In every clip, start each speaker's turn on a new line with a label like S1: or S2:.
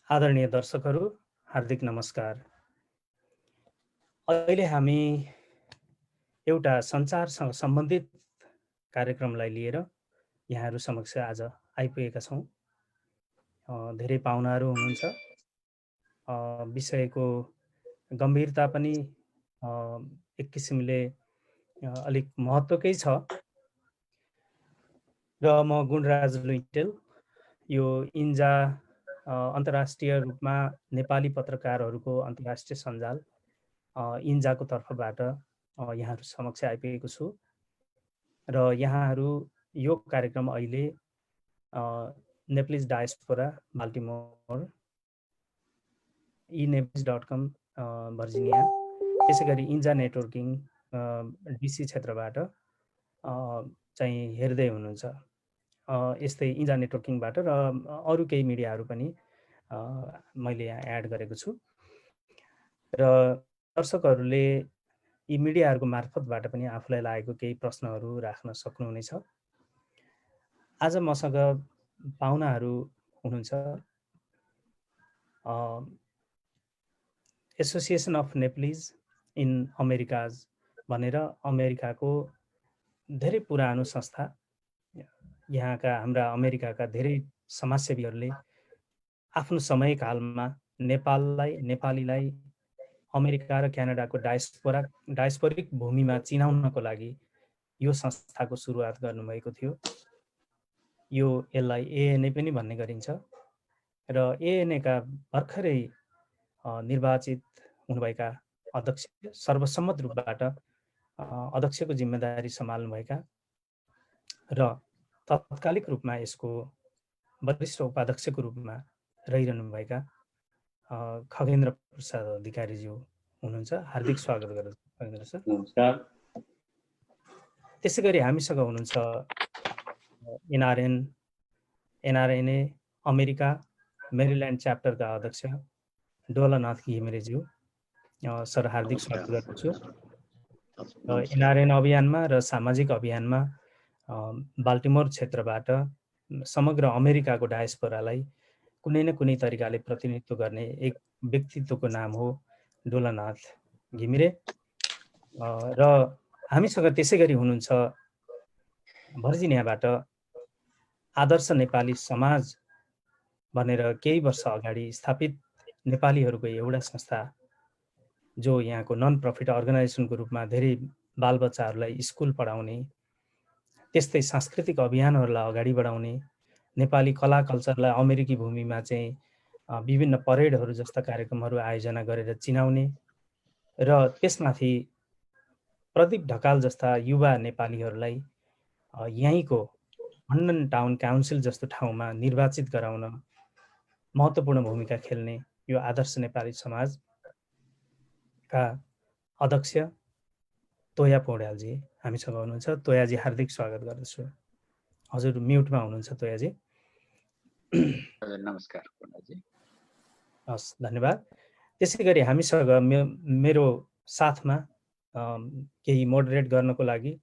S1: आदरणीय दर्शकहरू, हार्दिक नमस्कार। अहिले हामी एउटा सञ्चारसँग सम्बन्धित कार्यक्रमलाई लिएर यहाँहरू समक्ष आज आइपुगेका छौँ। धेरै पाहुनाहरू हुनुहुन्छ। विषयको गम्भीरता पनि एक किसिमले अलिक महत्त्वकै छ र म गुणराज लुइटेल, यो इन्जा अन्तर्राष्ट्रिय रूपमा नेपाली पत्रकारहरूको अन्तर्राष्ट्रिय सञ्जाल इन्जाको तर्फबाट यहाँहरू समक्ष आइपुगेको छु र यहाँहरू यो कार्यक्रम अहिले Nepalese diaspora Baltimore eNeplis.com Virginia, त्यसै गरी इन्जा नेटवर्किङ डिसी क्षेत्रबाट चाहिँ हेर्दै हुनुहुन्छ। यस्तै इन्जा नेटवर्किङबाट र अरू केही मिडियाहरू पनि मैले यहाँ एड गरेको छु र दर्शकहरूले यी मिडियाहरूको मार्फतबाट पनि आफूलाई लागेको केही प्रश्नहरू राख्न सक्नुहुनेछ। आज मसँग पाहुनाहरू हुनुहुन्छ। Association of Nepalis in Americas भनेर अमेरिकाको धेरै पुरानो संस्था, यहाँका हाम्रा अमेरिकाका धेरै समाजसेवीहरूले आफ्नो समयकालमा नेपाललाई, नेपालीलाई अमेरिका र क्यानाडाको डायस्पोरिक भूमिमा चिनाउनको लागि यो संस्थाको सुरुवात गर्नुभएको थियो। यो यसलाई एएनए पनि भन्ने गरिन्छ र एएनएका भर्खरै निर्वाचित हुनुभएका अध्यक्ष, सर्वसम्मत रूपबाट अध्यक्षको जिम्मेदारी सम्हाल्नुभएका र तत्कालिक रूपमा यसको वरिष्ठ उपाध्यक्षको रूपमा रहिरहनुभएका खगेन्द्र प्रसाद अधिकारीज्यू हुनुहुन्छ। हार्दिक स्वागत गर्दछु खगेन्द्र सर।
S2: नमस्कार।
S1: त्यसै गरी हामीसँग हुनुहुन्छ एनआरएनए अमेरिका मेरील्यान्ड च्याप्टरका अध्यक्ष डोलानाथ घिमिरेज्यू। सर हार्दिक स्वागत गर्दछु। एनआरएन अभियानमा र सामाजिक अभियानमा बाल्टिमोर क्षेत्रबाट समग्र अमेरिकाको डायस्पोरालाई कुनै न कुनै तरिकाले प्रतिनिधित्व गर्ने एक व्यक्तित्वको नाम हो डोलानाथ घिमिरे। र हामीसँग त्यसै गरी हुनुहुन्छ भर्जिनियाबाट आदर्श नेपाली समाज भनेर केही वर्ष अगाडि स्थापित नेपालीहरूको एउटा संस्था, जो यहाँको नन प्रफिट अर्गनाइजेसनको रूपमा धेरै बालबच्चाहरूलाई स्कुल पढाउने, त्यस्तै सांस्कृतिक अभियानहरूलाई अगाडि बढाउने, नेपाली कला कल्चरलाई अमेरिकी भूमिमा चाहिँ विभिन्न परेडहरू जस्ता कार्यक्रमहरू आयोजना गरेर चिनाउने र त्यसमाथि प्रदीप ढकाल जस्ता युवा नेपालीहरूलाई यहीँको लन्डन टाउन काउन्सिल जस्तो ठाउँमा निर्वाचित गराउन महत्त्वपूर्ण भूमिका खेल्ने यो आदर्श नेपाली समाजका अध्यक्ष तोया पौड्यालजी हामीसँग हुनुहुन्छ। तोयाजी हार्दिक स्वागत गर्दछु। हजुर म्युटमा हुनुहुन्छ तोयाजी।
S2: नमस्कार पौड्यालजी।
S1: हस्, धन्यवाद। त्यसै गरी हामीसँग मेरो साथमा केही मोडरेट गर्नको लागि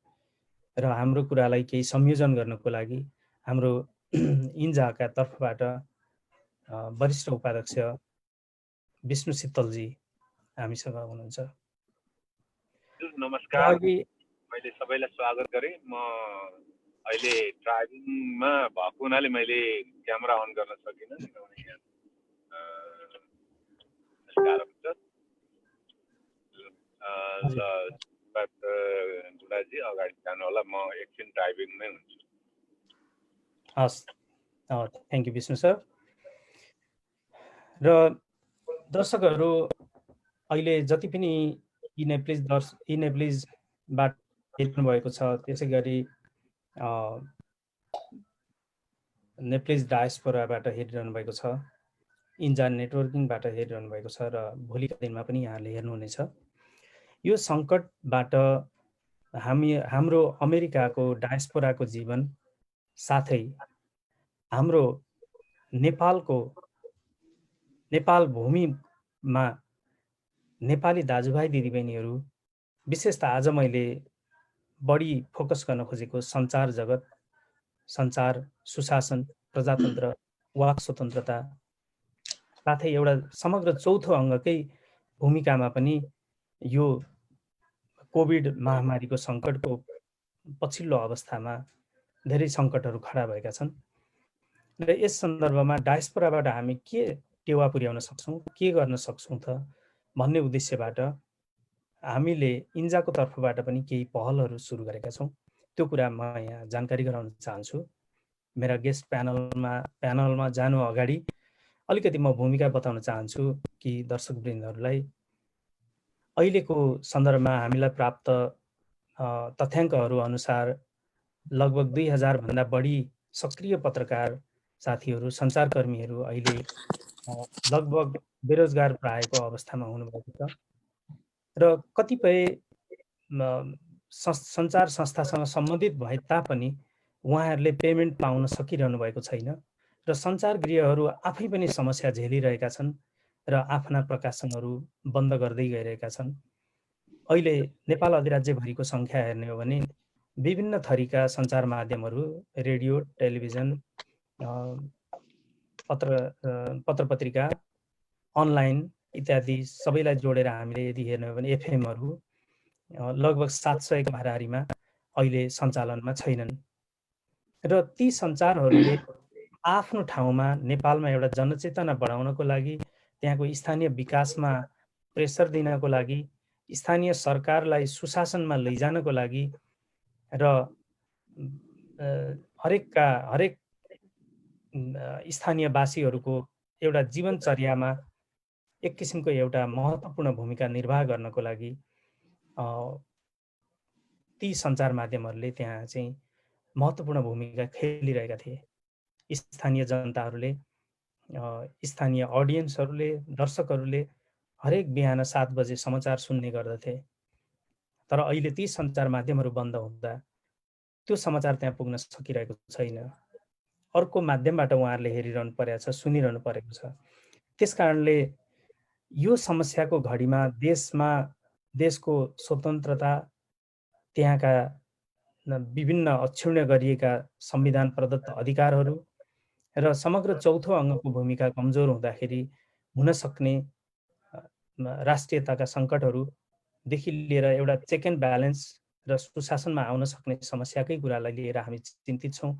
S1: र हाम्रो कुरालाई केही संयोजन गर्नको लागि हाम्रो इन्जाका तर्फबाट वरिष्ठ उपाध्यक्ष विष्णु शीतलजी हामीसँग हुनुहुन्छ।
S3: नमस्कार, मैले सबैलाई स्वागत गरेँ। म अहिले ड्राइभिङमा भएको हुनाले मैले क्यामेरा अन गर्न सकिनँ, किनभने यहाँ गाह्रो हुन्छ। ल गुडाजी अगाडि जानु होला, म एकछिन ड्राइभिङमै हुन्छु।
S1: हस्, थ्याङ्क यू विष्णु सर। र दर्शकहरू अहिले जति पनि इनेप्लिजबाट हेर्नु भएको छ, त्यसै गरी नेप्लिज डायस्पोराबाट हेरिरहनु भएको छ, इन्जा नेटवर्किङबाट हेरिरहनु भएको छ र भोलिका दिनमा पनि यहाँले हेर्नुहुनेछ। यो सङ्कटबाट हाम्रो अमेरिकाको डायस्पोराको जीवन साथै हाम्रो नेपाल भूमिमा नेपाली दाजुभाइ दिदीबहिनीहरू, विशेष त आज मैले बढी फोकस गर्न खोजेको सञ्चार जगत, सञ्चार, सुशासन, प्रजातन्त्र, वाक स्वतन्त्रता साथै एउटा समग्र चौथो अङ्गकै भूमिकामा पनि यो कोभिड महामारीको सङ्कटको पछिल्लो अवस्थामा धेरै सङ्कटहरू खडा भएका छन् र यस सन्दर्भमा डायस्पोराबाट हामी के टेवा पुर्याउन सक्छौँ, के गर्न सक्छौँ त भन्ने उद्देश्यबाट हामीले इन्जाको तर्फबाट पनि केही पहलहरू सुरु गरेका छौँ। त्यो कुरा म यहाँ जानकारी गराउन चाहन्छु। मेरा गेस्ट प्यानलमा जानु अगाडि अलिकति म भूमिका बताउन चाहन्छु कि दर्शकवृन्दहरूलाई अहिलेको सन्दर्भमा हामीलाई प्राप्त तथ्याङ्कहरू अनुसार लगभग 2000 भन्दा बढी सक्रिय पत्रकार साथीहरू, सञ्चारकर्मीहरू अहिले लगभग बेरोजगार प्रायको अवस्थामा हुनुभएको छ र कतिपय सञ्चार संस्थासँग सम्बन्धित भए तापनि उहाँहरूले पेमेन्ट पाउन सकिरहनु भएको छैन र सञ्चार गृहहरू आफै पनि समस्या झेलिरहेका छन् र आफ्ना प्रकाशनहरू बन्द गर्दै गइरहेका छन्। अहिले नेपाल अधिराज्यभरिको सङ्ख्या हेर्ने हो भने विभिन्न थरीका सञ्चार माध्यमहरू, रेडियो, टेलिभिजन, पत्र पत्रिका, अनलाइन इत्यादि सबैलाई जोडेर हामीले यदि हेर्ने हो भने एफएमहरू लगभग 700 को हाराहारीमा अहिले सञ्चालनमा छैनन् र ती सञ्चारहरूले आफ्नो ठाउँमा नेपालमा एउटा जनचेतना बढाउनको लागि, त्यहाँको स्थानीय विकासमा प्रेसर दिनको लागि, स्थानीय सरकारलाई सुशासनमा लैजानको लागि र हरेक स्थानीयवासीहरूको एउटा जीवनचर्यामा एक किसिमको एउटा महत्त्वपूर्ण भूमिका निर्वाह गर्नको लागि ती सञ्चार माध्यमहरूले त्यहाँ चाहिँ महत्त्वपूर्ण भूमिका खेलिरहेका थिए। स्थानीय जनताहरूले, स्थानीय अडियन्सहरूले, दर्शकहरूले हरेक बिहान 7 बजे समाचार सुन्ने गर्दथे। तर अहिले ती सञ्चार माध्यमहरू बन्द हुँदा त्यो समाचार त्यहाँ पुग्न सकिरहेको छैन। अर्को माध्यमबाट उहाँहरूले हेरिरहनु परेको छ, सुनिरहनु परेको छ। त्यसकारणले यो समस्याको घडीमा देशको स्वतन्त्रता, त्यहाँका विभिन्न अक्षुण्ण गरिएका संविधान प्रदत्त अधिकारहरू र समग्र चौथो अङ्गको भूमिका कमजोर हुँदाखेरि हुन सक्ने राष्ट्रियताका सङ्कटहरूदेखि लिएर एउटा चेक एन्ड ब्यालेन्स र सुशासनमा आउन सक्ने समस्याकै कुरालाई लिएर हामी चिन्तित छौँ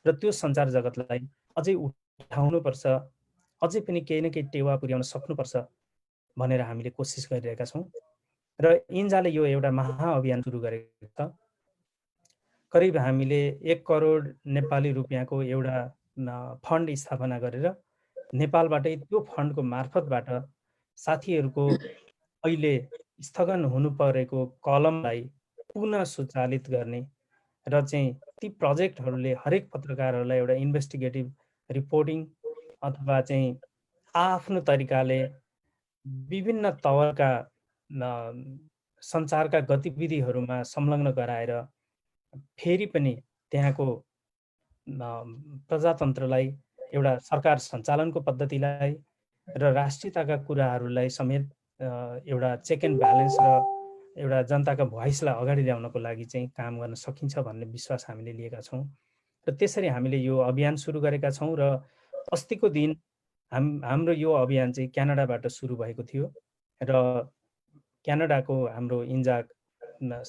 S1: र त्यो सञ्चार जगतलाई अझै उठाउनुपर्छ, अझै पनि केही न केही टेवा पुर्याउन सक्नुपर्छ भनेर हामीले कोसिस गरिरहेका छौँ र इन्जाले यो एउटा महाअभियान सुरु गरेको छ। करिब हामीले 1 करोड नेपाली रुपियाँको एउटा फन्ड स्थापना गरेर नेपालबाटै त्यो फन्डको मार्फतबाट साथीहरूको अहिले स्थगन हुनु परेको कलमलाई पुनः सञ्चालित गर्ने र चाहिँ ती प्रोजेक्टहरूले हरेक पत्रकारहरूलाई एउटा इन्भेस्टिगेटिभ रिपोर्टिङ अथवा चाहिँ आफ्नो तरिकाले विभिन्न तवरका सञ्चारका गतिविधिहरूमा संलग्न गराएर फेरि पनि त्यहाँको प्रजातन्त्रलाई, एउटा सरकार सञ्चालनको पद्धतिलाई र राष्ट्रियताका कुराहरूलाई समेत एउटा चेक एन्ड ब्यालेन्स र एउटा जनताका भोइसलाई अगाडि ल्याउनको लागि चाहिँ काम गर्न सकिन्छ भन्ने विश्वास हामीले लिएका छौँ र त्यसरी हामीले यो अभियान सुरु गरेका छौँ र अस्तिको दिन हाम्रो यो अभियान चाहिँ क्यानाडाबाट सुरु भएको थियो र क्यानाडाको हाम्रो इन्जा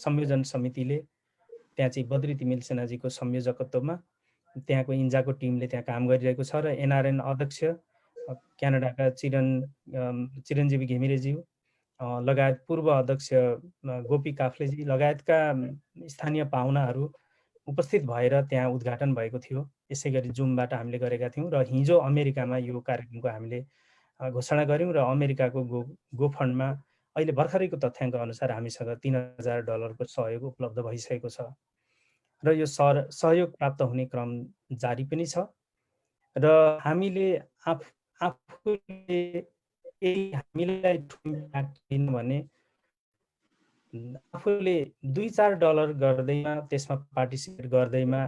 S1: संयोजन समितिले त्यहाँ चाहिँ बद्री तिमिल सेनाजीको संयोजकत्वमा त्यहाँको इन्जाको टिमले त्यहाँ काम गरिरहेको छ र एनआरएन अध्यक्ष क्यानाडाका चिरञ्जीवी घिमिरेज्यू लगायत पूर्व अध्यक्ष गोपी काफ्लेजी लगायतका स्थानीय पाहुनाहरू उपस्थित भएर त्यहाँ उद्घाटन भएको थियो। यसै गरी जुमबाट हामीले गरेका थियौँ र हिजो अमेरिकामा यो कार्यक्रमको हामीले घोषणा गऱ्यौँ र अमेरिकाको गोफन्डमा अहिले भर्खरैको तथ्याङ्क अनुसार हामीसँग $3000 को सहयोग उपलब्ध भइसकेको छ र यो सहयोग प्राप्त हुने क्रम जारी पनि छ र हामीले आफूले हामीलाई दिनु भने आफूले $2-4 गर्दैमा त्यसमा पार्टिसिपेट गर्दैमा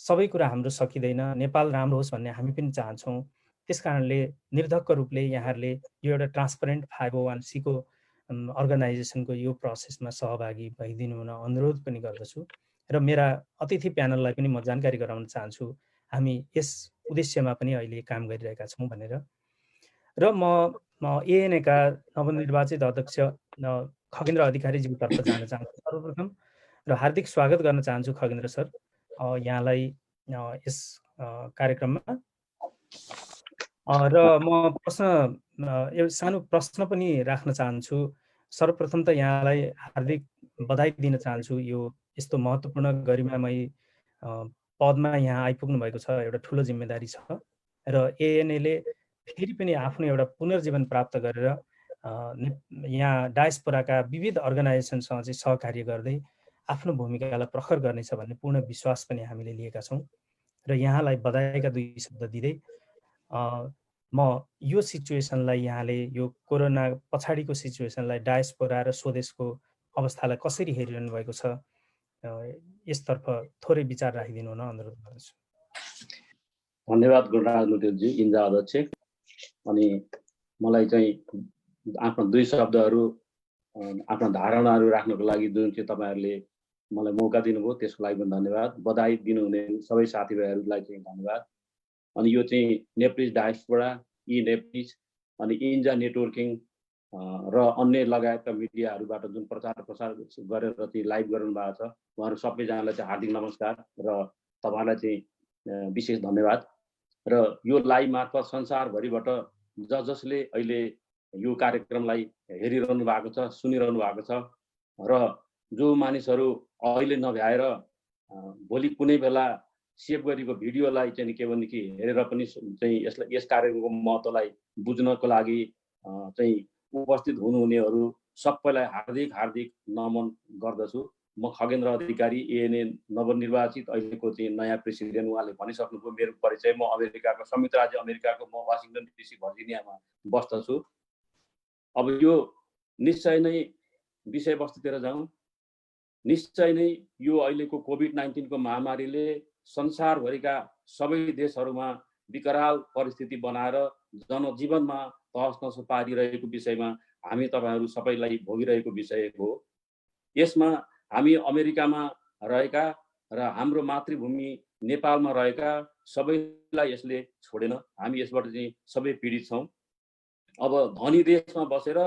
S1: सबै कुरा हाम्रो सकिँदैन। नेपाल राम्रो होस् भन्ने हामी पनि चाहन्छौँ। त्यसकारणले निर्धक्क रूपले यहाँहरूले यो एउटा ट्रान्सपरेन्ट 501c को अर्गनाइजेसनको यो प्रोसेसमा सहभागी भइदिनु हुन अनुरोध पनि गर्दछु र मेरा अतिथि प्यानललाई पनि म जानकारी गराउन चाहन्छु हामी यस उद्देश्यमा पनि अहिले काम गरिरहेका छौँ भनेर। र म एएनएका नवनिर्वाचित अध्यक्ष खगेन्द्र अधिकारीज्यूतर्फ जान चाहन्छु सर्वप्रथम र हार्दिक स्वागत गर्न चाहन्छु खगेन्द्र सर यहाँलाई यस कार्यक्रममा। र म एउटा सानो प्रश्न पनि राख्न चाहन्छु। सर्वप्रथम त यहाँलाई हार्दिक बधाई दिन चाहन्छु, यो यस्तो महत्त्वपूर्ण गरिमामय पदमा यहाँ आइपुग्नु भएको छ, एउटा ठुलो जिम्मेदारी छ र एएनएले फेरि पनि आफ्नो एउटा पुनर्जीवन प्राप्त गरेर यहाँ डायस्पोराका विविध अर्गनाइजेसनसँग चाहिँ सहकार्य गर्दै आफ्नो भूमिकालाई प्रखर गर्नेछ भन्ने पूर्ण विश्वास पनि हामीले लिएका छौँ र यहाँलाई बधाईका 2 शब्द दिँदै म यो सिचुएसनलाई यहाँले यो कोरोना पछाडिको सिचुएसनलाई डायस्पोरा र स्वदेशको अवस्थालाई कसरी हेरिरहनु भएको छ, यसतर्फ थोरै विचार राखिदिनु हुन अनुरोध गर्दछु।
S2: धन्यवाद गुणराज लुटेलजी, इन्जा अध्यक्ष। अनि मलाई चाहिँ आफ्नो 2 शब्दहरू आफ्ना धारणाहरू राख्नको लागि जुन चाहिँ तपाईँहरूले मलाई मौका दिनुभयो त्यसको लागि पनि धन्यवाद। बधाई दिनुहुने सबै साथीभाइहरूलाई चाहिँ धन्यवाद। अनि यो चाहिँ नेप्लिज डायस्पोरा, नेप्लिज अनि इन्जा नेटवर्किङ र अन्य लगायतका मिडियाहरूबाट जुन प्रचार प्रसार गरेर चाहिँ लाइभ गराउनु भएको छ, उहाँहरू सबैजनालाई चाहिँ हार्दिक नमस्कार र तपाईँहरूलाई चाहिँ विशेष धन्यवाद। र यो लाइभ मार्फत संसारभरिबाट जसले अहिले यो कार्यक्रमलाई हेरिरहनु भएको छ, सुनिरहनु भएको छ र जो मानिसहरू अहिले नभ्याएर भोलि कुनै बेला सेभ गरेको भिडियोलाई चाहिँ के भनेदेखि हेरेर पनि चाहिँ यस कार्यक्रमको महत्त्वलाई बुझ्नको लागि चाहिँ उपस्थित हुनुहुनेहरू सबैलाई हार्दिक हार्दिक नमन गर्दछु। म खगेन्द्र अधिकारी, एएनए नवनिर्वाचित अहिलेको चाहिँ नयाँ प्रेसिडेन्ट। उहाँले भनिसक्नुभयो मेरो परिचय। म अमेरिकाको संयुक्त राज्य अमेरिकाको म वासिङटन डिसी भर्जिनियामा बस्दछु। अब यो निश्चय नै विषयवस्तुतिर जाउँ। निश्चय नै यो अहिलेको कोभिड-19 को महामारीले संसारभरिका सबै देशहरूमा विकराल परिस्थिति बनाएर जनजीवनमा तहस-नहस पारिरहेको विषयमा हामी तपाईहरू सबैलाई भोगिरहेको विषय हो। यसमा हामी अमेरिकामा रहेका र हाम्रो मातृभूमि नेपालमा रहेका सबैलाई यसले छोडेन। हामी यसबाट चाहिँ सबै पीडित छौँ। अब धनी देशमा बसेर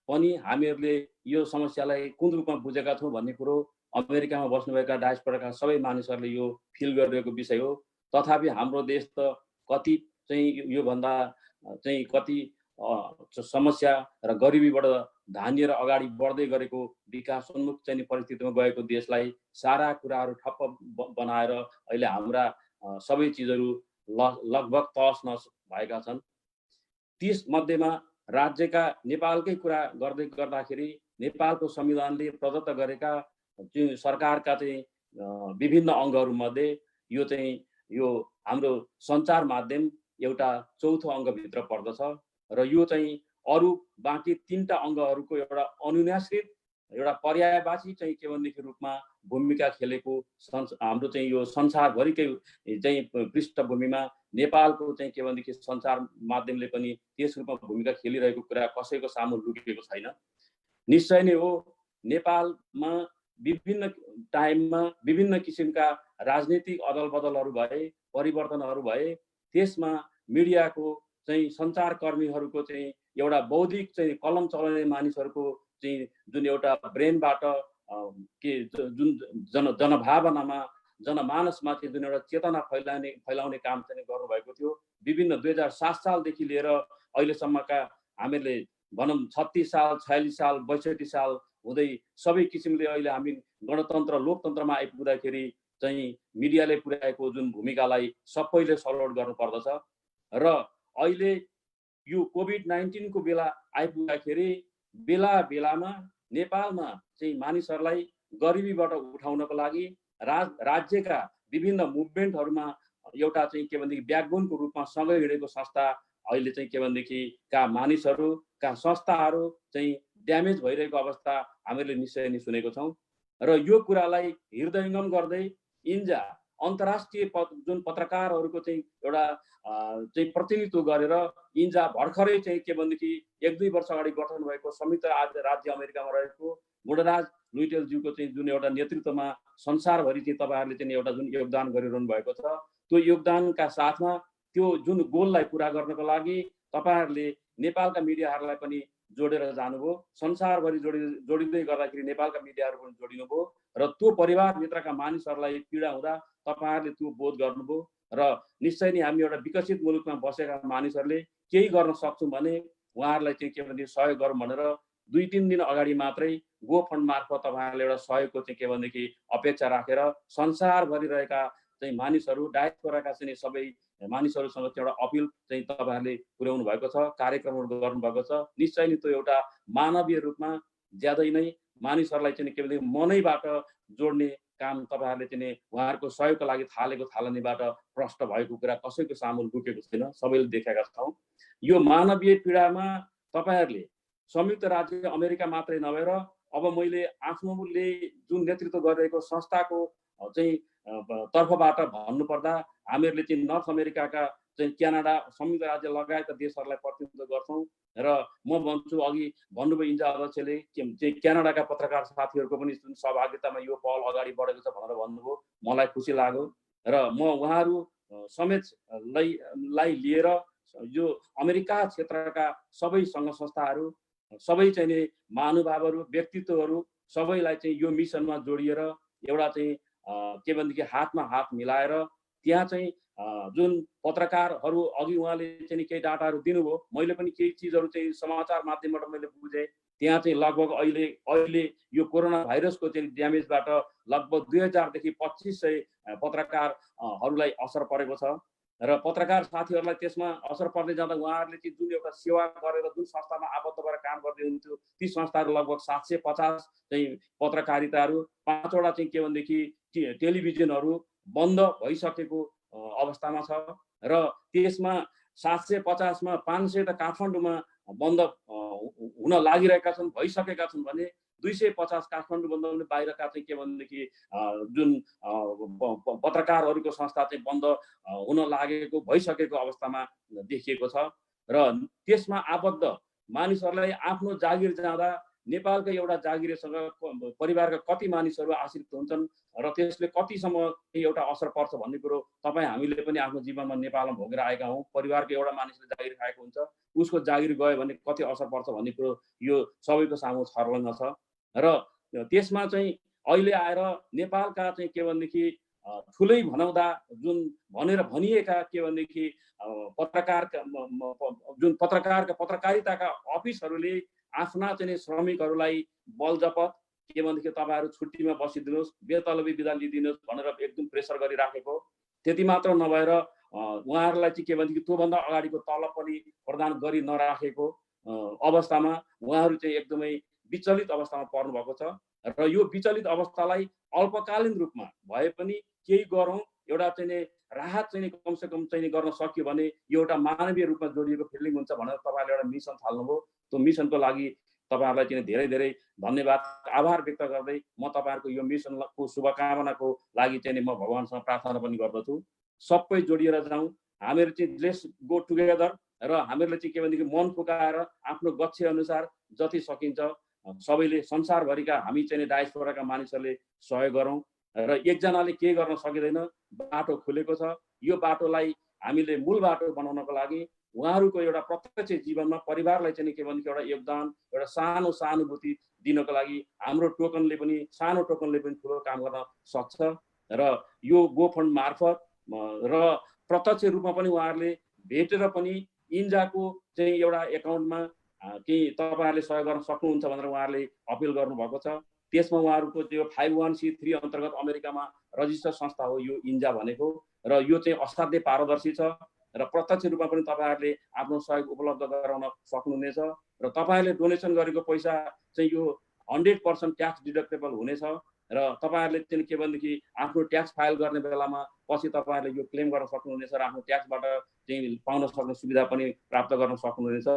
S2: पनि हामीहरूले यो समस्यालाई कुन रूपमा बुझेका छौँ भन्ने कुरो अमेरिकामा बस्नुभएका डायस्पोराका सबै मानिसहरूले यो फिल गरिरहेको विषय हो। तथापि हाम्रो देश त कति चाहिँ योभन्दा चाहिँ कति समस्या र गरिबीबाट धानिएर अगाडि बढ्दै गरेको विकासोन्मुख चाहिँ परिस्थितिमा गएको देशलाई सारा कुराहरू ठप्प बनाएर अहिले हाम्रा सबै चिजहरू लगभग तहस-नहस भएका छन्। तीस मध्येमा राज्यका नेपालकै कुरा गर्दाखेरि नेपालको संविधानले प्रदत्त गरेका सरकारका चाहिँ विभिन्न अङ्गहरूमध्ये यो चाहिँ यो हाम्रो सञ्चार माध्यम एउटा चौथो अङ्गभित्र पर्दछ र यो चाहिँ अरू बाँकी 3टा अङ्गहरूको एउटा अनुन्याश्रित एउटा पर्यायवाची चाहिँ के भनेदेखि रूपमा भूमिका खेलेको हाम्रो चाहिँ यो संसारभरिकै चाहिँ पृष्ठभूमिमा नेपालको चाहिँ के भनेदेखि सञ्चार माध्यमले पनि त्यस रूपमा भूमिका खेलिरहेको कुरा कसैको सामु लुकेको छैन। निश्चय नै हो नेपालमा विभिन्न टाइममा विभिन्न किसिमका राजनीतिक अदलबदलहरू भए, परिवर्तनहरू भए, त्यसमा मिडियाको चाहिँ सञ्चारकर्मीहरूको चाहिँ एउटा बौद्धिक चाहिँ कलम चलाउने मानिसहरूको चाहिँ जुन एउटा ब्रेनबाट के जुन जनभावनामा जनमानसमा चाहिँ जुन एउटा चेतना फैलाउने काम चाहिँ गर्नुभएको थियो। विभिन्न 2007 सालदेखि लिएर अहिलेसम्मका हामीले भनौँ 36 साल, 46 साल, 62 साल हुँदै सबै किसिमले अहिले हामी गणतन्त्र लोकतन्त्रमा आइपुग्दाखेरि चाहिँ मिडियाले पुर्याएको जुन भूमिकालाई सबैले सपोर्ट गर्नुपर्दछ र अहिले यो कोभिड-19 को बेला आइपुग्दाखेरि बेलामा नेपालमा चाहिँ मानिसहरूलाई गरिबीबाट उठाउनको लागि राज्यका विभिन्न मुभमेन्टहरूमा एउटा चाहिँ के भनेदेखि ब्याकबोनको रूपमा सँगै हिँडेको संस्था अहिले चाहिँ के भनेदेखि का मानिसहरूका संस्थाहरू चाहिँ ड्यामेज भइरहेको अवस्था हामीले निश्चय नै सुनेको छौँ र यो कुरालाई हृदयङ्गम गर्दै इन्जा अन्तर्राष्ट्रिय जुन पत्रकारहरूको चाहिँ एउटा चाहिँ प्रतिनिधित्व गरेर इन्जा भर्खरै चाहिँ के भनेदेखि 1-2 वर्ष अगाडि गठन भएको संयुक्त राज्य अमेरिकामा रहेको गुणराज लुइटेलज्यूको चाहिँ जुन एउटा नेतृत्वमा संसारभरि चाहिँ तपाईहरुले चाहिँ एउटा जुन योगदान गरिरहनु भएको छ, त्यो योगदानका साथमा त्यो जुन गोललाई पूरा गर्नको लागि तपाईहरुले नेपालका मिडियाहरूलाई पनि जोडेर जानुभयो, संसारभरि जोडिँदै गर्दाखेरि नेपालका मिडियाहरू पनि जोडिनुभयो र त्यो परिवारभित्रका मानिसहरूलाई पीडा हुँदा तपाईँहरूले त्यो बोध गर्नुभयो र निश्चय नै हामी एउटा विकसित मुलुकमा बसेका मानिसहरूले केही गर्न सक्छौँ भने उहाँहरूलाई चाहिँ के भनेदेखि सहयोग गरौँ भनेर 2-3 दिन अगाडि मात्रै गो फन्ड मार्फत तपाईँहरूले एउटा सहयोगको चाहिँ के भनेदेखि अपेक्षा राखेर संसारभरि रहेका चाहिँ मानिसहरू डायस्पोराका चाहिँ सबै मानिसहरूसँग चाहिँ एउटा अपिल चाहिँ तपाईँहरूले पुर्याउनु भएको छ, कार्यक्रमहरू गर्नुभएको छ। निश्चय नै त्यो एउटा मानवीय रूपमा ज्यादै नै मानिसहरूलाई चाहिँ के भनेदेखि मनैबाट जोड्ने काम तपाईँहरूले चाहिँ उहाँहरूको सहयोगको लागि थालेको थालनीबाट प्रष्ट भएको कुरा कसैको सामु लुकेको छैन, सबैले देखेका छौँ। यो मानवीय पीडामा तपाईँहरूले संयुक्त राज्य अमेरिका मात्रै नभएर अब मैले आफ्नोले जुन नेतृत्व गरिरहेको संस्थाको चाहिँ तर्फबाट भन्नुपर्दा हामीहरूले चाहिँ नर्थ अमेरिकाका चाहिँ क्यानाडा, संयुक्त राज्य लगायतका देशहरूलाई प्रतिनिधित्व गर्छौँ र म भन्छु अघि भन्नुभयो इन्जा अध्यक्षले चाहिँ क्यानाडाका पत्रकार साथीहरूको पनि जुन सहभागितामा यो पहल अगाडि बढेको छ भनेर भन्नुभयो, मलाई खुसी लाग्यो र म उहाँहरू समेतलाई लिएर यो अमेरिका क्षेत्रका सबै सङ्घ संस्थाहरू, सबै चाहिँ नि महानुभावहरू, व्यक्तित्वहरू सबैलाई चाहिँ यो मिसनमा जोडिएर एउटा चाहिँ के भनेदेखि हातमा हात मिलाएर त्यहाँ चाहिँ जुन पत्रकारहरू अघि उहाँले चाहिँ केही डाटाहरू दिनुभयो, मैले पनि केही चिजहरू चाहिँ समाचार माध्यमबाट मैले बुझेँ। त्यहाँ चाहिँ लगभग अहिले यो कोरोना भाइरसको चाहिँ ड्यामेजबाट लगभग 2000 देखि 2500 पत्रकारहरूलाई असर परेको छ र पत्रकार साथीहरूलाई त्यसमा असर पर्दै जाँदा उहाँहरूले चाहिँ जुन एउटा सेवा गरेर जुन संस्थामा आबद्ध भएर काम गर्दै हुन्थ्यो ती संस्थाहरू लगभग 750 चाहिँ पत्रकारिताहरू, 5वटा चाहिँ के भनेदेखि टेलिभिजनहरू बन्द भइसकेको अवस्थामा छ र त्यसमा 750 मा 500 त काठमाडौँमा बन्द हुन लागिरहेका छन्, भइसकेका छन् भने 250 काठमाडौँ बन्द हुने बाहिरका चाहिँ के भनेदेखि जुन पत्रकारहरूको संस्था चाहिँ बन्द हुन लागेको भइसकेको अवस्थामा देखिएको छ र त्यसमा आबद्ध मानिसहरूलाई आफ्नो जागिर जाँदा नेपालको एउटा जागिरसँग परिवारका कति मानिसहरू आश्रित हुन्छन् र त्यसले कतिसम्म एउटा असर पर्छ भन्ने कुरो तपाईँ हामीले पनि आफ्नो जीवनमा नेपालमा भोगेर आएका हौँ। परिवारको एउटा मानिसले जागिर खाएको हुन्छ, उसको जागिर गयो भने कति असर पर्छ भन्ने कुरो यो सबैको सामु छर्लङ्ग छ र त्यसमा चाहिँ अहिले आएर नेपालका चाहिँ के भनेदेखि ठुलै भनाउँदा जुन भनेर भनिएका के भनेदेखि पत्रकारिताका अफिसहरूले आफ्ना चाहिँ श्रमिकहरूलाई बलजपत के भनेदेखि तपाईँहरू छुट्टीमा बसिदिनुहोस्, बेतलबी बिदा लिइदिनुहोस् भनेर एकदम प्रेसर गरिराखेको। त्यति मात्र नभएर उहाँहरूलाई चाहिँ के भनेदेखि त्योभन्दा अगाडिको तलब पनि प्रदान गरि नराखेको अवस्थामा उहाँहरू चाहिँ एकदमै विचलित अवस्थामा पर्नु भएको छ र यो विचलित अवस्थालाई अल्पकालीन रूपमा भए पनि केही गरौँ, एउटा चाहिँ राहत चाहिँ कमसेकम चाहिँ गर्न सक्यो भने यो एउटा मानवीय रूपमा जोडिएको फिलिङ हुन्छ भनेर तपाईँहरूले एउटा मिसन थाल्नुभयो। त्यो मिसनको लागि तपाईँहरूलाई चाहिँ धेरै धेरै धन्यवाद, आभार व्यक्त गर्दै म तपाईँहरूको यो मिसनको शुभकामनाको लागि चाहिँ म भगवानसँग प्रार्थना पनि गर्दछु। सबै जोडिएर जाउँ, हामीहरू चाहिँ लेट्स गो टुगेदर र हामीहरूले चाहिँ के भनेदेखि मन फुकाएर आफ्नो गच्छे अनुसार जति सकिन्छ सबैले संसारभरिका हामी चाहिँ डायस्पोराका मानिसहरूले सहयोग गरौँ र एकजनाले केही गर्न सकिँदैन, बाटो खुलेको छ। यो बाटोलाई हामीले मूल बाटो बनाउनको लागि उहाँहरूको एउटा प्रत्यक्ष जीवनमा परिवारलाई चाहिँ के भनेदेखि एउटा योगदान, एउटा सानो सहानुभूति दिनको लागि हाम्रो टोकनले पनि, सानो टोकनले पनि ठुलो काम गर्न सक्छ र यो गोफन्ड मार्फत र प्रत्यक्ष रूपमा पनि उहाँहरूले भेटेर पनि इन्जाको चाहिँ एउटा एकाउन्टमा केही तपाईँहरूले सहयोग गर्न सक्नुहुन्छ भनेर उहाँहरूले अपिल गर्नुभएको छ। त्यसमा उहाँहरूको त्यो 501c3 अन्तर्गत अमेरिकामा रजिस्टर्ड संस्था हो यो इन्जा भनेको र यो चाहिँ असाध्यै पारदर्शी छ र प्रत्यक्ष रूपमा पनि तपाईँहरूले आफ्नो सहयोग उपलब्ध गराउन सक्नुहुनेछ र तपाईँहरूले डोनेसन गरेको पैसा चाहिँ यो 100% ट्याक्स डिडक्टेबल हुनेछ र तपाईँहरूले चाहिँ के भनेदेखि आफ्नो ट्याक्स फाइल गर्ने बेलामा पछि तपाईँहरूले यो क्लेम गर्न सक्नुहुनेछ र आफ्नो ट्याक्सबाट चाहिँ पाउन सक्ने सुविधा पनि प्राप्त गर्न सक्नुहुनेछ।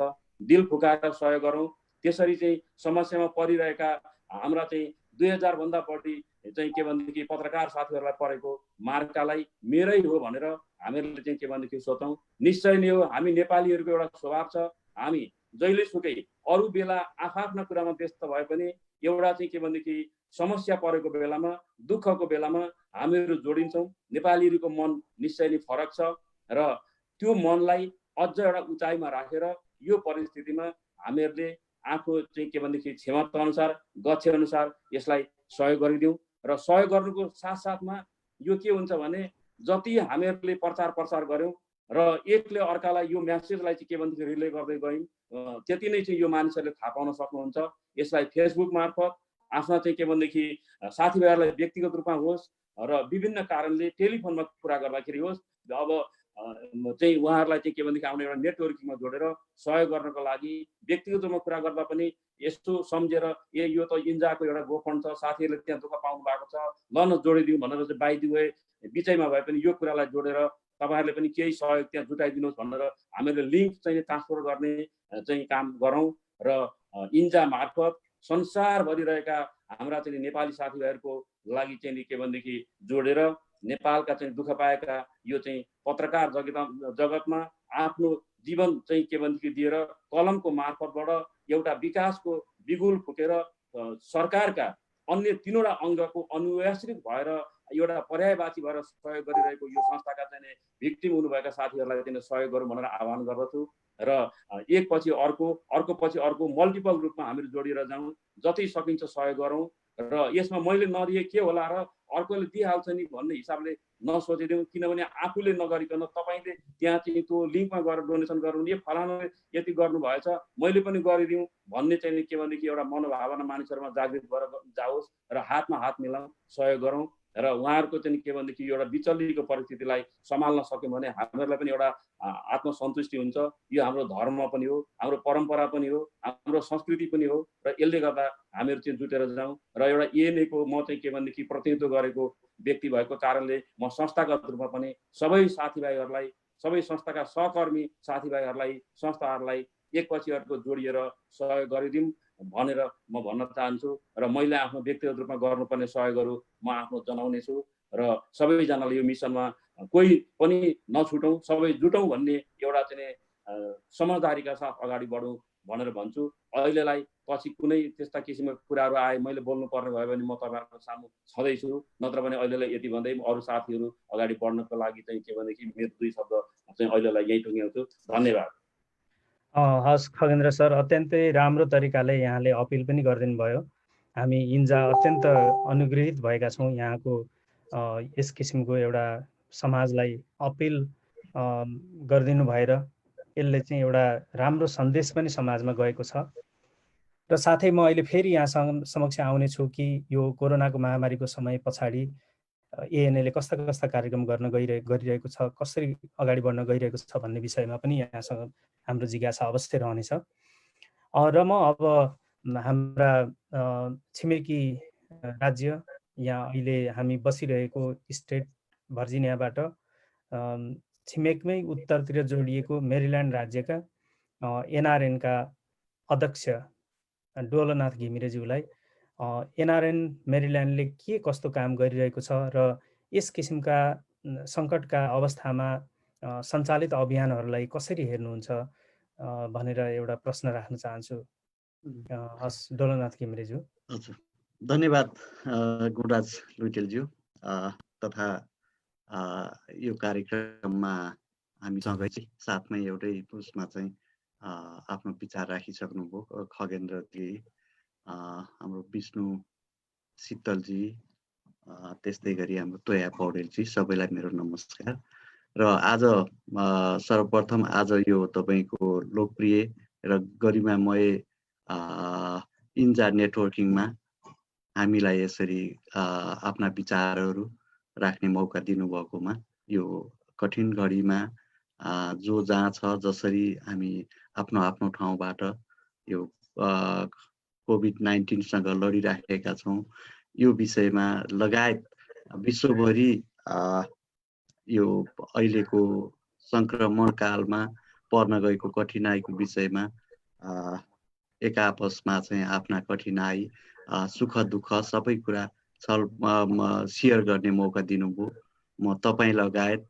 S2: दिल फुकाएर सहयोग गरौँ। त्यसरी चाहिँ समस्यामा परिरहेका हाम्रा चाहिँ 2000 भन्दा बढी चाहिँ के भनेदेखि पत्रकार साथीहरूलाई परेको मार्कालाई मेरै हो भनेर हामीहरूले चाहिँ के भनेदेखि सोचौँ। निश्चय नै हो, हामी नेपालीहरूको एउटा स्वभाव छ, हामी जहिलेसुकै अरू बेला आफ्ना कुरामा व्यस्त भए पनि एउटा चाहिँ के भनेदेखि समस्या परेको बेलामा, दुःखको बेलामा हामीहरू जोडिन्छौँ। नेपालीहरूको मन निश्चय नै फरक छ र त्यो मनलाई अझ एउटा उचाइमा राखेर यो परिस्थितिमा हामीहरूले आफू चाहिँ के भनेदेखि क्षमता अनुसार गच्छे अनुसार यसलाई सहयोग गरिदिउँ र सहयोग गर्नुको साथसाथमा यो के हुन्छ भने जति हामीहरूले प्रचार गर्यौँ र एकले अर्कालाई यो म्यासेजलाई चाहिँ के भनेदेखि रिले गर्दै गयौँ त्यति नै चाहिँ यो मानिसहरूले थाहा पाउन सक्नुहुन्छ। यसलाई फेसबुक मार्फत आफ्ना चाहिँ के भनेदेखि साथीभाइहरूलाई व्यक्तिगत रूपमा होस् र विभिन्न कारणले टेलिफोनमा कुरा गर्दाखेरि होस् अब चाहिँ उहाँहरूलाई चाहिँ के भनेदेखि आफ्नो एउटा नेटवर्किङमा जोडेर सहयोग गर्नको लागि व्यक्तिगत रूपमा कुरा गर्दा पनि यस्तो सम्झेर यो त इन्जाको एउटा गोफन्ड छ, साथीहरूले त्यहाँ दुःख पाउनु भएको छ, ल न जोडिदिउँ भनेर चाहिँ बाइ द वे बिचैमा भए पनि यो कुरालाई जोडेर तपाईँहरूले पनि केही सहयोग त्यहाँ जुटाइदिनुहोस् भनेर हामीले लिङ्क चाहिँ ट्रान्सफर गर्ने चाहिँ काम गरौँ र इन्जा मार्फत संसारभरि रहेका हाम्रा चाहिँ नेपाली साथीभाइहरूको लागि चाहिँ के भनेदेखि जोडेर नेपालका चाहिँ दुःख पाएका यो चाहिँ पत्रकार जगतमा आफ्नो जीवन चाहिँ के भनेदेखि दिएर कलमको मार्फतबाट एउटा विकासको बिगुल फुकेर सरकारका अन्य 3वटा अङ्गको अनुयाश्रित भएर एउटा पर्यायवाची भएर सहयोग गरिरहेको यो संस्थाका चाहिँ भिक्टिम हुनुभएका साथीहरूलाई चाहिँ सहयोग गरौँ भनेर आह्वान गर्दछु र एक पछि अर्को पछि अर्को मल्टिपल रूपमा हामीहरू जोडिएर जाउँ, जति सकिन्छ सहयोग गरौँ र यसमा मैले नदिए के होला र अर्कोले दिइहाल्छ नि भन्ने हिसाबले नसोचिदिउँ। किनभने आफूले नगरिकन तपाईँले त्यहाँ चाहिँ त्यो लिङ्कमा गएर डोनेसन गर्नु यो फलानाले यति गर्नुभएछ मैले पनि गरिदिउँ भन्ने चाहिँ के भनेदेखि एउटा मनोभावना मानिसहरूमा जागृत भएर जाओस् र हातमा हात मिलाउँ, सहयोग गरौँ र उहाँहरूको चाहिँ के भनेदेखि एउटा विचल्लीको परिस्थितिलाई सम्हाल्न सक्यौँ भने हामीहरूलाई पनि एउटा आत्मसन्तुष्टि हुन्छ। यो हाम्रो धर्म पनि हो, हाम्रो परम्परा पनि हो, हाम्रो संस्कृति पनि हो र यसले गर्दा हामीहरू चाहिँ जुटेर जाउँ र एउटा एएनएको म चाहिँ के भनेदेखि प्रतिनिधित्व गरेको व्यक्ति भएको कारणले म संस्थागत रूपमा पनि सबै साथीभाइहरूलाई, सबै संस्थाका सहकर्मी साथीभाइहरूलाई, संस्थाहरूलाई एकपछि अर्को जोडिएर सहयोग गरिदिउँ भनेर म भन्न चाहन्छु र मैले आफ्नो व्यक्तिगत रूपमा गर्नुपर्ने सहयोगहरू म आफ्नो जनाउनेछु र सबैजनाले यो मिसनमा कोही पनि नछुटौँ, सबै जुटौँ भन्ने एउटा चाहिँ समझदारीका साथ अगाडि बढौँ भनेर भन्छु। अहिलेलाई पछि कुनै त्यस्ता किसिमका कुराहरू आए मैले बोल्नु पर्ने भयो भने म तपाईँहरूको सामु छँदैछु, नत्र भने अहिलेलाई यति भन्दै अरू साथीहरू अगाडि बढ्नको लागि चाहिँ के भनेदेखि मेरो 2 शब्द चाहिँ अहिलेलाई यही टुङ्ग्याउँछु। धन्यवाद।
S1: हस् खगेन्द्र सर, अत्यन्तै राम्रो तरिकाले यहाँले अपिल पनि गरिदिनु भयो। हामी इन्जा अत्यन्त अनुग्रहित भएका छौँ यहाँको यस किसिमको एउटा समाजलाई अपिल गरिदिनु भएर यसले चाहिँ एउटा राम्रो सन्देश पनि समाजमा गएको छ। र साथै म अहिले फेरि यहाँ समक्ष आउने छु कि यो कोरोनाको महामारीको समय पछाडि एएनएले कस्ता कस्ता कार्यक्रम गर्न गरिरहेको छ, कसरी अगाडि बढ्न गइरहेको छ भन्ने विषयमा पनि यहाँसँग हाम्रो जिज्ञासा अवश्य रहनेछ। र म अब हाम्रा छिमेकी राज्य यहाँ अहिले हामी बसिरहेको स्टेट भर्जिनियाबाट छिमेकमै उत्तरतिर जोडिएको मेरील्यान्ड राज्यका एनआरएनका अध्यक्ष डोलनाथ घिमिरेज्यूलाई एनआरएन मेरील्यान्डले के कस्तो काम गरिरहेको छ र यस किसिमका सङ्कटका अवस्थामा सञ्चालित अभियानहरूलाई कसरी हेर्नुहुन्छ भनेर एउटा प्रश्न राख्न चाहन्छु। हस् डोलनाथ घिमिरेज्यू।
S4: हजुर, धन्यवाद गुणराज लुइटेलज्यू तथा यो कार्यक्रममा हामीसँगै साथमै एउटै उसमा चाहिँ आफ्नो विचार राखिसक्नुभयो खगेन्द्रजी, हाम्रो विष्णु शीतलजी, त्यस्तै गरी हाम्रो तोया पौडेलजी, सबैलाई मेरो नमस्कार। र आज सर्वप्रथम आज यो तपाईँको लोकप्रिय र गरिमामय इन्जा नेटवर्किङमा हामीलाई यसरी आफ्ना विचारहरू राख्ने मौका दिनुभएकोमा यो कठिन घडीमा जो जहाँ छ जसरी हामी आफ्नो आफ्नो ठाउँबाट यो कोभिड-19सँग लडिराखेका छौँ यो विषयमा लगायत विश्वभरि यो अहिलेको सङ्क्रमण कालमा पर्न गएको कठिनाइको विषयमा एक आपसमा चाहिँ आफ्ना कठिनाइ सुख दुःख सबै कुरा सेयर गर्ने मौका दिनुभयो। म तपाईँ लगायत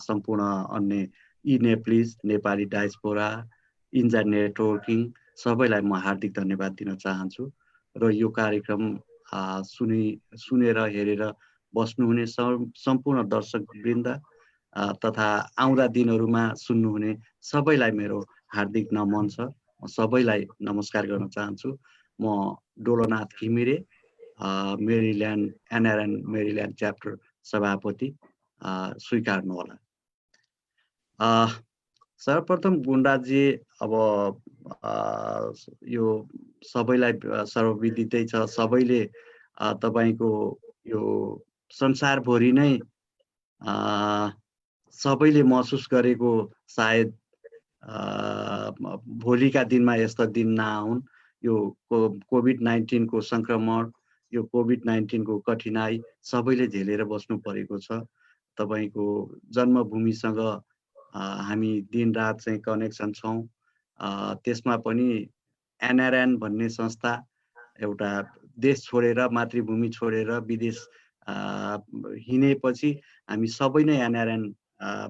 S4: सम्पूर्ण अन्य इनेप्लिज नेपाली डायस्पोरा इन्जा नेटवर्किङ सबैलाई म हार्दिक धन्यवाद दिन चाहन्छु। र यो कार्यक्रम सुनेर हेरेर बस्नुहुने सम्पूर्ण दर्शक वृन्द तथा आउँदा दिनहरूमा सुन्नुहुने सबैलाई मेरो हार्दिक नमन छ। म सबैलाई नमस्कार गर्न चाहन्छु। म Dolonath Ghimire, Maryland NRN Maryland chapter सभापति, स्वीकार्नु होला। सर्वप्रथम गुणराजजी, अब यो सबैलाई सर्वविदितै छ, सबैले तपाईको यो संसारभरि नै सबैले महसुस गरेको सायद भोलिका दिनमा यस्ता दिन नआउन्। यो कोभिड-19 को संक्रमण, यो कोभिड-19 को कठिनाई सबैले झेलेर बस्नु परेको छ। तपाईको जन्मभूमिसँग हामी दिनरात चाहिँ कनेक्सन छौँ। त्यसमा पनि एनआरएन भन्ने संस्था एउटा देश छोडेर, मातृभूमि छोडेर विदेश हिँडेपछि हामी सबै नै एनआरएन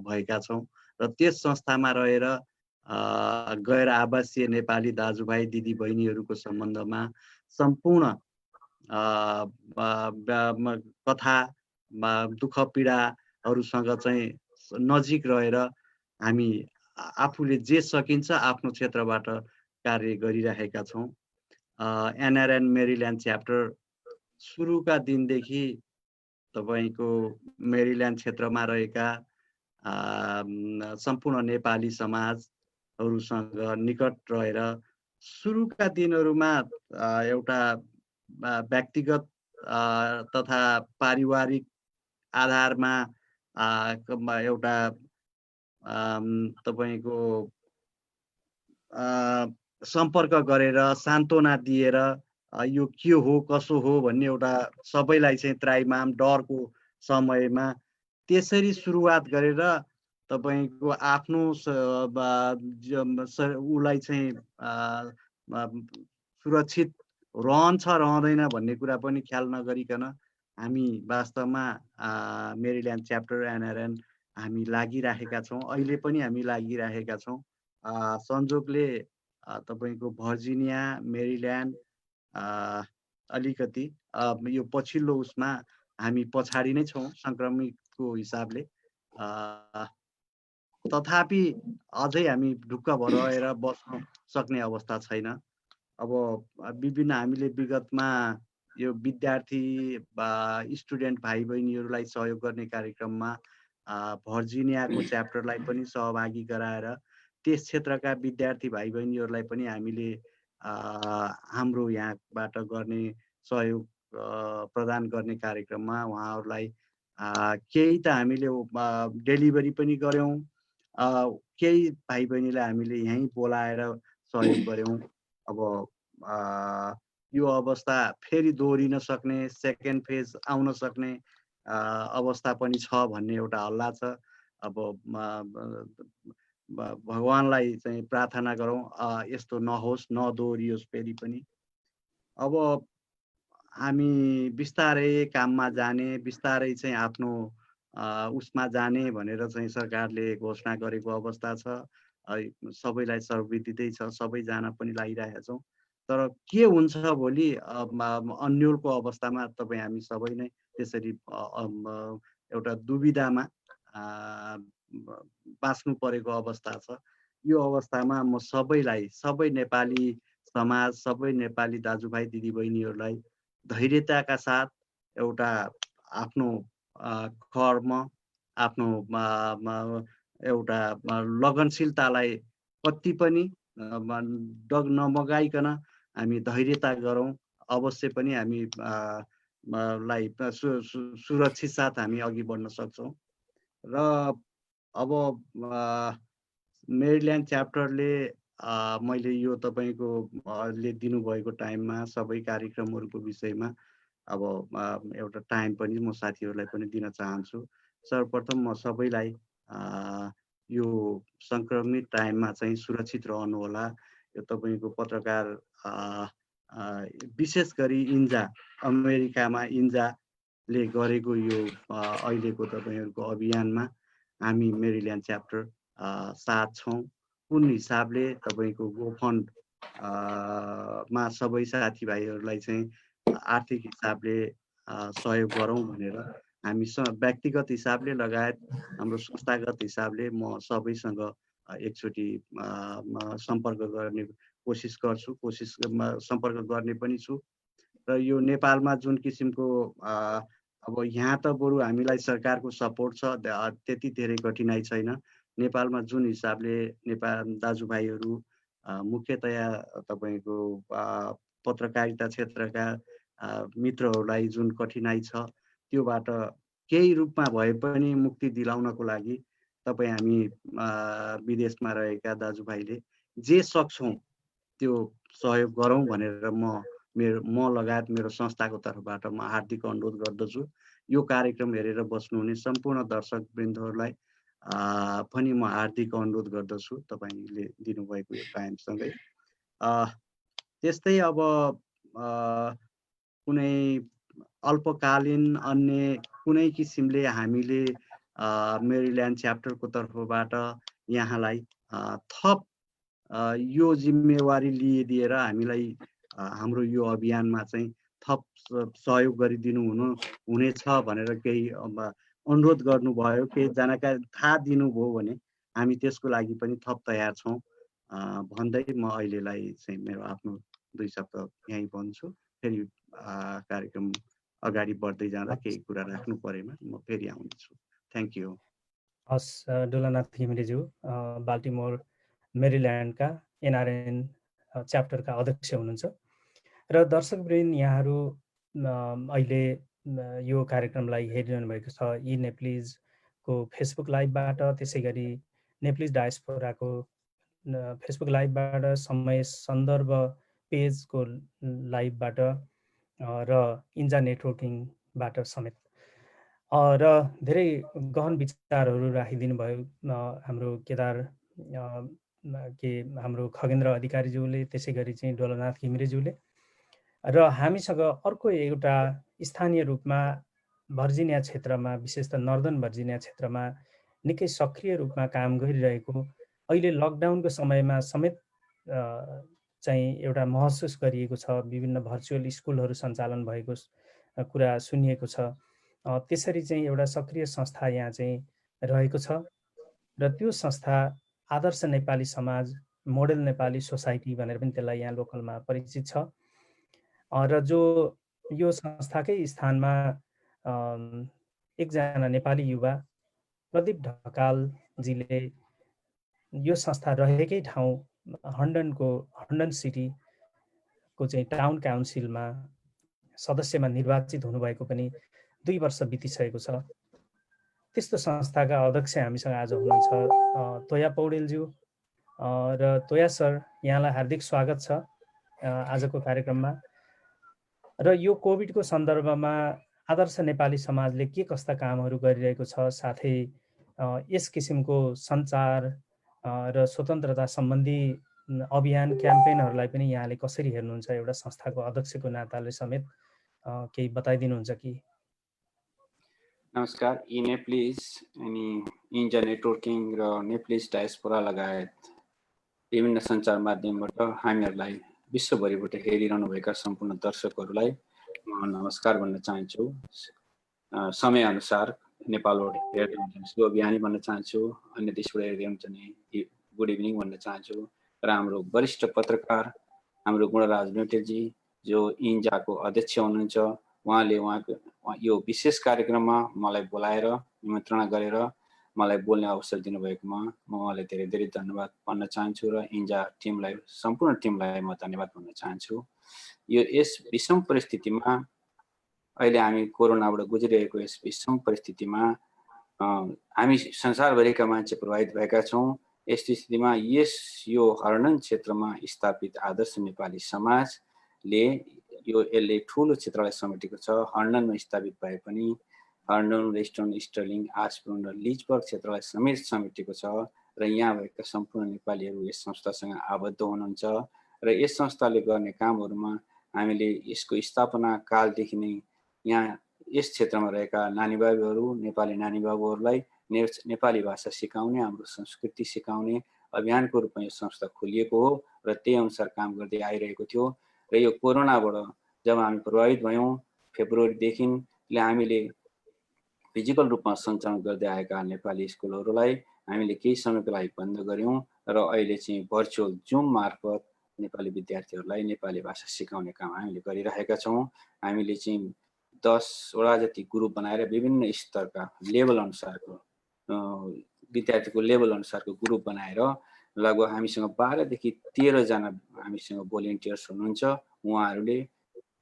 S4: भएका छौँ र त्यस संस्थामा रहेर गैर आवासीय नेपाली दाजुभाइ दिदीबहिनीहरूको सम्बन्धमा सम्पूर्ण कथा, दुःख पीडाहरूसँग चाहिँ नजिक रहेर हामी आफूले जे सकिन्छ आफ्नो क्षेत्रबाट कार्य गरिरहेका छौँ। एनआरएन मेरील्यान्ड च्याप्टर सुरुका दिनदेखि तपाईको मेरील्यान्ड क्षेत्रमा रहेका सम्पूर्ण नेपाली समाजहरूसँग निकट रहेर सुरुका दिनहरूमा एउटा व्यक्तिगत तथा पारिवारिक आधारमा एउटा तपाईको सम्पर्क गरेर सान्त्वना दिएर यो के हो कसो हो भन्ने एउटा सबैलाई चाहिँ त्राइमाम डरको समयमा त्यसरी सुरुवात गरेर तपाईको आफ्नो उलाई चाहिँ सुरक्षित रहन्छ रहँदैन भन्ने कुरा पनि ख्याल नगरिकन हामी वास्तवमा मेरील्यान्ड च्याप्टर एनआरएन हामी लागिरहेका छौँ। अहिले पनि हामी लागिरहेका छौँ। संजोगले तपाईको भर्जिनिया, मेरील्यान्ड अलिकति यो पछिल्लो उसमा हामी पछाडि नै छौँ संक्रमितको हिसाबले। तथापि अझै हामी ढुक्क भएर बस्न सक्ने अवस्था छैन। अब विभिन्न हामीले विगतमा यो विद्यार्थी स्टुडेन्ट भाइ बहिनीहरूलाई सहयोग गर्ने कार्यक्रममा भर्जिनियाको च्याप्टरलाई पनि सहभागी गराएर त्यस क्षेत्रका विद्यार्थी भाइ बहिनीहरूलाई पनि हामीले हाम्रो यहाँबाट गर्ने सहयोग प्रदान गर्ने कार्यक्रममा उहाँहरूलाई केही त हामीले डेलिभरी पनि गऱ्यौँ, केही भाइ बहिनीलाई हामीले यहीँ बोलाएर सहयोग गऱ्यौँ। अब यो अवस्था फेरि दोहोरिन सक्ने, सेकेन्ड फेज आउन सक्ने अवस्था पनि छ भन्ने एउटा हल्ला छ। अब भगवानलाई चाहिँ प्रार्थना गरौँ यस्तो नहोस्, नदोहोरियोस् फेरि पनि। अब हामी बिस्तारै काममा जाने, बिस्तारै चाहिँ आफ्नो उसमा जाने भनेर चाहिँ सरकारले घोषणा गरेको अवस्था छ। सबैलाई सर्वविदितै छ, सबै जान पनि लागिरहेका छौँ। तर के हुन्छ भोलि अन्यलको अवस्थामा तपाईँ हामी सबै नै त्यसरी एउटा दुविधामा बाँच्नु परेको अवस्था छ। यो अवस्थामा म सबैलाई, सबै नेपाली समाज, सबै नेपाली दाजुभाइ दिदीबहिनीहरूलाई धैर्यताका साथ एउटा आफ्नो कर्म, आफ्नो एउटा लगनशीलतालाई कति पनि डग नमगाइकन हामी धैर्यता गरौँ। अवश्य पनि हामी लाई सुरक्षित साथ हामी अघि बढ्न सक्छौँ। र अब मेरील्यान्ड च्याप्टरले मैले यो तपाईँको ले दिनुभएको टाइममा सबै कार्यक्रमहरूको विषयमा अब एउटा टाइम पनि म साथीहरूलाई पनि दिन चाहन्छु। सर्वप्रथम म सबैलाई यो सङ्क्रमित टाइममा चाहिँ सुरक्षित रहनु होला। यो तपाईँको पत्रकार विशेष गरी इन्जा, अमेरिकामा इन्जाले गरेको यो अहिलेको तपाईँहरूको अभियानमा हामी मेरील्यान्ड च्याप्टर साथ छौँ। कुन हिसाबले तपाईँको गोफन्ड मा सबै साथीभाइहरूलाई चाहिँ आर्थिक हिसाबले सहयोग गरौँ भनेर हामी व्यक्तिगत हिसाबले लगायत हाम्रो संस्थागत हिसाबले म सबैसँग एकचोटि सम्पर्क गर्ने कोसिस गर्छु, सम्पर्क गर्ने पनि छु। र यो नेपालमा जुन किसिमको अब यहाँ त बरु हामीलाई सरकारको सपोर्ट छ, त्यति धेरै कठिनाइ छैन। नेपालमा जुन हिसाबले नेपाल दाजुभाइहरू मुख्यतया तपाईँको पत्रकारिता क्षेत्रका मित्रहरूलाई जुन कठिनाइ छ त्योबाट केही रूपमा भए पनि मुक्ति दिलाउनको लागि तपाईँ हामी विदेशमा रहेका दाजुभाइले जे सक्छौँ त्यो सहयोग गरौँ भनेर म लगायत मेरो संस्थाको तर्फबाट म हार्दिक अनुरोध गर्दछु। यो कार्यक्रम हेरेर बस्नुहुने सम्पूर्ण दर्शक वृन्दहरूलाई पनि म हार्दिक अनुरोध गर्दछु तपाईँले दिनुभएको यो टाइमसँगै। त्यस्तै अब कुनै अल्पकालीन अन्य कुनै किसिमले हामीले मेरील्यान्ड च्याप्टरको तर्फबाट यहाँलाई थप यो जिम्मेवारी लिइदिएर हामीलाई हाम्रो यो अभियानमा चाहिँ थप सहयोग गरिदिनु हुनेछ भनेर केही अनुरोध गर्नुभयो, केही जानकारी थाहा दिनुभयो भने हामी त्यसको लागि पनि थप तयार छौँ भन्दै म अहिलेलाई चाहिँ मेरो आफ्नो 2 शब्द यहीँ भन्छु। फेरि कार्यक्रम अगाडि बढ्दै जाँदा केही कुरा राख्नु परेमा म फेरि आउनेछु। Thank you.
S1: हस्, डोलानाथ घिमिरेज्यू बाल्टिमोर मेरील्यान्डका एनआरएन च्याप्टरका अध्यक्ष हुनुहुन्छ र दर्शकवृन्द यहाँहरू अहिले यो कार्यक्रमलाई हेरिरहनु भएको छ यी नेप्लिजको फेसबुक लाइभबाट, त्यसै गरी नेप्लिज डायस्पोराको फेसबुक लाइभबाट, समय सन्दर्भ पेजको लाइभबाट र इन्जा नेटवर्किङबाट समेत र धेरै गहन विचारहरू राखिदिनु भयो हाम्रो केदार हाम्रो खगेन्द्र अधिकारीज्यूले, त्यसै गरी चाहिँ डोलानाथ घिमिरेज्यूले। र हामीसँग अर्को एउटा स्थानीय रूपमा भर्जिनिया क्षेत्रमा, विशेषतः नर्दर्न भर्जिनिया क्षेत्रमा निकै सक्रिय रूपमा काम गरिरहेको, अहिले लकडाउनको समयमा समेत चाहिँ एउटा महसुस गरिएको छ, विभिन्न भर्चुअल स्कुलहरू सञ्चालन भएको कुरा सुनिएको छ। त्यसरी चाहिँ एउटा सक्रिय संस्था यहाँ चाहिँ रहेको छ र त्यो संस्था आदर्श नेपाली समाज, मोडेल नेपाली सोसाइटी भनेर पनि त्यसलाई यहाँ लोकलमा परिचित छ। र जो यो संस्थाकै स्थानमा एकजना नेपाली युवा प्रदीप ढकालजीले यो संस्था रहेकै ठाउँ हन्डन सिटीको चाहिँ टाउन काउन्सिलमा सदस्यमा निर्वाचित हुनुभएको पनि 2 वर्ष बितिसकेको छ। त्यस्तो संस्थाका अध्यक्ष हामीसँग आज हुनुहुन्छ तोया पौडेलज्यू। र तोया सर, यहाँलाई हार्दिक स्वागत छ आजको कार्यक्रममा। र यो कोभिडको सन्दर्भमा आदर्श नेपाली समाजले के कस्ता कामहरू गरिरहेको छ, साथै यस किसिमको सञ्चार र स्वतन्त्रता सम्बन्धी अभियान क्याम्पेनहरूलाई पनि यहाँले कसरी हेर्नुहुन्छ, एउटा संस्थाको अध्यक्षको नाताले समेत केही बताइदिनुहुन्छ कि?
S5: नमस्कार। यी नेप्लिज अनि इन्जा नेटवर्किङ र नेप्लिज डायस्पोरा लगायत विभिन्न सञ्चार माध्यमबाट हामीहरूलाई विश्वभरिबाट हेरिरहनुभएका सम्पूर्ण दर्शकहरूलाई म नमस्कार भन्न चाहन्छु। समयअनुसार नेपालबाट हेर्दै हुनुहुन्छ शुभ बिहानी भन्न चाहन्छु, अन्य देशबाट हेर्दै हुन्छ भने गुड इभिनिङ भन्न चाहन्छु। र हाम्रो वरिष्ठ पत्रकार हाम्रो गुणराज न्युटेलजी जो इन्जाको अध्यक्ष हुनुहुन्छ, उहाँले यो विशेष कार्यक्रममा मलाई बोलाएर निमन्त्रणा गरेर मलाई बोल्ने अवसर दिनुभएकोमा म उहाँलाई धेरै धेरै धन्यवाद भन्न चाहन्छु र इन्जा टिमलाई, सम्पूर्ण टिमलाई म धन्यवाद भन्न चाहन्छु। यस विषम परिस्थितिमा, अहिले हामी कोरोनाबाट गुज्रिरहेको यस विषम परिस्थितिमा हामी संसारभरिका मान्छे प्रभावित भएका छौँ। यस्तो स्थितिमा यो हर्नन क्षेत्रमा स्थापित आदर्श नेपाली समाजले यसले ठुलो क्षेत्रलाई समेटेको छ। हर्ननमा स्थापित भए पनि हर्नन, वेस्टर्न, स्टर्लिङ, आस्पुन र लिजबर्ग क्षेत्रलाई समेटेको छ र यहाँ भएका सम्पूर्ण नेपालीहरू यस संस्थासँग आबद्ध हुनुहुन्छ। र यस संस्थाले गर्ने कामहरूमा हामीले यसको स्थापना कालदेखि नै यहाँ यस क्षेत्रमा रहेका नानीबाबुहरू, नेपाली नानीबाबुहरूलाई नेपाली भाषा सिकाउने, हाम्रो संस्कृति सिकाउने अभियानको रूपमा यो संस्था खोलिएको हो र त्यही अनुसार काम गर्दै आइरहेको थियो। र यो कोरोनाबाट जब हामी प्रभावित भयौँ फेब्रुअरीदेखि हामीले फिजिकल रूपमा सञ्चालन गर्दै आएका नेपाली स्कुलहरूलाई हामीले केही समयको लागि बन्द गऱ्यौँ र अहिले चाहिँ भर्चुअल जुम मार्फत नेपाली विद्यार्थीहरूलाई नेपाली भाषा सिकाउने काम हामीले गरिरहेका छौँ। हामीले चाहिँ 10वटा जति ग्रुप बनाएर विभिन्न स्तरका लेभल अनुसारको विद्यार्थीको लेभल अनुसारको ग्रुप बनाएर लगभग हामीसँग 12 देखि 13 जना हामीसँग भोलिन्टियर्स हुनुहुन्छ। उहाँहरूले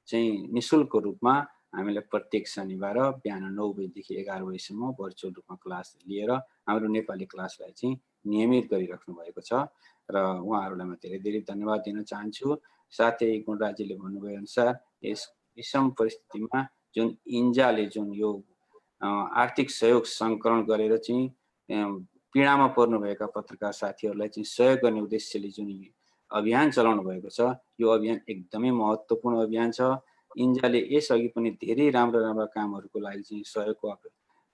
S5: चाहिँ निशुल्क रूपमा हामीलाई प्रत्येक शनिबार बिहान 9 बजेदेखि 11 बजेसम्म भर्चुअल रूपमा क्लास लिएर हाम्रो नेपाली क्लासलाई चाहिँ नियमित गरिराख्नु भएको छ र उहाँहरूलाई म धेरै धेरै धन्यवाद दिन चाहन्छु। साथै गुणराजीले भन्नुभयो अनुसार यस विषम परिस्थितिमा जुन इन्जाले जुन यो आर्थिक सहयोग सङ्कलन गरेर चाहिँ पीडामा पर्नुभएका पत्रकार साथीहरूलाई चाहिँ सहयोग गर्ने उद्देश्यले जुन अभियान चलाउनु भएको छ, यो अभियान एकदमै महत्त्वपूर्ण अभियान छ। इन्जाले यसअघि पनि धेरै राम्रा कामहरूको लागि चाहिँ सहयोगको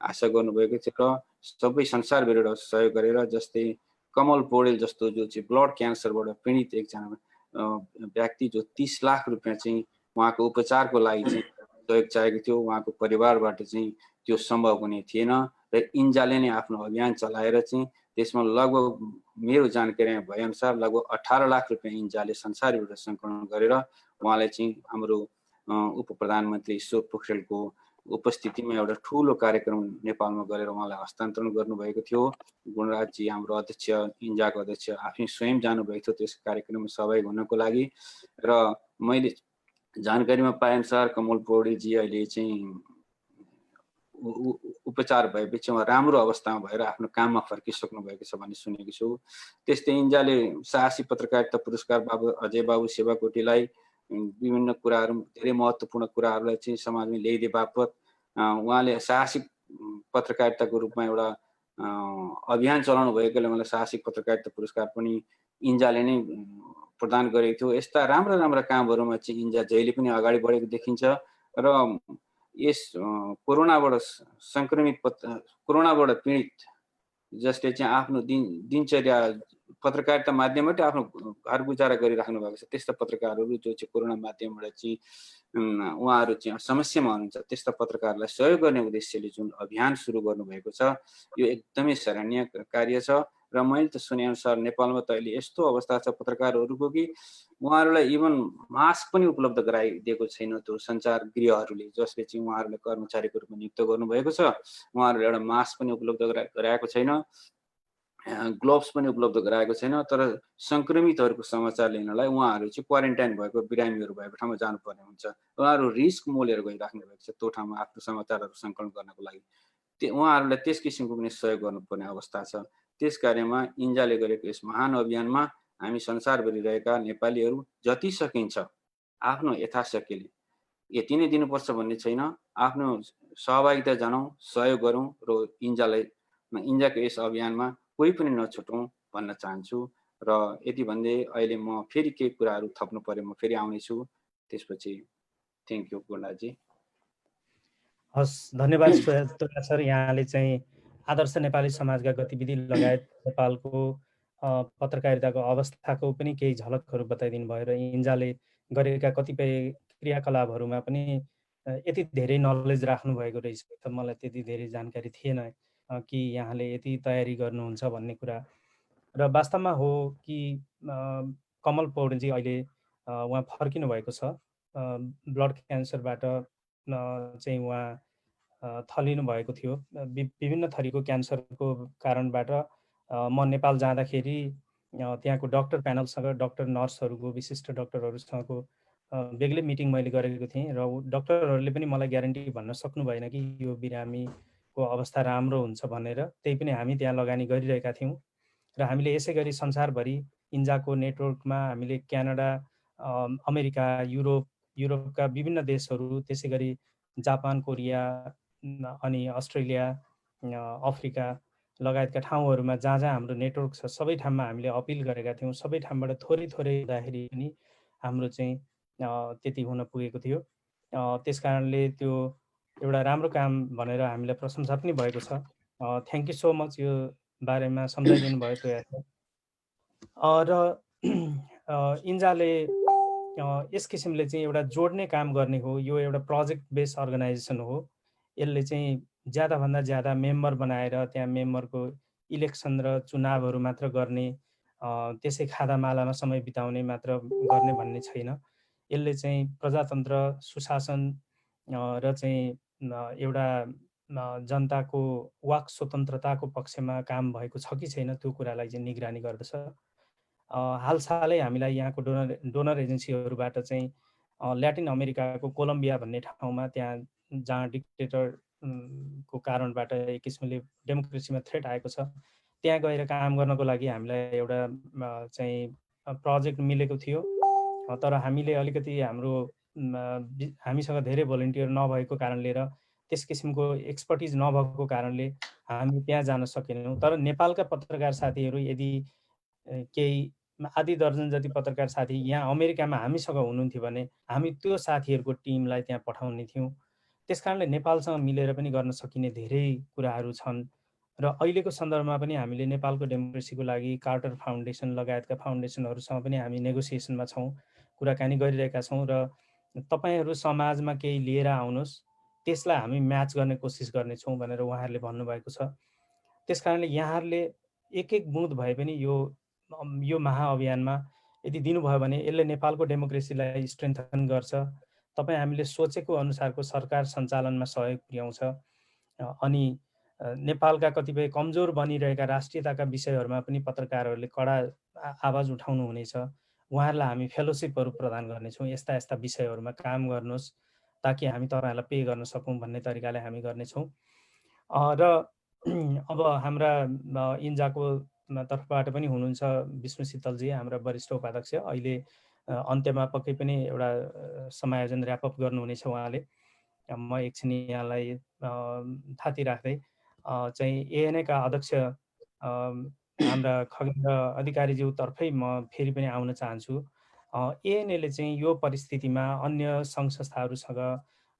S5: आशा गर्नुभएको थियो र सबै संसारभरिबाट सहयोग गरेर, जस्तै कमल पौडेल जस्तो जो चाहिँ ब्लड क्यान्सरबाट पीडित एकजना व्यक्ति जो 30 लाख रुपियाँ चाहिँ उहाँको उपचारको लागि चाहिँ सहयोग चाहेको थियो, उहाँको परिवारबाट चाहिँ त्यो सम्भव हुने थिएन र इन्जाले नै आफ्नो अभियान चलाएर चाहिँ त्यसमा लगभग मेरो जानकारी भएअनुसार लगभग 18 लाख रुपियाँ इन्जाले संसारभरिबाट सङ्कलन गरेर उहाँलाई चाहिँ हाम्रो उप प्रधानमन्त्री ईश्वर पोखरेलको उपस्थितिमा एउटा ठुलो कार्यक्रम नेपालमा गरेर उहाँलाई हस्तान्तरण गर्नुभएको थियो। गुणराजजी हाम्रो अध्यक्ष, इन्जाको अध्यक्ष आफै स्वयं जानुभएको थियो त्यस कार्यक्रममा सहभागी हुनको लागि र मैले जानकारीमा पाएअनुसार कमल पौडेलजी अहिले चाहिँ उपचार भएपछि उहाँ राम्रो अवस्थामा भएर आफ्नो काममा फर्किसक्नु भएको छ भन्ने सुनेको छु। त्यस्तै इन्जाले साहसी पत्रकारिता पुरस्कार अजय बाबु सेवाकोटीलाई विभिन्न कुराहरू, धेरै महत्त्वपूर्ण कुराहरूलाई चाहिँ समाजमा ल्याइदिए बापत उहाँले साहसिक पत्रकारिताको रूपमा एउटा अभियान चलाउनु भएकोले मलाई साहसिक पत्रकारिता पुरस्कार पनि इन्जाले नै प्रदान गरेको थियो। यस्ता राम्रा कामहरूमा चाहिँ इन्जा जहिले पनि अगाडि बढेको देखिन्छ र यस कोरोनाबाट सङ्क्रमित कोरोनाबाट पीडित जसले चाहिँ आफ्नो दिनचर्या पत्रकारिता माध्यमबाट आफ्नो घर गुजारा गरिराख्नु भएको छ, त्यस्ता पत्रकारहरू जो चाहिँ कोरोना माध्यमबाट चाहिँ उहाँहरू चाहिँ समस्यामा हुनुहुन्छ, त्यस्ता पत्रकारलाई सहयोग गर्ने उद्देश्यले जुन अभियान सुरु गर्नुभएको छ, यो एकदमै सराहनीय कार्य छ। र मैले त सुनेअनुसार नेपालमा त अहिले यस्तो अवस्था छ पत्रकारहरूको कि उहाँहरूलाई इभन मास्क पनि उपलब्ध गराइदिएको छैन त्यो सञ्चार गृहहरूले, जसले चाहिँ उहाँहरूलाई कर्मचारीको रूपमा नियुक्त गर्नुभएको छ। उहाँहरूले एउटा मास्क पनि उपलब्ध गराएको छैन, ग्लोभ्स पनि उपलब्ध गराएको छैन। तर सङ्क्रमितहरूको समाचार लिनलाई उहाँहरू चाहिँ क्वारेन्टाइन भएको बिरामीहरू भएको ठाउँमा जानुपर्ने हुन्छ। उहाँहरू रिस्क मोलेर गइराख्नु भएको छ त्यो ठाउँमा आफ्नो समाचारहरू सङ्कलन गर्नको लागि। उहाँहरूलाई त्यस किसिमको पनि सहयोग गर्नुपर्ने अवस्था छ। त्यस कार्यमा इन्जाले गरेको यस महान अभियानमा हामी संसारभरि रहेका नेपालीहरू जति सकिन्छ आफ्नो यथाशक्तिले, यति नै दिनुपर्छ भन्ने छैन, आफ्नो सहभागिता जनाउँ, सहयोग गरौँ र इन्जाको यस अभियानमा कोही पनि नछुटौँ भन्न चाहन्छु। र यति भन्दै अहिले म फेरि केही कुराहरू थप्नु पर्यो, म फेरि आउनेछु त्यसपछि। Thank you Gunraj ji.
S1: हस्, धन्यवाद तुला सर। यहाँले चाहिँ आदर्श नेपाली समाजका गतिविधि लगायत नेपालको पत्रकारिताको अवस्थाको पनि केही झलकहरू बताइदिनु भयो र इन्जाले गरेका कतिपय क्रियाकलापहरूमा पनि यति धेरै नलेज राख्नु भएको रहेछ त मलाई त्यति धेरै जानकारी थिएन कि यहाँले यति तयारी गर्नुहुन्छ भन्ने कुरा। र वास्तवमा हो कि कमल पौडेलजी अहिले उहाँ फर्किनु भएको छ, ब्लड क्यान्सरबाट चाहिँ उहाँ थलिनु भएको थियो। विभिन्न थरीको क्यान्सरको कारणबाट म नेपाल जाँदाखेरि त्यहाँको डक्टर प्यानलसँग, डक्टर नर्सहरूको, विशिष्ट डक्टरहरूसँगको बेग्लै मिटिङ मैले गरेको थिएँ र डक्टरहरूले पनि मलाई ग्यारेन्टी भन्न सक्नु भएन कि यो बिरामीको अवस्था राम्रो हुन्छ भनेर। त्यही पनि हामी त्यहाँ लगानी गरिरहेका थियौँ र हामीले यसै गरी संसारभरि इन्जाको नेटवर्कमा हामीले क्यानाडा, अमेरिका, युरोपका विभिन्न देशहरू, त्यसै गरी जापान, कोरिया अनि अस्ट्रेलिया, अफ्रिका लगायतका ठाउँहरूमा जहाँ हाम्रो नेटवर्क छ सबै ठाउँमा हामीले अपिल गरेका थियौँ। सबै ठाउँबाट थोरै हुँदाखेरि पनि हाम्रो चाहिँ त्यति हुन पुगेको थियो। त्यस कारणले त्यो एउटा राम्रो काम भनेर हामीलाई प्रशंसा पनि भएको छ। थ्याङ्क यू सो मच यो बारेमा सम्झाइदिनु भयो तुला सर। र इन्जाले यस किसिमले चाहिँ एउटा जोड्ने काम गर्ने हो। यो एउटा प्रोजेक्ट बेस्ड अर्गनाइजेसन हो। यसले चाहिँ ज्यादाभन्दा ज्यादा मेम्बर बनाएर त्यहाँ मेम्बरको इलेक्सन र चुनावहरू मात्र गर्ने, त्यसै खादामालामा समय बिताउने मात्र गर्ने भन्ने छैन। यसले चाहिँ प्रजातन्त्र, सुशासन र चाहिँ एउटा जनताको वाक स्वतन्त्रताको पक्षमा काम भएको छ कि छैन त्यो कुरालाई चाहिँ निगरानी गर्दछ। हालसालै हामीलाई यहाँको डोनर एजेन्सीहरूबाट चाहिँ ल्याटिन अमेरिकाको कोलम्बिया भन्ने ठाउँमा, त्यहाँ जहाँ डिक्टेटर को कारणबाट एक किसिमले डेमोक्रेसीमा थ्रेट आएको छ, त्यहाँ गएर काम गर्नको लागि हामीलाई एउटा चाहिँ प्रोजेक्ट मिलेको थियो। तर हामीले अलिकति हामीसँग धेरै भोलिन्टियर नभएको कारणले र त्यस किसिमको एक्सपर्टिज नभएको कारणले हामी त्यहाँ जान सकेनौँ। तर नेपालका पत्रकार साथीहरू यदि केही आधी दर्जन जति पत्रकार साथी यहाँ अमेरिकामा हामीसँग हुनुहुन्थ्यो भने हामी त्यो साथीहरूको टिमलाई त्यहाँ पठाउने थियौँ। त्यस कारणले नेपालसँग मिलेर पनि गर्न सकिने धेरै कुराहरू छन् र अहिलेको सन्दर्भमा पनि हामीले नेपालको डेमोक्रेसीको लागि कार्टर फाउन्डेसन लगायतका फाउन्डेसनहरूसँग पनि हामी नेगोसिएसनमा छौँ, कुराकानी गरिरहेका छौँ। र तपाईँहरू समाजमा केही लिएर आउनुहोस्, त्यसलाई हामी म्याच गर्ने कोसिस गर्नेछौँ भनेर उहाँहरूले भन्नुभएको छ। त्यस कारणले यहाँहरूले एक एक बुँद भए पनि यो महाअभियानमा यदि दिनुभयो भने यसले नेपालको डेमोक्रेसीलाई स्ट्रेन्थन गर्छ। तपाईँ हामीले सोचेको अनुसारको सरकार सञ्चालनमा सहयोग पुर्याउँछ। अनि नेपालका कतिपय कमजोर बनिरहेका राष्ट्रियताका विषयहरूमा पनि पत्रकारहरूले कडा आवाज उठाउनु हुनेछ। उहाँहरूलाई हामी फेलोसिपहरू प्रदान गर्नेछौँ, यस्ता यस्ता विषयहरूमा काम गर्नुहोस् ताकि हामी तपाईँहरूलाई पे गर्न सकौँ भन्ने तरिकाले हामी गर्नेछौँ। र अब हाम्रा इन्जाको तर्फबाट पनि हुनुहुन्छ विष्णु शीतलजी, हाम्रा वरिष्ठ उपाध्यक्ष। अहिले अन्त्यमा पक्कै पनि एउटा समायोजन ऱ्यापअप गर्नुहुनेछ उहाँले। म एकछिन यहाँलाई थाती राख्दै चाहिँ एएनएका अध्यक्ष हाम्रा खगेन्द्र अधिकारीज्यू तर्फै म फेरि पनि आउन चाहन्छु। एएनएले चाहिँ यो परिस्थितिमा अन्य सङ्घ संस्थाहरूसँग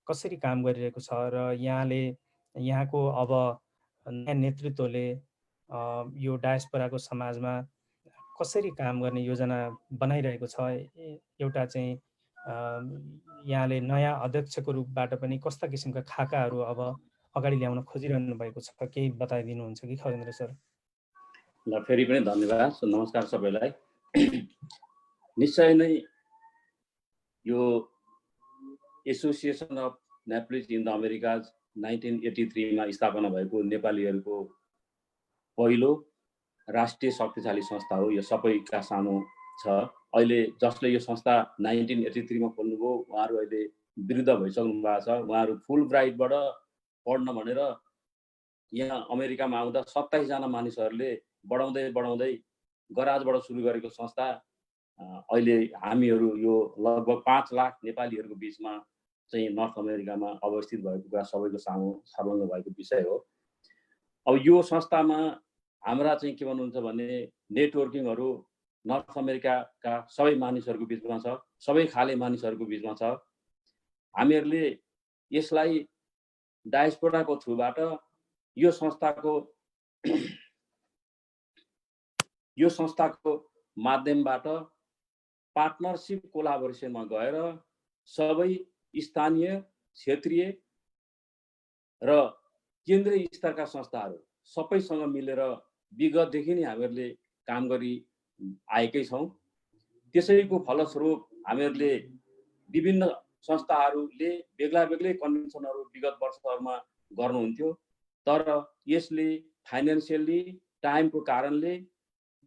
S1: कसरी काम गरिरहेको छ र यहाँको अब नयाँ नेतृत्वले यो डायस्पोराको समाजमा कसरी काम गर्ने योजना बनाइरहेको छ, एउटा चाहिँ यहाँले नयाँ अध्यक्षको रूपबाट पनि कस्ता किसिमका खाकाहरू अब अगाडि ल्याउन खोजिरहनु भएको छ, केही बताइदिनुहुन्छ कि खगेन्द्र सर?
S2: ल, फेरि पनि धन्यवाद, नमस्कार सबैलाई। निश्चय नै यो association of Nepalis in the Americas 1983 मा स्थापना भएको नेपालीहरूको पहिलो राष्ट्रिय शक्तिशाली संस्था हो। यो सबैका सामु छ। अहिले जसले यो संस्था 1983 मा खोल्नुभयो उहाँहरू अहिले वृद्ध भइसक्नु भएको छ। उहाँहरू फुल ब्राइटबाट पढ्न भनेर यहाँ अमेरिकामा आउँदा 27 जना मानिसहरूले बढाउँदै गराजबाट सुरु गरेको संस्था अहिले हामीहरू यो लगभग 5 लाख नेपालीहरूको बिचमा चाहिँ नर्थ अमेरिकामा अवस्थित भएको कुरा सबैको सामु छर्लङ्ग भएको विषय हो। अब यो संस्थामा हाम्रा चाहिँ के भन्नुहुन्छ भने नेटवर्किङहरू नर्थ अमेरिकाका सबै मानिसहरूको बिचमा छ, सबै खाले मानिसहरूको बिचमा छ। हामीहरूले यसलाई डायस्पोराको थ्रुबाट यो संस्थाको माध्यमबाट पार्टनरसिप कोलाबोरेसनमा गएर सबै स्थानीय, क्षेत्रीय र केन्द्रीय स्तरका संस्थाहरू सबैसँग मिलेर विगतदेखि नै हामीहरूले काम गरी आएकै छौँ। त्यसैको फलस्वरूप हामीहरूले विभिन्न संस्थाहरूले बेग्लै कन्भेन्सनहरू विगत वर्षहरूमा गर्नुहुन्थ्यो, तर यसले फाइनेन्सियली टाइमको कारणले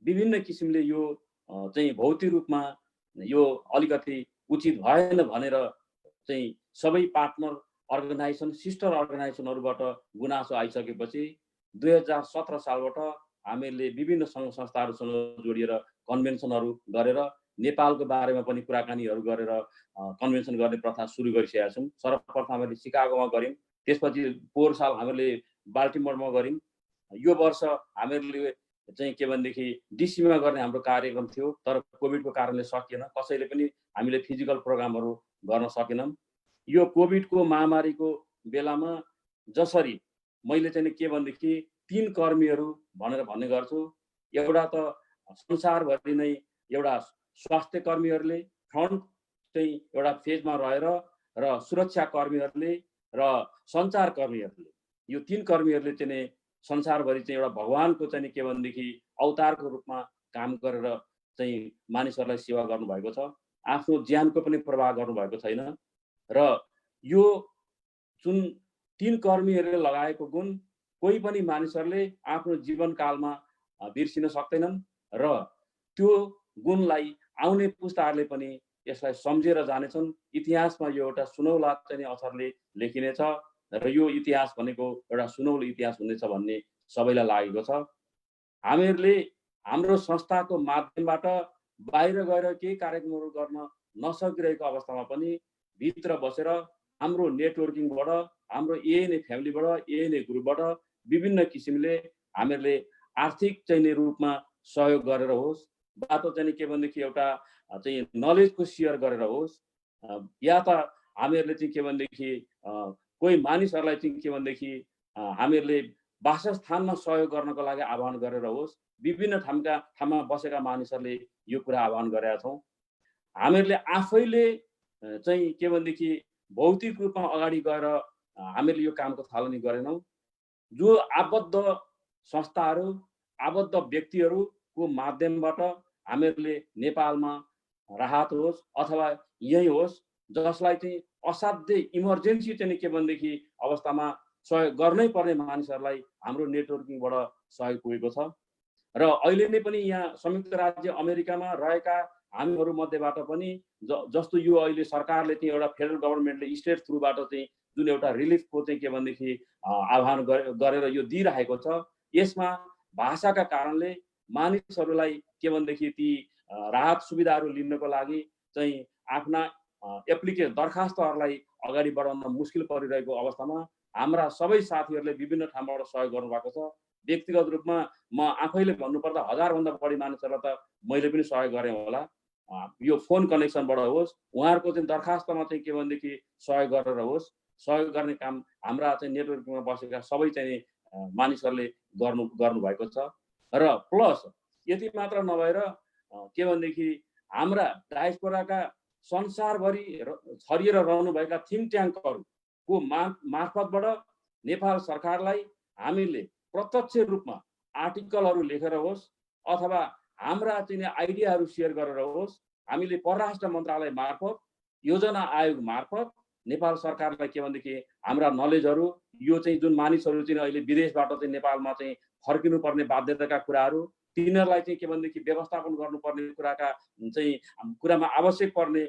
S2: विभिन्न किसिमले यो चाहिँ भौतिक रूपमा यो अलिकति उचित भएन भनेर चाहिँ सबै पार्टनर अर्गनाइजेसन, सिस्टर अर्गनाइजेसनहरूबाट गुनासो आइसकेपछि 2017 सालबाट हामीहरूले विभिन्न सङ्घ संस्थाहरूसँग जोडिएर कन्भेन्सनहरू गरेर नेपालको बारेमा पनि कुराकानीहरू गरेर कन्भेन्सन गर्ने प्रथा सुरु गरिसकेका छौँ। सर्वप्रथम हामीले सिकागोमा गऱ्यौँ, त्यसपछि पोहोर साल हामीले बाल्टिमोरमा गऱ्यौँ। यो वर्ष हामीहरूले चाहिँ के भनेदेखि डिसीमा गर्ने हाम्रो कार्यक्रम थियो, तर कोभिडको कारणले सकिएन। कसैले पनि हामीले फिजिकल प्रोग्रामहरू गर्न सकेनौँ। यो कोभिडको महामारीको बेलामा जसरी मैले चाहिँ के भनेदेखि 3 कर्मीहरू भनेर भन्ने गर्छु। एउटा त संसारभरि नै एउटा स्वास्थ्य कर्मीहरूले फ्रन्ट चाहिँ एउटा फेजमा रहेर र सुरक्षा कर्मीहरूले र सञ्चार कर्मीहरूले, यो 3 कर्मीहरूले चाहिँ संसारभरि चाहिँ एउटा भगवानको चाहिँ के भनेदेखि अवतारको रूपमा काम गरेर चाहिँ मानिसहरूलाई सेवा गर्नुभएको छ। आफ्नो ज्यानको पनि प्रवाह गर्नुभएको छैन र यो जुन 3 कर्मीहरूले लगाएको गुण कोही पनि मानिसहरूले आफ्नो जीवनकालमा बिर्सिन सक्दैनन् र त्यो गुणलाई आउने पुस्ताहरूले पनि यसलाई सम्झेर जानेछन्। इतिहासमा यो एउटा सुनौला चाहिँ अक्षरले लेखिनेछ र यो इतिहास भनेको एउटा सुनौलो इतिहास हुनेछ भन्ने सबैलाई लागेको छ। हामीहरूले हाम्रो संस्थाको माध्यमबाट बाहिर गएर केही कार्यक्रमहरू गर्न नसकिरहेको अवस्थामा पनि भित्र बसेर हाम्रो नेटवर्किङबाट, हाम्रो एएनए फ्यामिलीबाट, एएनए ग्रुपबाट विभिन्न किसिमले हामीहरूले आर्थिक चाहिँ रूपमा सहयोग गरेर होस्, बाटो चाहिँ के भनेदेखि एउटा चाहिँ नलेजको सेयर गरेर होस्, या त हामीहरूले चाहिँ के भनेदेखि कोही मानिसहरूलाई चाहिँ के भनेदेखि हामीहरूले वासस्थानमा सहयोग गर्नको लागि आह्वान गरेर होस्, विभिन्न ठाउँमा बसेका मानिसहरूले यो कुरा आह्वान गरेका छौँ। हामीहरूले आफैले चाहिँ के भनेदेखि भौतिक रूपमा अगाडि गएर हामीहरूले यो कामको थालनी गरेनौँ। जो आबद्ध संस्थाहरू, आबद्ध व्यक्तिहरूको माध्यमबाट हामीहरूले नेपालमा राहत होस् अथवा यही होस्, जसलाई चाहिँ असाध्यै इमर्जेन्सी चाहिँ के भनेदेखि अवस्थामा सहयोग गर्नै पर्ने मानिसहरूलाई हाम्रो नेटवर्किङबाट सहयोग पुगेको छ। र अहिले नै पनि यहाँ संयुक्त राज्य अमेरिकामा रहेका हामीहरू मध्येबाट पनि जस्तो यो अहिले सरकारले चाहिँ एउटा फेडरल गभर्मेन्टले स्टेट थ्रुबाट चाहिँ जुन एउटा रिलिफको चाहिँ के भनेदेखि आह्वान गरेर यो दिइरहेको छ, यसमा भाषाका कारणले मानिसहरूलाई के भनेदेखि ती राहत सुविधाहरू लिनको लागि चाहिँ आफ्ना एप्लिकेसन दरखास्तहरूलाई अगाडि बढाउन मुस्किल परिरहेको अवस्थामा हाम्रा सबै साथीहरूले विभिन्न ठाउँबाट सहयोग गर्नुभएको छ। व्यक्तिगत रूपमा म आफैले भन्नुपर्दा 1000 भन्दा बढी मानिसहरूलाई त मैले पनि सहयोग गरेँ होला। यो फोन कनेक्सनबाट होस्, उहाँहरूको चाहिँ दरखास्तमा चाहिँ के भनेदेखि सहयोग गरेर होस्, सहयोग गर्ने काम हाम्रा चाहिँ नेटवर्किङमा बसेका सबै चाहिँ मानिसहरूले गर्नुभएको छ। र प्लस यति मात्र नभएर के भनेदेखि हाम्रा डायस्पोराका संसारभरि छरिएर रहनुभएका थिङ्क ट्याङ्कहरूको मार्फतबाट नेपाल सरकारलाई हामीले प्रत्यक्ष रूपमा आर्टिकलहरू लेखेर होस् अथवा हाम्रा चाहिँ आइडियाहरू सेयर गरेर होस्, हामीले परराष्ट्र मन्त्रालय मार्फत, योजना आयोग मार्फत नेपाल सरकारलाई के भनेदेखि हाम्रा नलेजहरू, यो चाहिँ जुन मानिसहरू चाहिँ अहिले विदेशबाट चाहिँ नेपालमा चाहिँ फर्किनुपर्ने बाध्यताका कुराहरू, तिनीहरूलाई चाहिँ के भनेदेखि व्यवस्थापन गर्नुपर्ने कुरामा आवश्यक पर्ने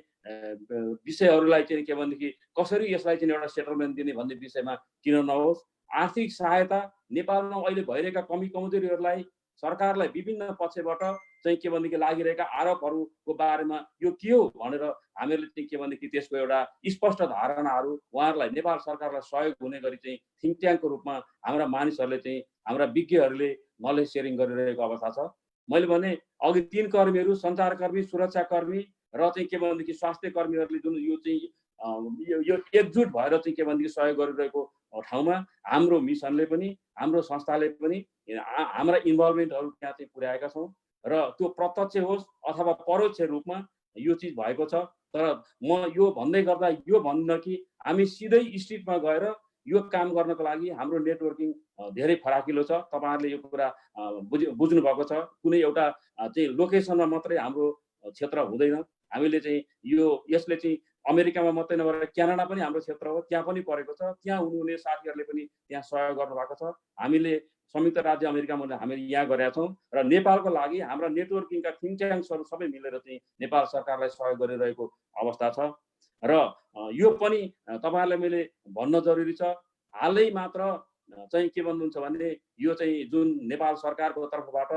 S2: विषयहरूलाई चाहिँ के भनेदेखि कसरी यसलाई चाहिँ एउटा सेटलमेन्ट दिने भन्ने विषयमा किन नहोस्, आर्थिक सहायता नेपालमा अहिले भइरहेका कमी कमजोरीहरूलाई सरकारलाई विभिन्न पक्षबाट चाहिँ के भनेदेखि लागिरहेका आरोपहरूको बारेमा यो के हो भनेर हामीहरूले चाहिँ के भनेदेखि त्यसको एउटा स्पष्ट धारणाहरू उहाँहरूलाई नेपाल सरकारलाई सहयोग हुने गरी चाहिँ थिङ्क ट्याङ्कको रूपमा हाम्रा मानिसहरूले चाहिँ हाम्रा विज्ञहरूले नलेज सेयरिङ गरिरहेको अवस्था छ। मैले भने अघि 3 कर्मीहरू, सञ्चारकर्मी, सुरक्षाकर्मी र चाहिँ के भनेदेखि स्वास्थ्य कर्मीहरूले जुन यो चाहिँ यो एकजुट भएर चाहिँ के भनेदेखि सहयोग गरिरहेको ठाउँमा हाम्रो मिसनले पनि, हाम्रो संस्थाले पनि हाम्रा इन्भल्भमेन्टहरू त्यहाँ चाहिँ पुर्याएका छौँ र त्यो प्रत्यक्ष होस् अथवा परोक्ष रूपमा यो चिज भएको छ। तर म यो भन्दै गर्दा यो भन्न कि हामी सिधै स्ट्रिटमा गएर यो काम गर्नको लागि हाम्रो नेटवर्किङ धेरै फराकिलो छ। तपाईँहरूले यो कुरा बुझ्नु भएको छ। कुनै एउटा चाहिँ लोकेसनमा मात्रै हाम्रो क्षेत्र हुँदैन। हामीले चाहिँ यसले चाहिँ अमेरिकामा मात्रै नभएर क्यानाडा पनि हाम्रो क्षेत्र हो, त्यहाँ पनि परेको छ। त्यहाँ हुनुहुने साथीहरूले पनि त्यहाँ सहयोग गर्नुभएको छ। हामीले संयुक्त राज्य अमेरिकामा हामीले यहाँ गरेका छौँ र नेपालको लागि हाम्रा नेटवर्किङका थिङ्क ट्याङ्क्सहरू सबै मिलेर चाहिँ नेपाल सरकारलाई सहयोग गरिरहेको अवस्था छ। र यो पनि तपाईँहरूलाई मैले भन्न जरुरी छ। हालै मात्र चाहिँ के भन्नुहुन्छ भने यो चाहिँ जुन नेपाल सरकारको तर्फबाट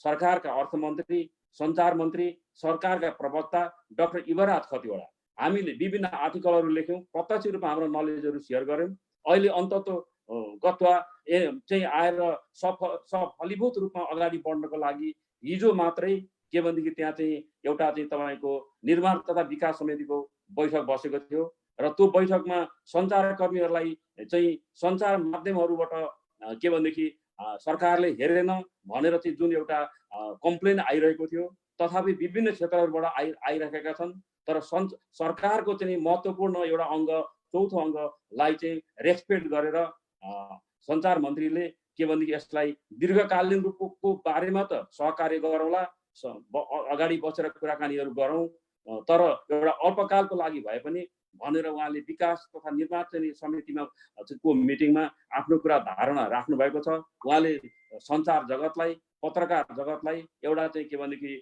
S2: सरकारका अर्थमन्त्री, सञ्चार मन्त्री, सरकारका प्रवक्ता डाक्टर युवराज खतिवडा हामीले विभिन्न आर्टिकलहरू लेख्यौँ, प्रत्यक्ष रूपमा हाम्रो नलेजहरू सेयर गऱ्यौँ। अहिले अन्ततः गत्वा चाहिँ आएर फलीभूत रूपमा अगाडि बढ्नको लागि हिजो मात्रै के भनेदेखि त्यहाँ चाहिँ एउटा चाहिँ तपाईँको निर्माण तथा विकास समितिको बैठक बसेको थियो र त्यो बैठकमा सञ्चारकर्मीहरूलाई चाहिँ सञ्चार माध्यमहरूबाट के भनेदेखि सरकारले हेरेन भनेर चाहिँ जुन एउटा कम्प्लेन आइरहेको थियो, तथापि विभिन्न क्षेत्रहरूबाट आइरहेका छन्। तर सरकारको चाहिँ महत्त्वपूर्ण एउटा अङ्ग, चौथो अङ्गलाई चाहिँ रेस्पेक्ट गरेर सञ्चार मन्त्रीले के भनेदेखि यसलाई दीर्घकालीन रूपको बारेमा त सहकार्य गरौँला, अगाडि बसेर कुराकानीहरू गरौँ, तर एउटा अल्पकालको लागि भए पनि भनेर उहाँले विकास तथा निर्माण समितिमा को मिटिङमा आफ्नो कुरा धारणा राख्नु भएको छ। उहाँले सञ्चार जगतलाई, पत्रकार जगतलाई एउटा चाहिँ के भनेदेखि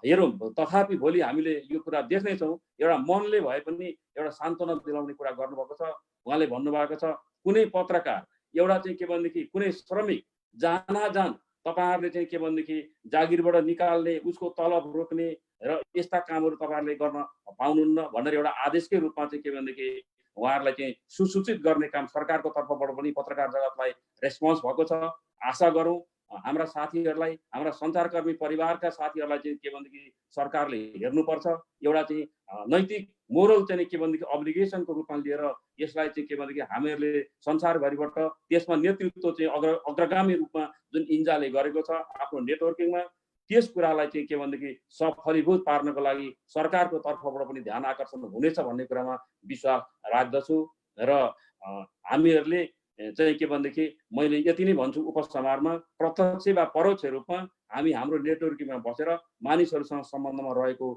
S2: हेरौँ, तथापि भोलि हामीले यो कुरा देख्नेछौँ, एउटा मनले भए पनि एउटा सान्त्वना दिलाउने कुरा गर्नुभएको छ। उहाँले भन्नुभएको छ कुनै पत्रकार एउटा चाहिँ के भनेदेखि कुनै श्रमिक जहाँजान तपाईहरुले चाहिँ के भनेदेखि जागिरबाट निकाल्ने, उसको तलब रोक्ने र यस्ता कामहरू तपाईहरुले गर्न पाउनुहुन्न भनेर एउटा आदेशकै रूपमा चाहिँ के भनेदेखि उहाँहरूलाई चाहिँ सुसूचित गर्ने काम सरकारको तर्फबाट पनि पत्रकार जगतलाई रेस्पोन्स भएको छ। आशा गरौँ हाम्रा साथीहरूलाई, हाम्रा सञ्चारकर्मी परिवारका साथीहरूलाई चाहिँ के भनेदेखि सरकारले हेर्नुपर्छ, एउटा चाहिँ नैतिक मोरल चाहिँ के भनेदेखि अब्लिगेसनको रूपमा लिएर यसलाई चाहिँ के भनेदेखि हामीहरूले संसारभरिबाट त्यसमा नेतृत्व चाहिँ अग्रगामी रूपमा जुन इन्जाले गरेको छ आफ्नो नेटवर्किङमा, त्यस कुरालाई चाहिँ के भनेदेखि सफलीभूत पार्नको लागि सरकारको तर्फबाट पनि ध्यान आकर्षण हुनेछ भन्ने कुरामा विश्वास राख्दछु। र हामीहरूले चाहिँ के भनेदेखि मैले यति नै भन्छु, उपसमारमा प्रत्यक्ष वा परोक्ष रूपमा हामी हाम्रो नेटवर्किङमा बसेर मानिसहरूसँग सम्बन्धमा रहेको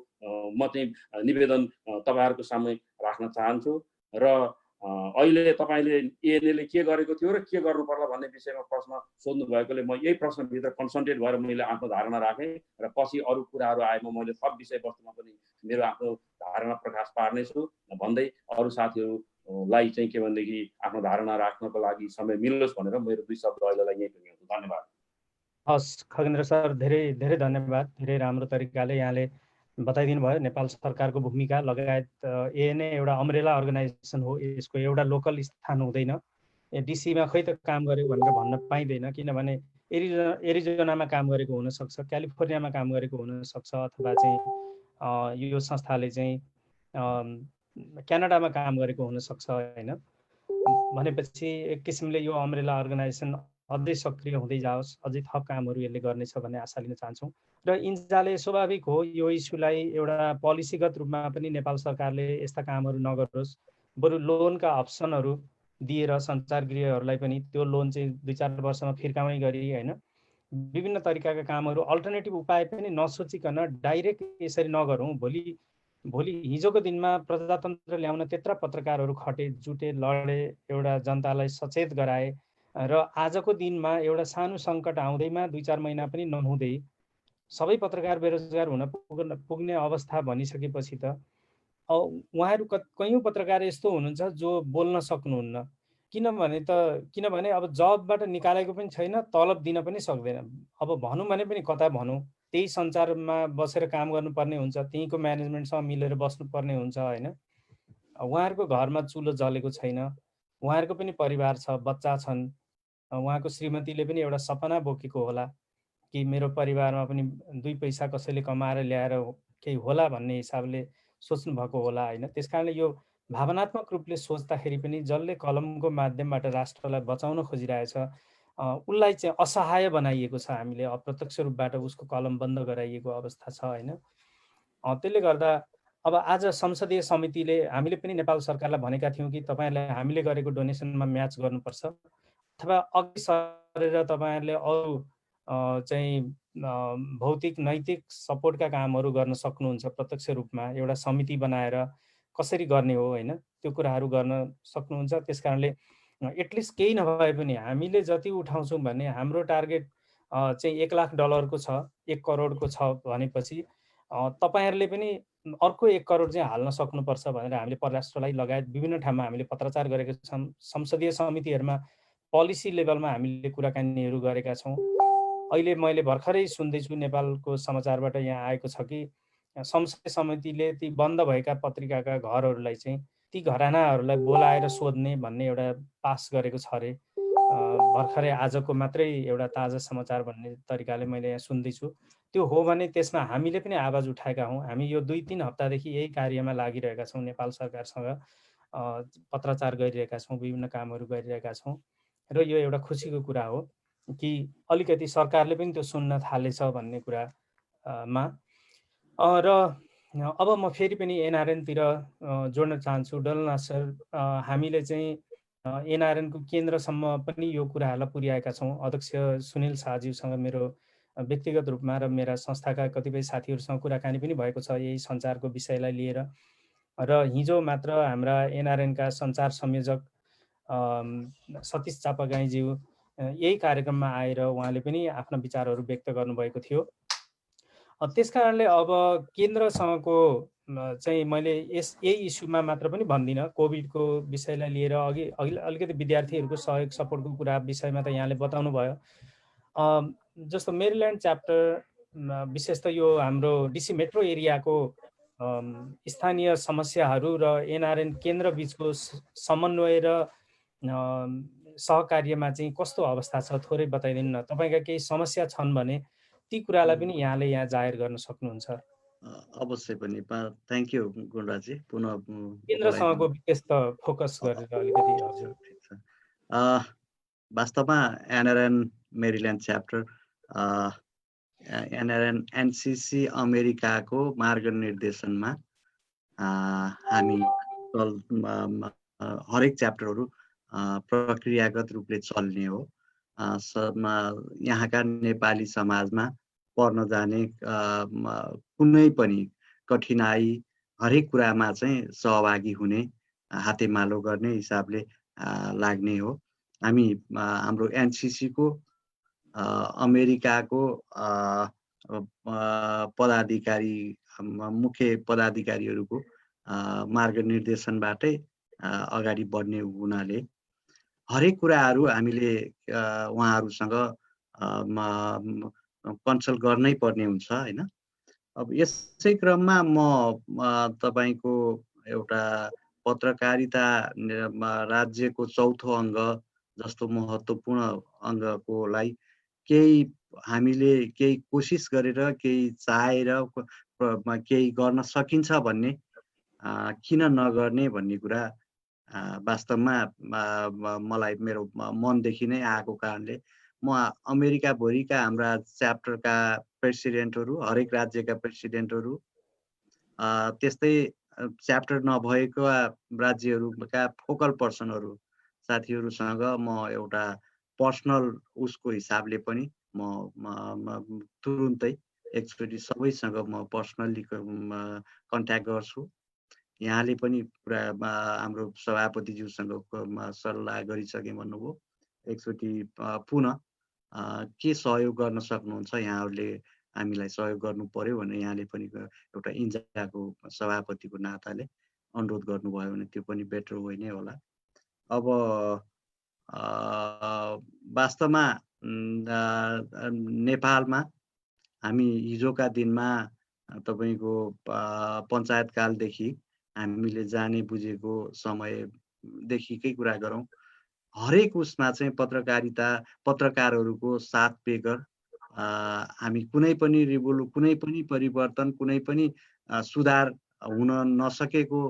S2: म चाहिँ निवेदन तपाईहरुको सामु राख्न चाहन्छु। र अहिले तपाईले एएनएले के गरेको थियो र के गर्नु पर्ला भन्ने विषयमा प्रश्न सोध्नु भएकोले म यही प्रश्नभित्र कन्सन्ट्रेट भएर मैले आफ्नो धारणा राखेँ र पछि अरू कुराहरू आएमा मैले थप विषयवस्तुमा पनि मेरो आफ्नो धारणा प्रकाश पार्नेछु भन्दै अरू साथीहरूलाई चाहिँ के भनेदेखि आफ्नो धारणा राख्नको लागि समय मिलोस् भनेर मेरो दुई शब्द अहिलेलाई यही टुङ्ग्याउँछु। धन्यवाद।
S1: हस् खगेन्द्र सर, धेरै धेरै धन्यवाद। धेरै राम्रो तरिकाले यहाँले बताइदिनु भयो नेपाल सरकारको भूमिका लगायत एएनए एउटा अम्ब्रेला अर्गनाइजेसन हो, यसको एउटा लोकल स्थान हुँदैन। डिसीमा खै त काम गरेको भनेर भन्न पाइँदैन, किनभने एरिजोनामा काम गरेको हुनसक्छ, क्यालिफोर्नियामा काम गरेको हुनसक्छ, अथवा चाहिँ यो संस्थाले चाहिँ क्यानाडामा काम गरेको हुनसक्छ होइन। भनेपछि एक किसिमले यो अम्ब्रेला अर्गनाइजेसन अझै सक्रिय हुँदै जाओस्, अझै थप कामहरू यसले गर्नेछ भन्ने आशा लिन चाहन्छौँ। र इन्जाले स्वाभाविक हो यो इस्युलाई एउटा पोलिसीगत रूपमा पनि नेपाल सरकारले यस्ता कामहरू नगरोस्, बरु लोनका अप्सनहरू दिएर सञ्चारगृहहरूलाई पनि त्यो लोन चाहिँ 2-4 वर्षमा फिर्काउने गरी होइन, विभिन्न तरिकाका कामहरू अल्टरनेटिभ उपाय पनि नसोचिकन डाइरेक्ट यसरी नगरौँ। भोलि हिजोको दिनमा प्रजातन्त्र ल्याउन त्यत्रा पत्रकारहरू खटे, जुटे, लडे, एउटा जनतालाई सचेत गराए र आजको दिनमा एउटा सानो सङ्कट आउँदैमा 2-4 महिना पनि नहुँदै सबै पत्रकार बेरोजगार हुन पुग्ने अवस्था भनिसकेपछि त उहाँहरू कयौँ पत्रकार यस्तो हुनुहुन्छ जो बोल्न सक्नुहुन्न। किनभने अब जबबाट निकालेको पनि छैन, तलब दिन पनि सक्दैन। अब भनौँ भने पनि कता भनौँ, त्यही सञ्चारमा बसेर काम गर्नुपर्ने हुन्छ, त्यहीँको म्यानेजमेन्टसँग मिलेर बस्नुपर्ने हुन्छ होइन। उहाँहरूको घरमा चुलो जलेको छैन, उहाँहरूको पनि परिवार छ, बच्चा छन्, उहाँको श्रीमतीले पनि एउटा सपना बोकेको होला कि मेरो परिवारमा पनि 2 पैसा कसैले कमाएर ल्याएर केही होला भन्ने हिसाबले सोच्नु भएको होला होइन। त्यसकारणले यो भावनात्मक रूपले सोच्दाखेरि पनि जसले कलमको माध्यमबाट राष्ट्रलाई बचाउन खोजिरहेछ उसलाई चाहिँ असहाय बनाइएको छ। हामीले अप्रत्यक्ष रूपबाट उसको कलम बन्द गराइएको अवस्था छ होइन। त्यसले गर्दा अब आज संसदीय समितिले हामीले पनि नेपाल सरकारलाई भनेका थियौँ कि तपाईँहरूले हामीले गरेको डोनेसनमा म्याच गर्नुपर्छ, अथवा अघि सरेर तपाईँहरूले अरू चाहिँ भौतिक नैतिक सपोर्टका कामहरू गर्न सक्नुहुन्छ प्रत्यक्ष रूपमा, एउटा समिति बनाएर कसरी गर्ने हो होइन, त्यो कुराहरू गर्न सक्नुहुन्छ। त्यस कारणले एटलिस्ट केही नभए पनि हामीले जति उठाउँछौँ भने हाम्रो टार्गेट चाहिँ $1 लाख को छ, 1 करोडको छ भनेपछि तपाईहरुले पनि अर्को 1 करोड चाहिँ हाल्न सक्नुपर्छ भनेर हामीले परराष्ट्रलाई लगायत विभिन्न ठाउँमा हामीले पत्रचार गरेका छौँ। संसदीय समितिहरुमा पोलिसी लेभलमा हामीले कुराकानीहरू गरेका छौँ। अहिले मैले भर्खरै सुन्दैछु नेपालको समाचारबाट यहाँ आएको छ कि संसदीय समितिले ती बन्द भएका पत्रिकाका घरहरूलाई चाहिँ ती घरानाहरूलाई बोलाएर सोध्ने भन्ने एउटा पास गरेको छ अरे। भर्खरै आजको मात्रै एउटा ताजा समाचार भन्ने तरिकाले मैले यहाँ सुन्दैछु। त्यो हो भने त्यसमा हामीले पनि आवाज उठाएका हौँ। हामी यो 2-3 हप्तादेखि यही कार्यमा लागिरहेका छौँ, नेपाल सरकारसँग पत्रचार गरिरहेका छौँ, विभिन्न कामहरू गरिरहेका छौँ र यो एउटा खुसीको कुरा हो कि अलिकति सरकारले पनि त्यो सुन्न थालेछ भन्ने कुरामा। र अब म फेरि पनि एनआरएन तिर जोड्न चाहन्छु। डलना सर, हामीले चाहिँ एनआरएनको केन्द्रसम्म पनि यो कुराहरूलाई पुर्याएका छौँ। अध्यक्ष सुनिल शाहज्यूसँग मेरो व्यक्तिगत रूपमा र मेरा संस्थाका कतिपय साथीहरूसँग कुराकानी पनि भएको छ यही सञ्चारको विषयलाई लिएर। र हिजो मात्र हाम्रा एनआरएनका सञ्चार संयोजक सतीश चापागाईज्यू यही कार्यक्रममा आएर उहाँले पनि आफ्ना विचारहरू व्यक्त गर्नुभएको थियो। त्यस कारणले अब केन्द्रसँगको चाहिँ मैले यही इस्युमा मात्र पनि भन्दिनँ, कोभिडको विषयलाई लिएर अघि अलिकति विद्यार्थीहरूको सहयोग सपोर्टको कुरा विषयमा त यहाँले बताउनु भयो। जस्तो मेरील्यान्ड च्याप्टर विशेष त यो हाम्रो डिसी मेट्रो एरियाको स्थानीय समस्याहरू र एनआरएन केन्द्र बिचको समन्वय र सहकार्यमा चाहिँ कस्तो अवस्था छ थोरै बताइदिनु न। तपाईँका केही समस्या छन् भने ती कुरालाई पनि यहाँले यहाँ जाहेर गर्न सक्नुहुन्छ।
S4: अवश्य पनि। थ्याङ्क यू गुणराजी, पुनः
S1: केन्द्रसँगको विशेष त फोकस गरेर अलिकति। हजुर,
S4: ठिक छ। वास्तवमा NRN Maryland chapter NRN NCC अमेरिकाको मार्गनिर्देशनमा हामी हरेक च्याप्टरहरू प्रक्रियागत रूपले चल्ने हो। यहाँका नेपाली समाजमा पर्न जाने कुनै पनि कठिनाई हरेक कुरामा चाहिँ सहभागी हुने, हातेमालो गर्ने हिसाबले लाग्ने हो। हामी हाम्रो एनसिसीको अमेरिकाको पदाधिकारी, मुख्य पदाधिकारीहरूको मार्गनिर्देशनबाटै अगाडि बढ्ने हुनाले हरेक कुराहरू हामीले उहाँहरूसँग कन्सल्ट गर्नै पर्ने हुन्छ हैन। अब यसै क्रममा म तपाईको एउटा पत्रकारिता राज्यको चौथो अङ्ग जस्तो महत्त्वपूर्ण अङ्गकोलाई हामीले केही कोसिस गरेर, केही चाहेर केही गर्न सकिन्छ भन्ने, किन नगर्ने भन्ने कुरा वास्तवमा मलाई मेरो मनदेखि नै आएको कारणले म अमेरिकाभरिका हाम्रा च्याप्टरका प्रेसिडेन्टहरू, हरेक राज्यका प्रेसिडेन्टहरू, त्यस्तै च्याप्टर नभएका राज्यहरूका फोकल पर्सनहरू साथीहरूसँग म एउटा पर्सनल उसको हिसाबले पनि म तुरुन्तै एकचोटि सबैसँग म पर्सनल्ली कन्ट्याक्ट गर्छु। यहाँले पनि पुरा हाम्रो सभापतिज्यूसँग सल्लाह गरिसके भन्नुभयो। एकचोटि पुनः के सहयोग गर्न सक्नुहुन्छ यहाँहरूले हामीलाई सहयोग गर्नु पर्यो भनेर यहाँले पनि एउटा इन्जाको सभापतिको नाताले अनुरोध गर्नुभयो भने त्यो पनि बेटर वे नै होला। अब वास्तवमा नेपालमा हामी हिजोका दिनमा तपाईको पञ्चायतकालदेखि हामीले जाने बुझेको समयदेखिकै कुरा गरौँ, हरेक उसमा चाहिँ पत्रकारहरूको साथ बेगर हामी कुनै पनि परिवर्तन, कुनै पनि सुधार हुन नसकेको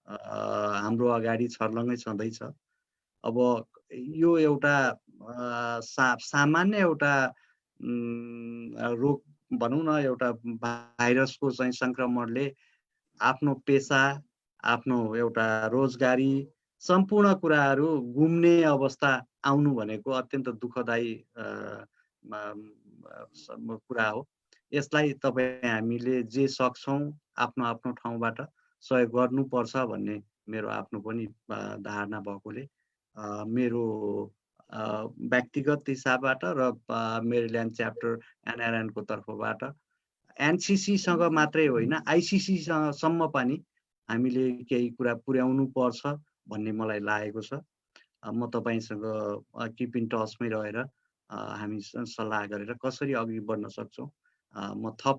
S4: हाम्रो अगाडि छर्लङ्गै छँदैछ। अब यो एउटा सामान्य एउटा रोग भनौँ न, एउटा भाइरसको चाहिँ सङ्क्रमणले आफ्नो पेसा, आफ्नो एउटा रोजगारी, सम्पूर्ण कुराहरू गुम्ने अवस्था आउनु भनेको अत्यन्त दुःखदायी कुरा हो। यसलाई हामीले जे सक्छौँ आफ्नो आफ्नो ठाउँबाट सहयोग गर्नुपर्छ भन्ने मेरो आफ्नो पनि धारणा भएकोले मेरो व्यक्तिगत हिसाबबाट र मेरील्यान्ड च्याप्टर एनआरएनको तर्फबाट एनसिसीसँग मात्रै होइन, आइसिसीसम्म पनि हामीले केही कुरा पुर्याउनु पर्छ भन्ने मलाई लागेको छ। म तपाईँसँग किप इन टचमै रहेर हामी सल्लाह गरेर कसरी अघि बढ्न सक्छौँ, म थप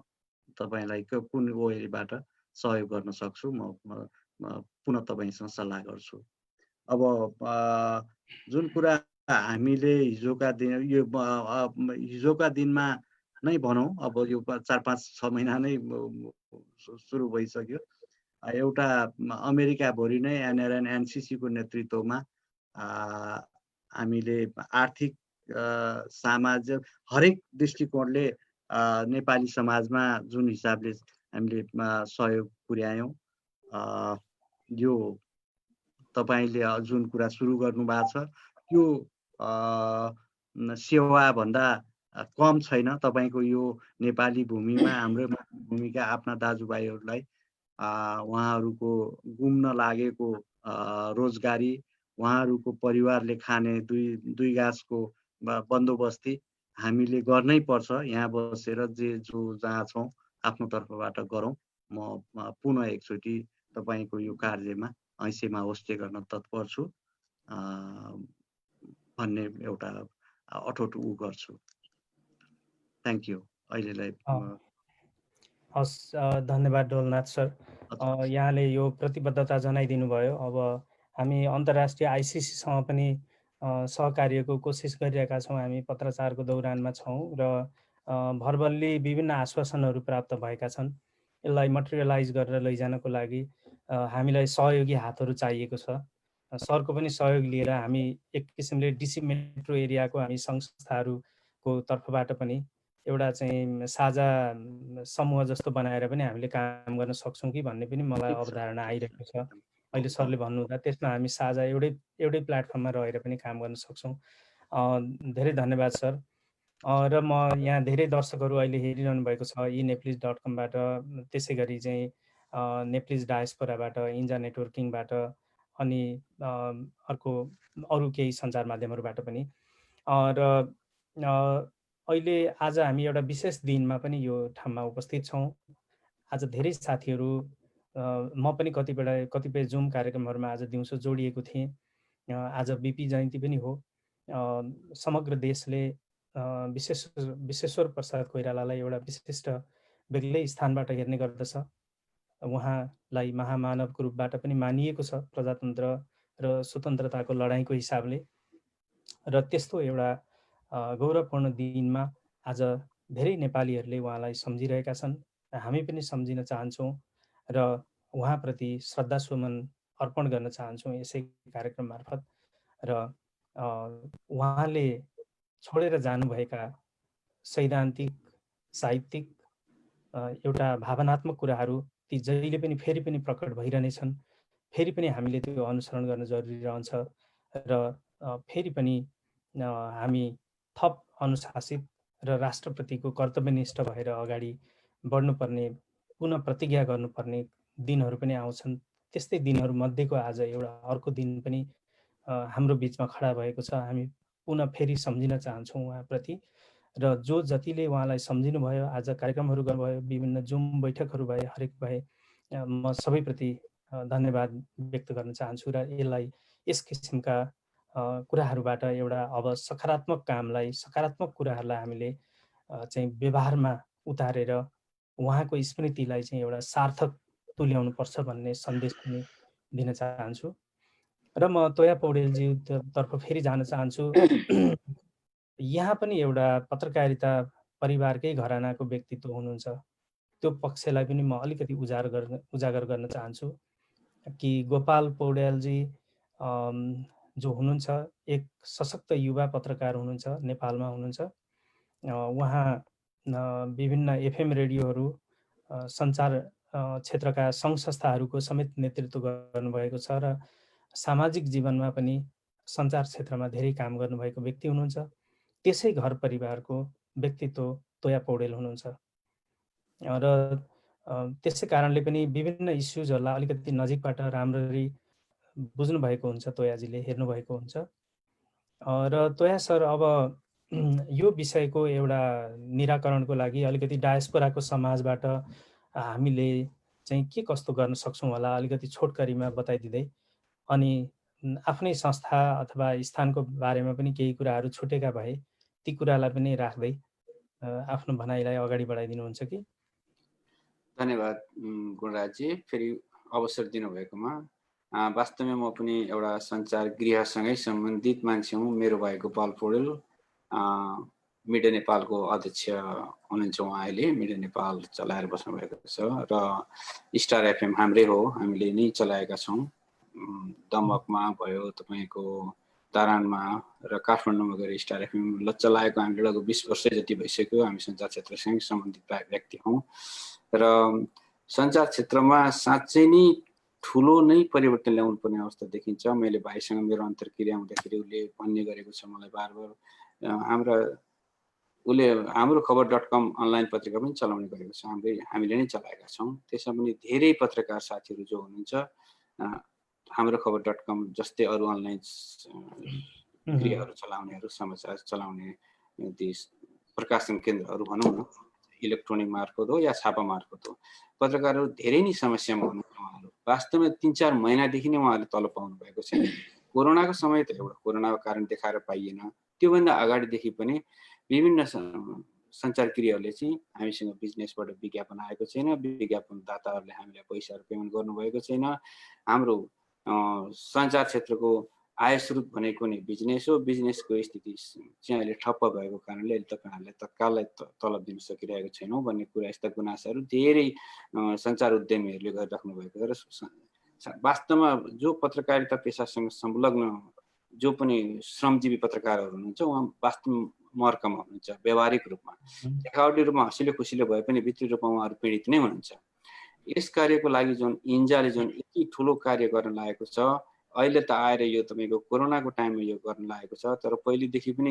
S4: तपाईँलाई कुन वेबाट सहयोग गर्न सक्छु म पुनः तपाईँसँग सल्लाह गर्छु। अब जुन कुरा हामीले हिजोका दिनमा नै भनौँ, अब यो 4-5-6 महिना नै सुरु भइसक्यो। एउटा अमेरिकाभरि नै एनआरएन एनसिसीको नेतृत्वमा हामीले आर्थिक, सामाजिक हरेक दृष्टिकोणले नेपाली समाजमा जुन हिसाबले हामीले सहयोग पुर्यायौँ, यो तपाईँले जुन कुरा सुरु गर्नु भएको छ त्यो सेवा भन्दा कम छैन। तपाईँको यो नेपाली भूमिमा हाम्रो भूमिका आफ्ना दाजुभाइहरूलाई उहाँहरूको गुम्न लागेको रोजगारी, उहाँहरूको परिवारले खाने दुई गाँसको बन्दोबस्ती हामीले गर्नै पर्छ। यहाँ बसेर जो जहाँ छौँ आफ्नो तर्फबाट गरौँ। म पुनः एकचोटि तपाईँको यो कार्यमा ऐसेमा होस्टे गर्न तत्पर छु भन्ने एउटा अठोट गर्छु। Thank you. अहिलेलाई
S1: हस्, धन्यवाद डोलनाथ सर। यहाँले यो प्रतिबद्धता जनाइदिनु भयो। अब हामी अन्तर्राष्ट्रिय आइसिसीसँग पनि सहकार्यको कोसिस गरिरहेका छौँ। हामी पत्रचारको दौरानमा छौँ र भर्बल्ली विभिन्न आश्वासनहरू प्राप्त भएका छन्। यसलाई मटेरियलाइज गरेर लैजानको लागि हामीलाई सहयोगी हातहरू चाहिएको छ। सरको पनि सहयोग लिएर हामी एक किसिमले डिसी मेट्रो एरियाको हामी सङ्घ संस्थाहरूको तर्फबाट पनि एउटा चाहिँ साझा समूह जस्तो बनाएर पनि हामीले काम गर्न सक्छौँ कि भन्ने पनि मलाई अवधारणा आइरहेको छ। अहिले सरले भन्नुहुँदा त्यसमा हामी साझा एउटै प्लेटफर्ममा रहेर पनि काम गर्न सक्छौँ। धेरै धन्यवाद सर। र म यहाँ धेरै दर्शकहरू अहिले हेरिरहनु भएको छ eNeplis.com-बाट, त्यसै गरी चाहिँ नेप्लिज डायस्पोराबाट, इन्जा नेटवर्किङबाट, अनि अरू केही सञ्चार माध्यमहरूबाट पनि। र अहिले आज हामी एउटा विशेष दिनमा पनि यो ठाउँमा उपस्थित छौँ। आज धेरै साथीहरू, म पनि कतिपय जुम कार्यक्रमहरूमा आज दिउँसो जोडिएको थिएँ। आज बिपी जयन्ती पनि हो। समग्र देशले विश्वेश्वर प्रसाद कोइरालालाई एउटा विशिष्ट बेग्लै स्थानबाट हेर्ने गर्दछ। उहाँलाई महामानवको रूपबाट पनि मानिएको छ प्रजातन्त्र र स्वतन्त्रताको लडाइँको हिसाबले। र त्यस्तो एउटा गौरवपूर्ण दिनमा आज धेरै नेपालीहरूले उहाँलाई सम्झिरहेका छन्। हामी पनि सम्झिन चाहन्छौँ र उहाँप्रति श्रद्धासुमन अर्पण गर्न चाहन्छौँ यसै कार्यक्रम मार्फत। र उहाँले छोडेर जानुभएका सैद्धान्तिक, साहित्यिक, एउटा भावनात्मक कुराहरू ती जहिले पनि फेरि पनि प्रकट भइरहनेछन्। फेरि पनि हामीले त्यो अनुसरण गर्न जरुरी रहन्छ र फेरि पनि हामी थप अनुशासित र राष्ट्रप्रतिको कर्तव्यनिष्ठ भएर अगाडि बढ्नुपर्ने, पुनः प्रतिज्ञा गर्नुपर्ने दिनहरू पनि आउँछन्। त्यस्तै दिनहरू मध्येको आज एउटा अर्को दिन पनि हाम्रो बिचमा खडा भएको छ। हामी पुनः फेरि सम्झिन चाहन्छौँ उहाँप्रति। र जो जतिले उहाँलाई सम्झिनुभयो, आज कार्यक्रमहरू गर्नुभयो, विभिन्न जुम बैठकहरू भए, हरेक भए, म सबैप्रति धन्यवाद व्यक्त गर्न चाहन्छु। र यसलाई यस किसिमका कुराहरूबाट एउटा अब सकारात्मक कामलाई, सकारात्मक कुराहरूलाई हामीले चाहिँ व्यवहारमा उतारेर उहाँको स्मृतिलाई चाहिँ एउटा सार्थक तुल्याउनु पर्छ भन्ने सन्देश पनि दिन चाहन्छु। र म तोया पौडेलजी तर्फ फेरि जान चाहन्छु। यहाँ पनि एउटा पत्रकारिता परिवारकै घरानाको व्यक्तित्व हुनुहुन्छ। त्यो पक्षलाई पनि म अलिकति उजागर गर्न चाहन्छु कि गोपाल पौडेलजी जो हुनुहुन्छ एक सशक्त युवा पत्रकार हुनुहुन्छ, नेपालमा हुनुहुन्छ। उहाँ विभिन्न एफएम रेडियोहरू, सञ्चार क्षेत्रका सङ्घ संस्थाहरूको समेत नेतृत्व गर्नुभएको छ र सामाजिक जीवनमा पनि सञ्चार क्षेत्रमा धेरै काम गर्नुभएको व्यक्ति हुनुहुन्छ। त्यसै घर परिवारको व्यक्तित्व तोया पौडेल हुनुहुन्छ र त्यसै कारणले पनि विभिन्न इस्युजहरूलाई अलिकति नजिकबाट राम्ररी बुझ्नु भएको हुन्छ, तोयाजीले हेर्नु भएको हुन्छ। र तोया सर, अब यो विषयको एउटा निराकरणको लागि अलिकति डायस्पोराको समाजबाट हामीले चाहिँ के कस्तो गर्न सक्छौँ होला अलिकति छोटकरीमा बताइदिँदै, अनि आफ्नै संस्था अथवा स्थानको बारेमा पनि केही कुराहरू छुटेका भए ती कुरालाई पनि राख्दै आफ्नो भनाइलाई अगाडि बढाइदिनुहुन्छ कि?
S5: धन्यवाद गुणराजजी, फेरि अवसर दिनुभएकोमा। वास्तवमा म पनि एउटा सञ्चार गृहसँगै सम्बन्धित मान्छे हुँ। मेरो भाइ गोपाल पौडेल मिडिया नेपालको अध्यक्ष हुनुहुन्छ। उहाँ अहिले मिडिया नेपाल चलाएर बस्नुभएको छ र स्टार एफएम हाम्रै हो, हामीले नै चलाएका छौँ। दमकमा भयो, तपाईँको तारानमा र काठमाडौँमा गएर स्टार एफएम चलाएको हामीले लगभग 20 वर्ष जति भइसक्यो। हामी सञ्चार क्षेत्रसँग सम्बन्धित व्यक्ति हौँ र सञ्चार क्षेत्रमा साँच्चै नै ठुलो नै परिवर्तन ल्याउनु पर्ने अवस्था देखिन्छ। मैले भाइसँग मेरो अन्तर्क्रिया हुँदाखेरि उसले भन्ने गरेको छ मलाई बार-बार उसले हाम्रो खबर.com अनलाइन पत्रिका पनि चलाउने गरेको छ, हामीले नै चलाएका छौँ। त्यसमा पनि धेरै पत्रकार साथीहरू जो हुनुहुन्छ हाम्रो खबर.com जस्तै अरू अनलाइन क्रियाहरू चलाउनेहरू, समाचार चलाउने प्रकाशन केन्द्रहरू भनौँ न, इलेक्ट्रोनिक मार्फत हो या छापा मार्फत हो, पत्रकारहरू धेरै नै समस्यामा हुनुहुन्छ। उहाँहरू वास्तवमा 3-4 महिनादेखि नै उहाँहरूले तलब पाउनु भएको छैन। कोरोनाको समय त एउटा कोरोनाको कारण देखाएर पाइएन, त्योभन्दा अगाडिदेखि पनि विभिन्न सञ्चार क्रियाहरूले चाहिँ हामीसँग बिजनेसबाट विज्ञापन आएको छैन, विज्ञापनदाताहरूले हामीलाई पैसाहरू पेमेन्ट गर्नुभएको छैन। हाम्रो सञ्चार क्षेत्रको आय स्रोत भनेको नै बिजनेस हो। बिजनेसको स्थिति चाहिँ अहिले ठप्प भएको कारणले अहिले तपाईँहरूलाई तत्काललाई तलब दिन सकिरहेको छैनौँ भन्ने कुरा, यस्ता गुनासाहरू धेरै सञ्चार उद्यमीहरूले गरिराख्नु भएको छ। र वास्तवमा जो पत्रकारिता पेसासँग संलग्न जो पनि श्रमजीवी पत्रकारहरू हुनुहुन्छ उहाँ वास्तवमा मर्कमा हुनुहुन्छ। व्यावहारिक रूपमा देखावटी रूपमा हँसिलो खुसीले भए पनि भित्री रूपमा उहाँहरू पीडित नै हुनुहुन्छ। यस कार्यको लागि जुन इन्जाले जुन यति ठुलो कार्य गर्न लागेको छ, अहिले त आएर यो तपाईँको कोरोनाको टाइममा यो गर्न लागेको छ, तर पहिलेदेखि पनि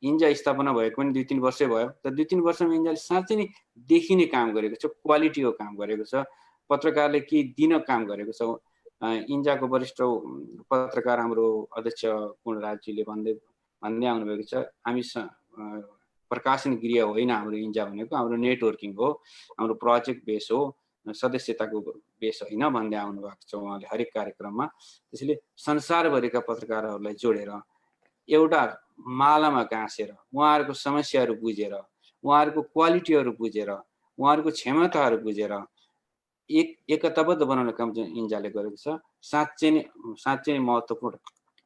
S5: इन्जा स्थापना भएको पनि 2-3 वर्षै भयो। तर 2-3 वर्षमा इन्जाले साँच्चै नै देखिने काम गरेको छ, क्वालिटीको काम गरेको छ, पत्रकारले के दिन काम गरेको छ। इन्जाको वरिष्ठ पत्रकार हाम्रो अध्यक्ष गुणराजजीले भन्दै आउनुभएको छ, हामी प्रकाशन गृह होइन हाम्रो इन्जा भनेको, हाम्रो नेटवर्किङ हो, हाम्रो प्रोजेक्ट बेस हो, सदस्यताको बेस होइन भन्दै आउनु भएको छ उहाँले हरेक कार्यक्रममा। त्यसैले संसारभरिका पत्रकारहरूलाई जोडेर एउटा मालामा गाँसेर उहाँहरूको समस्याहरू बुझेर, उहाँहरूको क्वालिटीहरू बुझेर, उहाँहरूको क्षमताहरू बुझेर एकताबद्ध बनाउने काम चाहिँ इन्जाले गरेको छ। साँच्चै नै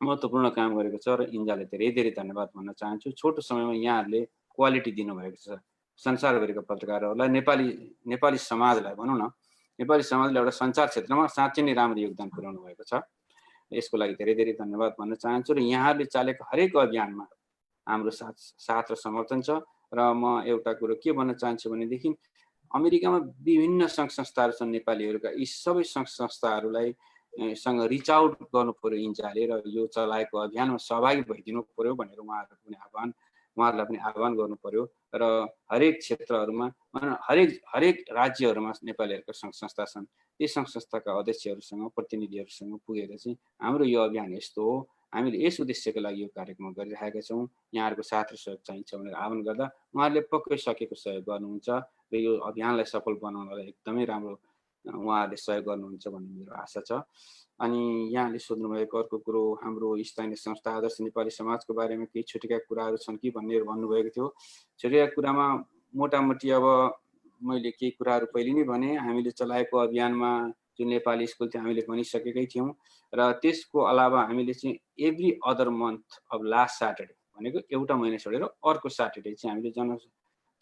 S5: महत्त्वपूर्ण काम गरेको छ र इन्जाले धेरै धेरै धन्यवाद भन्न चाहन्छु। छोटो समयमा यहाँहरूले क्वालिटी दिनुभएको छ संसारभरिका पत्रकारहरूलाई, नेपाली समाजलाई भनौँ न, नेपाली समाजले एउटा सञ्चार क्षेत्रमा साँच्चै नै राम्रो योगदान पुर्याउनु भएको छ। यसको लागि धेरै धेरै धन्यवाद भन्न चाहन्छु। र यहाँहरूले चालेको हरेक अभियानमा हाम्रो साथ र समर्थन छ। र म एउटा कुरो के भन्न चाहन्छु भनेदेखि अमेरिकामा विभिन्न सङ्घ संस्थाहरू छन् नेपालीहरूका, यी सबै सङ्घ संस्थाहरूलाई सँग रिच आउट गर्नु पर्यो इन्जाले, र यो चलाएको अभियानमा सहभागी भइदिनु पर्यो भनेर उहाँहरूलाई पनि आह्वान गर्नु पर्यो। र हरेक क्षेत्रहरूमा हरेक राज्यहरूमा नेपालीहरूका सङ्घ संस्था छन्, ती सङ्घ संस्थाका अध्यक्षहरूसँग प्रतिनिधिहरूसँग पुगेर चाहिँ हाम्रो यो अभियान यस्तो हो, हामीले यस उद्देश्यको लागि यो कार्यक्रम गरिरहेका छौँ, यहाँहरूको साथ र सहयोग चाहिन्छ भनेर आह्वान गर्दा उहाँहरूले पक्कै सकेको सहयोग गर्नुहुन्छ र यो अभियानलाई सफल बनाउनलाई एकदमै राम्रो उहाँहरूले सहयोग गर्नुहुन्छ भन्ने मेरो आशा छ। अनि यहाँले सोध्नुभएको अर्को कुरो हाम्रो स्थानीय संस्था आदर्श नेपाली समाजको बारेमा केही छुटेका कुराहरू छन् कि भन्ने भन्नुभएको थियो। छुटेका कुरामा मोटामोटी अब मैले केही कुराहरू पहिले नै भने, हामीले चलाएको अभियानमा जुन नेपाली स्कुल थियो हामीले भनिसकेकै थियौँ। र त्यसको अलावा हामीले चाहिँ एभ्री अदर मन्थ अब लास्ट स्याटरडे भनेको एउटा महिना छोडेर अर्को स्याटरडे चाहिँ हामीले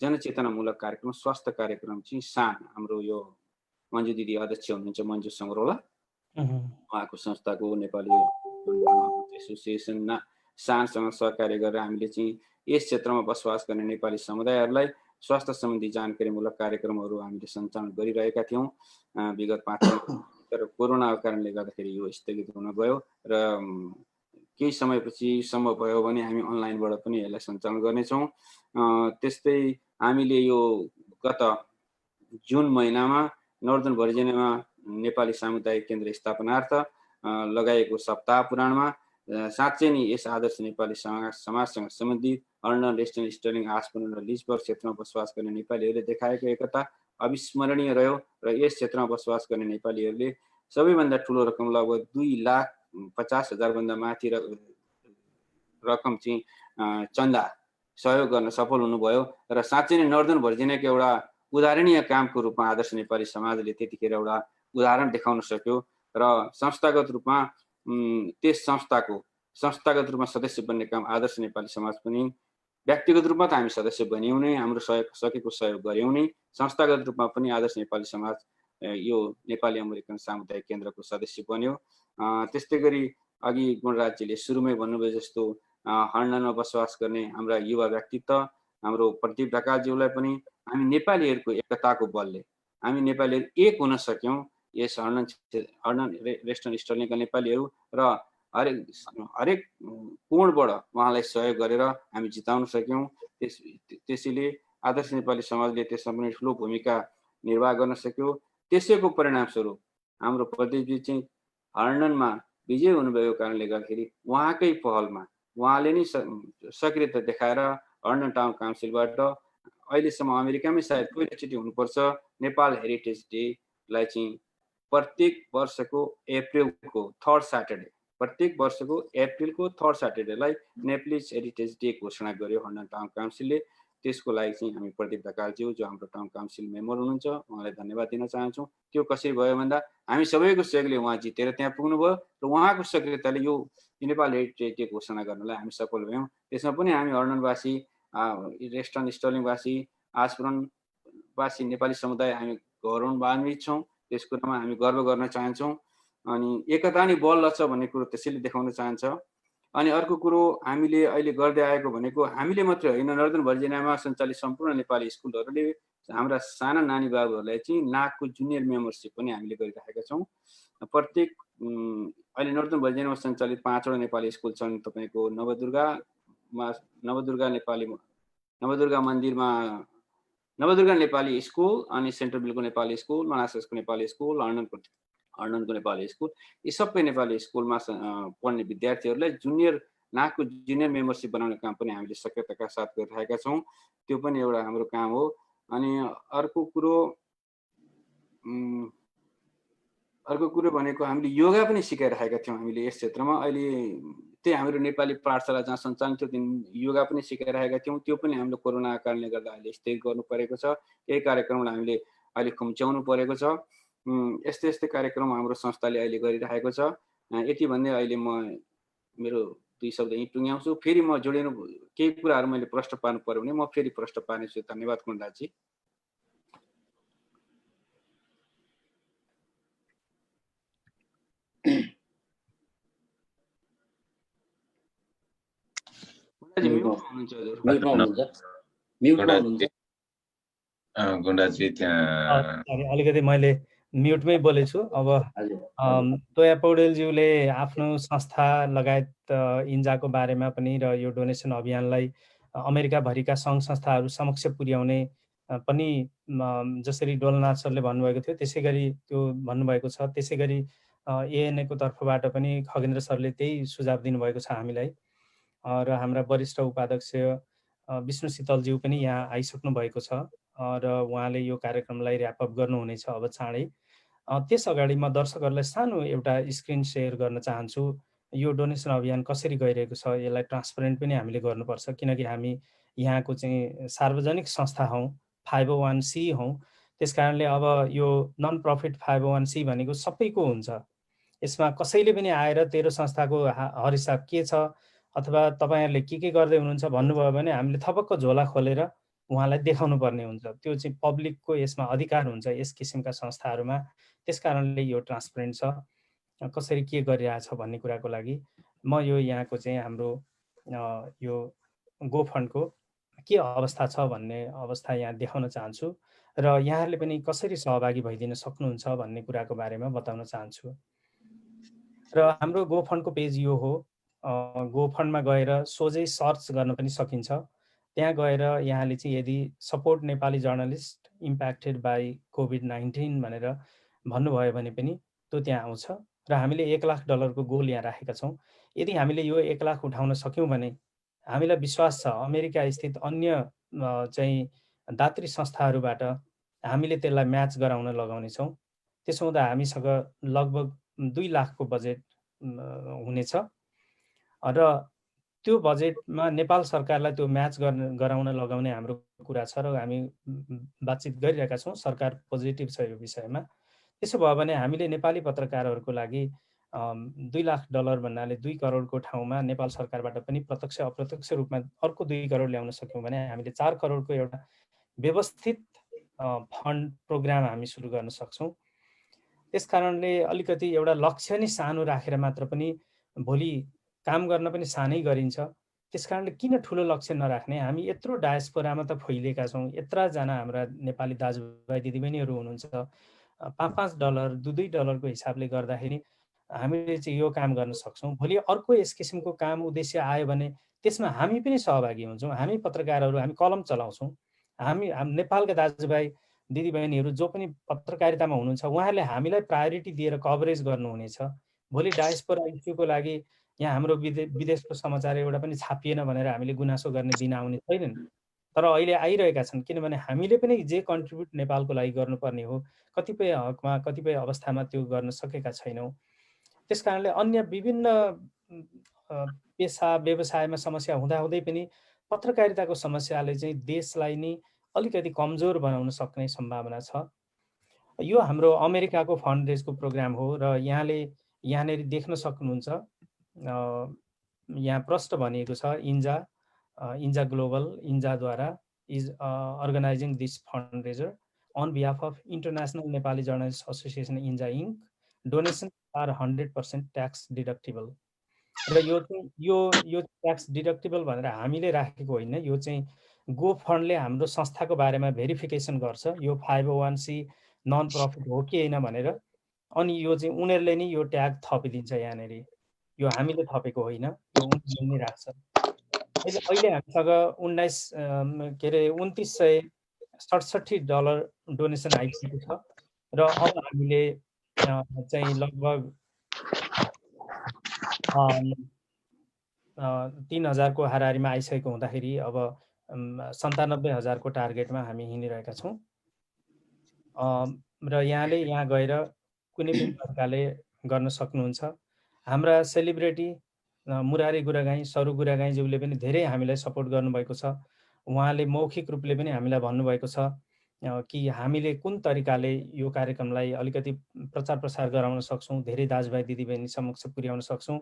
S5: जनचेतनामूलक कार्यक्रम, स्वास्थ्य कार्यक्रम चाहिँ हाम्रो यो मन्जु दिदी अध्यक्ष हुनुहुन्छ मन्जु सङ्ग्रौला, उहाँको संस्थाको नेपाली एसोसिएसन सानसँग सहकार्य गरेर हामीले चाहिँ यस क्षेत्रमा बसोबास गर्ने नेपाली समुदायहरूलाई स्वास्थ्य सम्बन्धी जानकारीमूलक कार्यक्रमहरू हामीले सञ्चालन गरिरहेका थियौँ विगत 5 वर्ष। तर कोरोनाको कारणले गर्दाखेरि यो स्थगित हुन गयो र केही समयपछि सम्भव भयो भने हामी अनलाइनबाट पनि यसलाई सञ्चालन गर्नेछौँ। त्यस्तै हामीले यो गत जुन महिनामा नर्दन भर्जिनियामा नेपाली सामुदायिक केन्द्र स्थापनार्थ लगाएको सप्ताह पुराणमा साँच्चै नै यस आदर्श नेपाली समाजसँग सम्बन्धित हर्नल, रेस्टन, स्टर्लिङ, आस्पन र लिजबर्ग क्षेत्रमा बसोबास गर्ने नेपालीहरूले देखाएको एकता अविस्मरणीय रह्यो। र यस क्षेत्रमा बसोबास गर्ने नेपालीहरूले सबैभन्दा ठुलो रकम लगभग 2,50,000 भन्दा माथि रकम चाहिँ चन्दा सहयोग गर्न सफल हुनुभयो। र साँच्चै नै नर्दन भर्जिनियाको एउटा उदाहरणीय कामको रूपमा आदर्श नेपाली समाजले त्यतिखेर एउटा उदाहरण देखाउन सक्यो र संस्थागत रूपमा त्यस संस्थागत रूपमा सदस्य बन्ने काम आदर्श नेपाली समाज पनि व्यक्तिगत रूपमा त हामी सदस्य बन्यौँ नै, हाम्रो सकेको सहयोग गऱ्यौँ नै, संस्थागत रूपमा पनि आदर्श नेपाली समाज यो नेपाली अमेरिकन सामुदायिक केन्द्रको सदस्य बन्यो। त्यस्तै गरी अघि गुणराजजीले सुरुमै भन्नुभयो जस्तो हर्नलमा बसोबास गर्ने हाम्रा युवा व्यक्तित्व हाम्रो प्रदीप ढकालज्यूलाई पनि हामी नेपालीहरूको एकताको बलले हामी नेपालीहरू एक हुन सक्यौँ, यस हर्नन रेस्टुरेन्ट स्टलका नेपालीहरू र हरेक कोणबाट उहाँलाई सहयोग गरेर हामी जिताउन सक्यौँ। त्यसैले आदर्श नेपाली समाजले त्यसमा पनि ठुलो भूमिका निर्वाह गर्न सक्यो। त्यसैको परिणामस्वरूप हाम्रो प्रदीपजी चाहिँ हर्ननमा विजय हुनुभएको कारणले गर्दाखेरि उहाँकै पहलमा उहाँले नै सक्रियता देखाएर हर्नन टाउन काउन्सिलबाट अहिलेसम्म अमेरिकामै सायद पहिलोचोटि हुनुपर्छ नेपाल हेरिटेज डेलाई चाहिँ प्रत्येक वर्षको अप्रिलको थर्ड स्याटरडे थर्ड स्याटरडेलाई नेप्लिज हेरिटेज डे घोषणा गर्यो हर्नन टाउन काउन्सिलले। त्यसको लागि चाहिँ हामी प्रदीप ढकालज्यू जो हाम्रो टाउन काउन्सिल मेम्बर हुनुहुन्छ उहाँलाई धन्यवाद दिन चाहन्छौँ। त्यो कसरी भयो भन्दा हामी सबैको सहयोगले उहाँ जितेर त्यहाँ पुग्नुभयो र उहाँको सक्रियताले यो नेपाल हेरिटेज डे घोषणा गर्नलाई हामी सफल भयौँ। त्यसमा पनि हामी हर्ननवासी, रेस्टुरेन्ट स्टलिङवासी, आस्फुरणवासी नेपाली समुदाय हामी गौरवान्वित छौँ। त्यस कुरामा हामी गर्व गर्न चाहन्छौँ। अनि एकता नै बल लड्छ भन्ने कुरो त्यसैले देखाउन चाहन्छ। अनि अर्को कुरो हामीले अहिले गर्दै आएको भनेको हामीले मात्रै होइन, नर्दन भर्जिनियामा सञ्चालित सम्पूर्ण नेपाली स्कुलहरूले हाम्रा साना नानी बाबुहरूलाई चाहिँ नाकको जुनियर मेम्बरसिप पनि हामीले गरिरहेका छौँ। प्रत्येक अहिले नर्दन भर्जिनियामा सञ्चालित 5वटा नेपाली स्कुल छन्। तपाईँको नवदुर्गा मन्दिरमा नवदुर्गा नेपाली स्कुल, अनि सेन्ट्रल नेपाली स्कुल, मनासको नेपाली स्कुल, हर्ननको नेपाली स्कुल, यी सबै नेपाली स्कुलमा पढ्ने विद्यार्थीहरूलाई नाकको जुनियर मेम्बरसिप बनाउने काम पनि हामीले सक्रियताका साथ गरिरहेका छौँ। त्यो पनि एउटा हाम्रो काम हो। अनि अर्को कुरो भनेको हामीले योगा पनि सिकाइरहेका थियौँ हामीले यस क्षेत्रमा। अहिले त्यही हाम्रो नेपाली पाठशाला जहाँ सञ्चालन थियो त्यहाँ योगा पनि सिकाइरहेका थियौँ। त्यो पनि हामीले कोरोनाको कारणले गर्दा अहिले स्थगित गर्नु परेको छ। यही कार्यक्रमलाई हामीले अहिले खुम्च्याउनु परेको छ। यस्तै कार्यक्रम हाम्रो संस्थाले अहिले गरिरहेको छ। यति भन्दै अहिले म मेरो 2 शब्द यहीँ टुङ्ग्याउँछु। फेरि म जोडिनु केही कुराहरू मैले प्रश्न पार्नु पर्यो भने म फेरि प्रश्न पार्नेछु। धन्यवाद कुण्डाजी।
S6: गुण्डाजी त्यहाँ
S1: अलिकति मैले म्युटमै बोलेछु। अब तोया पौडेलज्यूले आफ्नो संस्था लगायत इन्जाको बारेमा पनि र यो डोनेसन अभियानलाई अमेरिकाभरिका सङ्घ संस्थाहरू समक्ष पुर्याउने पनि जसरी डोलनाथ सरले भन्नुभएको थियो त्यसै गरी त्यो भन्नुभएको छ। त्यसै गरी एएनएको तर्फबाट पनि खगेन्द्र सरले त्यही सुझाव दिनुभएको छ हामीलाई। र हाम्रा वरिष्ठ उपाध्यक्ष विष्णु शीतलज्यू पनि यहाँ आइसक्नु भएको छ र उहाँले यो कार्यक्रमलाई ऱ्यापअप गर्नुहुनेछ अब चाँडै। त्यस अगाडि म दर्शकहरूलाई सानो एउटा स्क्रिन सेयर गर्न चाहन्छु। यो डोनेसन अभियान कसरी गइरहेको छ यसलाई ट्रान्सपरेन्ट पनि हामीले गर्नुपर्छ, किनकि हामी यहाँको चाहिँ सार्वजनिक संस्था हौँ, 501c हौँ। त्यस कारणले अब यो नन प्रफिट 501c भनेको सबैको हुन्छ। यसमा कसैले पनि आएर तेरो संस्थाको हरहिसाब के छ अथवा तपाईँहरूले के गर्दै हुनुहुन्छ भन्नुभयो भने हामीले थपक्क झोला खोलेर उहाँलाई देखाउनु पर्ने हुन्छ। त्यो चाहिँ पब्लिकको यसमा अधिकार हुन्छ यस किसिमका संस्थाहरूमा। त्यस कारणले यो ट्रान्सपरेन्ट छ, कसरी के गरिरहेछ भन्ने कुराको लागि म यो यहाँको चाहिँ हाम्रो यो गोफन्डको के अवस्था छ भन्ने अवस्था यहाँ देखाउन चाहन्छु र यहाँहरूले पनि कसरी सहभागी भइदिन सक्नुहुन्छ भन्ने कुराको बारेमा बताउन चाहन्छु। र हाम्रो गोफन्डको पेज यो हो। गोफन्डमा गएर सोझै सर्च गर्न पनि सकिन्छ। त्यहाँ गएर यहाँले चाहिँ यदि support Nepali journalist impacted by COVID-19 भनेर भन्नुभयो भने पनि त्यो त्यहाँ आउँछ। र हामीले $1 लाख को गोल यहाँ राखेका छौँ। यदि हामीले यो 1 लाख उठाउन सक्यौँ भने हामीलाई विश्वास छ अमेरिका स्थित अन्य चाहिँ दात्री संस्थाहरूबाट हामीले त्यसलाई म्याच गराउन लगाउनेछौँ। त्यसो हुँदा हामीसँग लगभग 2 लाख को बजेट हुनेछ र त्यो बजेटमा नेपाल सरकारलाई त्यो म्याच गराउन लगाउने हाम्रो कुरा छ र हामी बातचित गरिरहेका छौँ। सरकार पोजिटिभ छ यो विषयमा। त्यसो भयो भने हामीले नेपाली पत्रकारहरूको लागि $2 लाख भन्नाले 2 करोडको ठाउँमा नेपाल सरकारबाट पनि प्रत्यक्ष अप्रत्यक्ष रूपमा अर्को 2 करोड ल्याउन सक्यौँ भने हामीले 4 करोडको एउटा व्यवस्थित फन्ड प्रोग्राम हामी सुरु गर्न सक्छौँ। त्यस कारणले अलिकति एउटा लक्ष्य नै सानो राखेर मात्र पनि भोलि काम गर्न पनि सानै गरिन्छ। त्यस कारणले किन ठुलो लक्ष्य नराख्ने? हामी यत्रो डायस्पोरामा त फैलिएका छौँ, यत्रजना हाम्रा नेपाली दाजुभाइ दिदीबहिनीहरू हुनुहुन्छ $5-5, $2-2 हिसाबले गर्दाखेरि हामीले चाहिँ यो काम गर्न सक्छौँ। भोलि अर्को यस किसिमको काम उद्देश्य आयो भने त्यसमा हामी पनि सहभागी हुन्छौँ। हामी पत्रकारहरू हामी कलम चलाउँछौँ। हामी नेपालका दाजुभाइ दिदीबहिनीहरू जो पनि पत्रकारितामा हुनुहुन्छ उहाँहरूले हामीलाई प्रायोरिटी दिएर कभरेज गर्नुहुनेछ। भोलि डायस्पोरा इस्युको लागि यहाँ हाम्रो विदेशको समाचार एउटा पनि छापिएन भनेर हामीले गुनासो गर्ने दिन आउने छैनन्, तर अहिले आइरहेका छन्। किनभने हामीले पनि जे कन्ट्रिब्युट नेपालको लागि गर्नुपर्ने हो कतिपय हकमा कतिपय अवस्थामा त्यो गर्न सकेका छैनौँ। त्यस कारणले अन्य विभिन्न पेसा व्यवसायमा समस्या हुँदाहुँदै पनि पत्रकारिताको समस्याले चाहिँ देशलाई नै अलिकति कमजोर बनाउन सक्ने सम्भावना छ। यो हाम्रो अमेरिकाको फन्ड रेजको प्रोग्राम हो र यहाँनिर देख्न सक्नुहुन्छ यहाँ प्रष्ट भनिएको छ इन्जा ग्लोबल इन्जाद्वारा is organising this fund raiser on behalf of international Nepali journalist association INJA Inc. Donation are 100% tax deductible. र यो ट्याक्स डिडक्टिबल भनेर हामीले राखेको होइन, यो चाहिँ गो फन्डले हाम्रो संस्थाको बारेमा भेरिफिकेसन गर्छ यो 501c नन प्रफिट हो कि होइन भनेर। अनि यो चाहिँ उनीहरूले नै यो ट्याग थपिदिन्छ यहाँनिर। यो हामीले थपेको होइन, यो उनीहरूले नै राख्छ। अहिले हामीसँग $2967 डोनेसन आइसकेको छ र अब हामीले चाहिँ लगभग 3000 को हाराहारीमा आइसकेको हुँदाखेरि अब 97,000 को टार्गेटमा हामी हिँडिरहेका छौँ। र यहाँले यहाँ गएर कुनै पनि तरिकाले गर्न सक्नुहुन्छ। हाम्रा सेलिब्रेटी मुरारी गुरागाईँ सरू गुरागाईज्यूले पनि धेरै हामीलाई सपोर्ट गर्नुभएको छ। उहाँले मौखिक रूपले पनि हामीलाई भन्नुभएको छ कि हामीले कुन तरिकाले यो कार्यक्रमलाई अलिकति प्रचार प्रसार गराउन सक्छौँ, धेरै दाजुभाइ दिदीबहिनी समक्ष पुर्याउन सक्छौँ।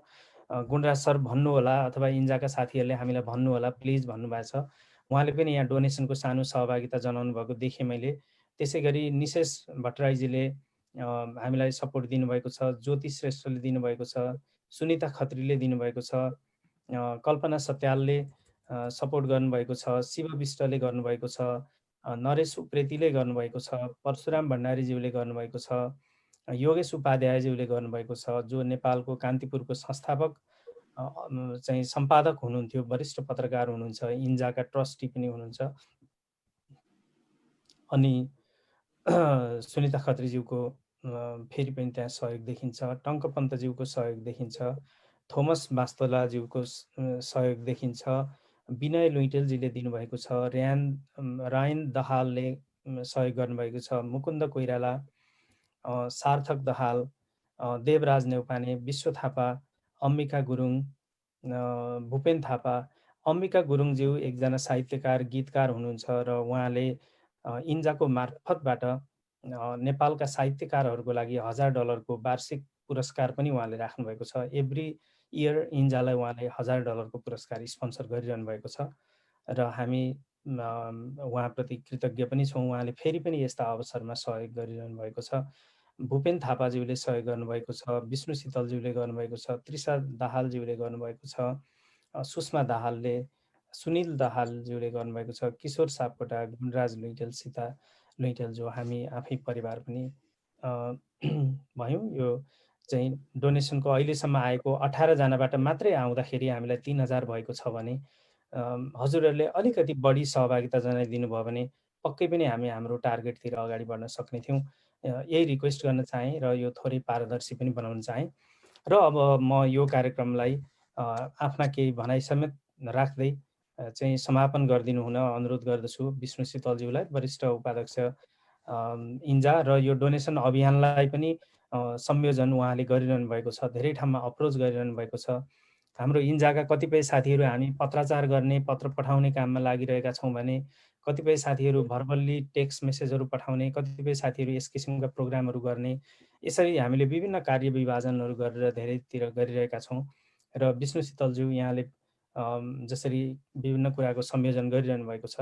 S1: गुणराज सर भन्नु होला अथवा इन्जाका साथीहरूले हामीलाई भन्नु होला प्लिज भन्नुभएको छ। उहाँले पनि यहाँ डोनेसनको सानो सहभागिता जनाउनु भएको देखेँ मैले। त्यसै गरी निशेष भट्टराईजीले हामीलाई सपोर्ट दिनुभएको छ, ज्योति श्रेष्ठले दिनुभएको छ, सुनिता खत्रीले दिनुभएको छ, कल्पना सत्यालले सपोर्ट गर्नुभएको छ, शिव विष्टले गर्नुभएको छ, नरेश उप्रेतीले गर्नुभएको छ, परशुराम भण्डारीज्यूले गर्नुभएको छ, योगेश उपाध्यायज्यूले गर्नुभएको छ, जो नेपालको कान्तिपुरको संस्थापक चाहिँ सम्पादक हुनुहुन्थ्यो, वरिष्ठ पत्रकार हुनुहुन्छ, इन्जाका ट्रस्टी पनि हुनुहुन्छ। अनि सुनिता खत्रीज्यूको फेरि पनि त्यहाँ सहयोग देखिन्छ, टङ्क पन्तज्यूको सहयोग देखिन्छ, थोमस वास्तोलाज्यूको सहयोग देखिन्छ, विनय लुइटेलजीले दिनुभएको छ, रायन दहालले सहयोग गर्नुभएको छ, मुकुन्द कोइराला, सार्थक दहाल, देवराज नेउपाने, विश्व थापा, अम्बिका गुरुङ, भूपेन थापा। अम्बिका गुरुङज्यू एकजना साहित्यकार गीतकार हुनुहुन्छ र उहाँले इन्जाको मार्फतबाट नेपालका साहित्यकारहरूको लागि $1000 को वार्षिक पुरस्कार पनि उहाँले राख्नुभएको छ। एभ्री इयर इन्जालाई उहाँले $1000 को पुरस्कार स्पोन्सर गरिरहनु भएको छ र हामी उहाँप्रति कृतज्ञ पनि छौँ। उहाँले फेरि पनि यस्ता अवसरमा सहयोग गरिरहनु भएको छ। भूपेन थापाज्यूले सहयोग गर्नुभएको छ, विष्णु शीतलज्यूले गर्नुभएको छ, त्रिषा दाहालज्यूले गर्नुभएको छ, सुषमा दाहालले, सुनिल दाहालज्यूले गर्नुभएको छ, किशोर सापकोटा, गुणराज लुइटेल, सीता लुइटेल जो हामी आफै परिवार पनि भयौँ। यो चाहिँ डोनेसनको अहिलेसम्म आएको 18 जनाबाट मात्रै आउँदाखेरि हामीलाई 3000 भएको छ भने हजुरहरूले अलिकति बढी सहभागिता जनाइदिनु भयो भने पक्कै पनि हामी हाम्रो टार्गेटतिर अगाडि बढ्न सक्ने थियौँ। यही रिक्वेस्ट गर्न चाहेँ र यो थोरै पारदर्शी पनि बनाउन चाहेँ। र अब म यो कार्यक्रमलाई आफ्ना केही भनाइ समेत राख्दै चाहिँ समापन गरिदिनु हुन अनुरोध गर्दछु विष्णु शीतलज्यूलाई, वरिष्ठ उपाध्यक्ष इन्जा, र यो डोनेसन अभियानलाई पनि संयोजन उहाँले गरिरहनु भएको छ, धेरै ठाउँमा अप्रोच गरिरहनु भएको छ। हाम्रो इन्जाका कतिपय साथीहरू हामी पत्राचार गर्ने पत्र पठाउने काममा लागिरहेका छौँ भने कतिपय साथीहरू भर्बल्ली टेक्स्ट मेसेजहरू पठाउने, कतिपय साथीहरू यस किसिमका प्रोग्रामहरू गर्ने, यसरी हामीले विभिन्न कार्य विभाजनहरू गरेर धेरैतिर गरिरहेका छौँ। र विष्णु शीतलज्यू यहाँले जसरी विभिन्न कुराको संयोजन गरिरहनु भएको छ,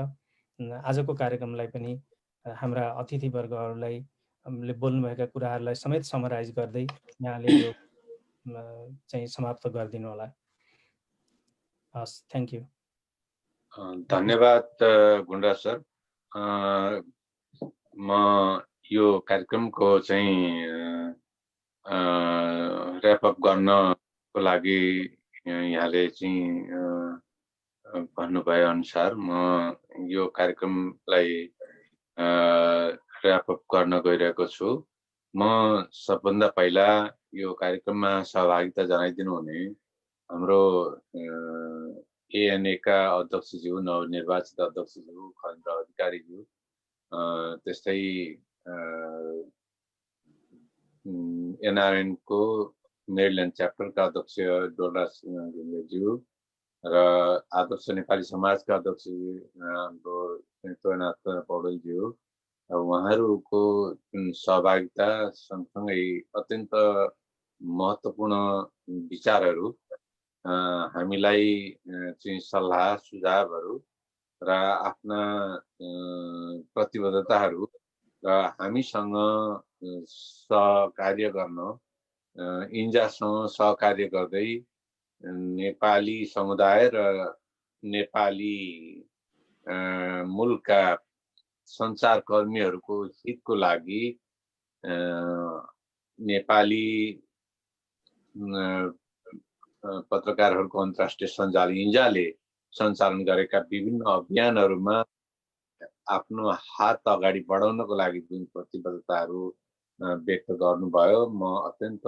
S1: आजको कार्यक्रमलाई पनि हाम्रा अतिथिवर्गहरूलाई बोल्नुभएका कुराहरूलाई समेत समराइज गर्दै यहाँले यो चाहिँ समाप्त गरिदिनु होला। हस्, थ्याङ्क यू।
S6: धन्यवाद गुणराज सर। म यो कार्यक्रमको चाहिँ ऱ्यापअप गर्नको लागि यहाँले चाहिँ भन्नुभए अनुसार म यो कार्यक्रमलाई ऱ्यापअप गर्न गइरहेको छु। म सबभन्दा पहिला यो कार्यक्रममा सहभागिता जनाइदिनु हुने हाम्रो एएनए का अध्यक्षज्यू, नवनिर्वाचित अध्यक्षज्यू खरेन्द्र अधिकारीज्यू, त्यस्तै एनआरएन को मेरील्यान्ड च्याप्टरका अध्यक्ष डोलराज घिमिरेज्यू र आदर्श नेपाली समाजका अध्यक्ष हाम्रो तोयनाथ पौडेलज्यू, उहाँहरूको सहभागिता सँगसँगै अत्यन्त महत्त्वपूर्ण विचारहरू हामीलाई चाहिँ सल्लाह सुझावहरू र आफ्ना प्रतिबद्धताहरू र हामीसँग सहकार्य गर्न इन्जासँग सहकार्य गर्दै नेपाली समुदाय र नेपाली मूलका सञ्चारकर्मीहरूको हितको लागि नेपाली पत्रकारहरूको अन्तर्राष्ट्रिय सञ्जाल इन्जाले सञ्चालन गरेका विभिन्न अभियानहरूमा आफ्नो हात अगाडि बढाउनको लागि जुन प्रतिबद्धताहरू व्यक्त गर्नुभयो, म अत्यन्त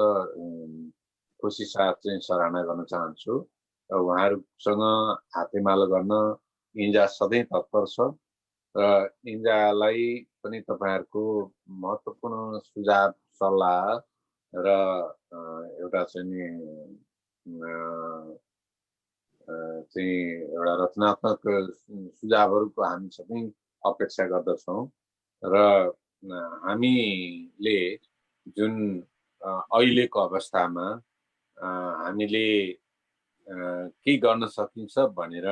S6: खुसी साथ चाहिँ सराहना गर्न चाहन्छु। र उहाँहरूसँग हातेमालो गर्न इन्जा सधैँ तत्पर छ र इन्जालाई पनि तपाईँहरूको महत्त्वपूर्ण सुझाव सल्लाह र एउटा चाहिँ एउटा रचनात्मक सुझावहरूको हामी सबै अपेक्षा गर्दछौँ र हामीले जुन अहिलेको अवस्थामा हामीले के गर्न सकिन्छ भनेर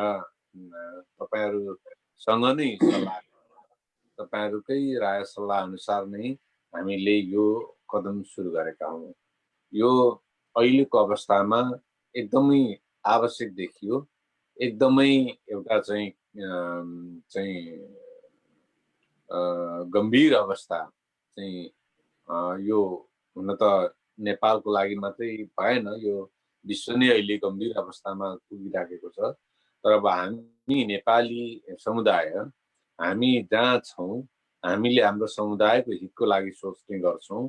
S6: तपाईँहरूसँग नै सल्लाह, तपाईँहरूकै राय सल्लाह अनुसार नै हामीले यो कदम सुरु गरेका हौँ। यो अहिलेको अवस्थामा एकदमै आवश्यक देखियो, एकदमै एउटा चाहिँ गम्भीर अवस्था चाहिँ यो हुन त नेपालको लागि मात्रै भएन, यो विश्व नै अहिले गम्भीर अवस्थामा पुगिराखेको छ। तर अब हामी नेपाली समुदाय हामी जहाँ छौँ हामीले हाम्रो समुदायको हितको लागि सोच्ने गर्छौँ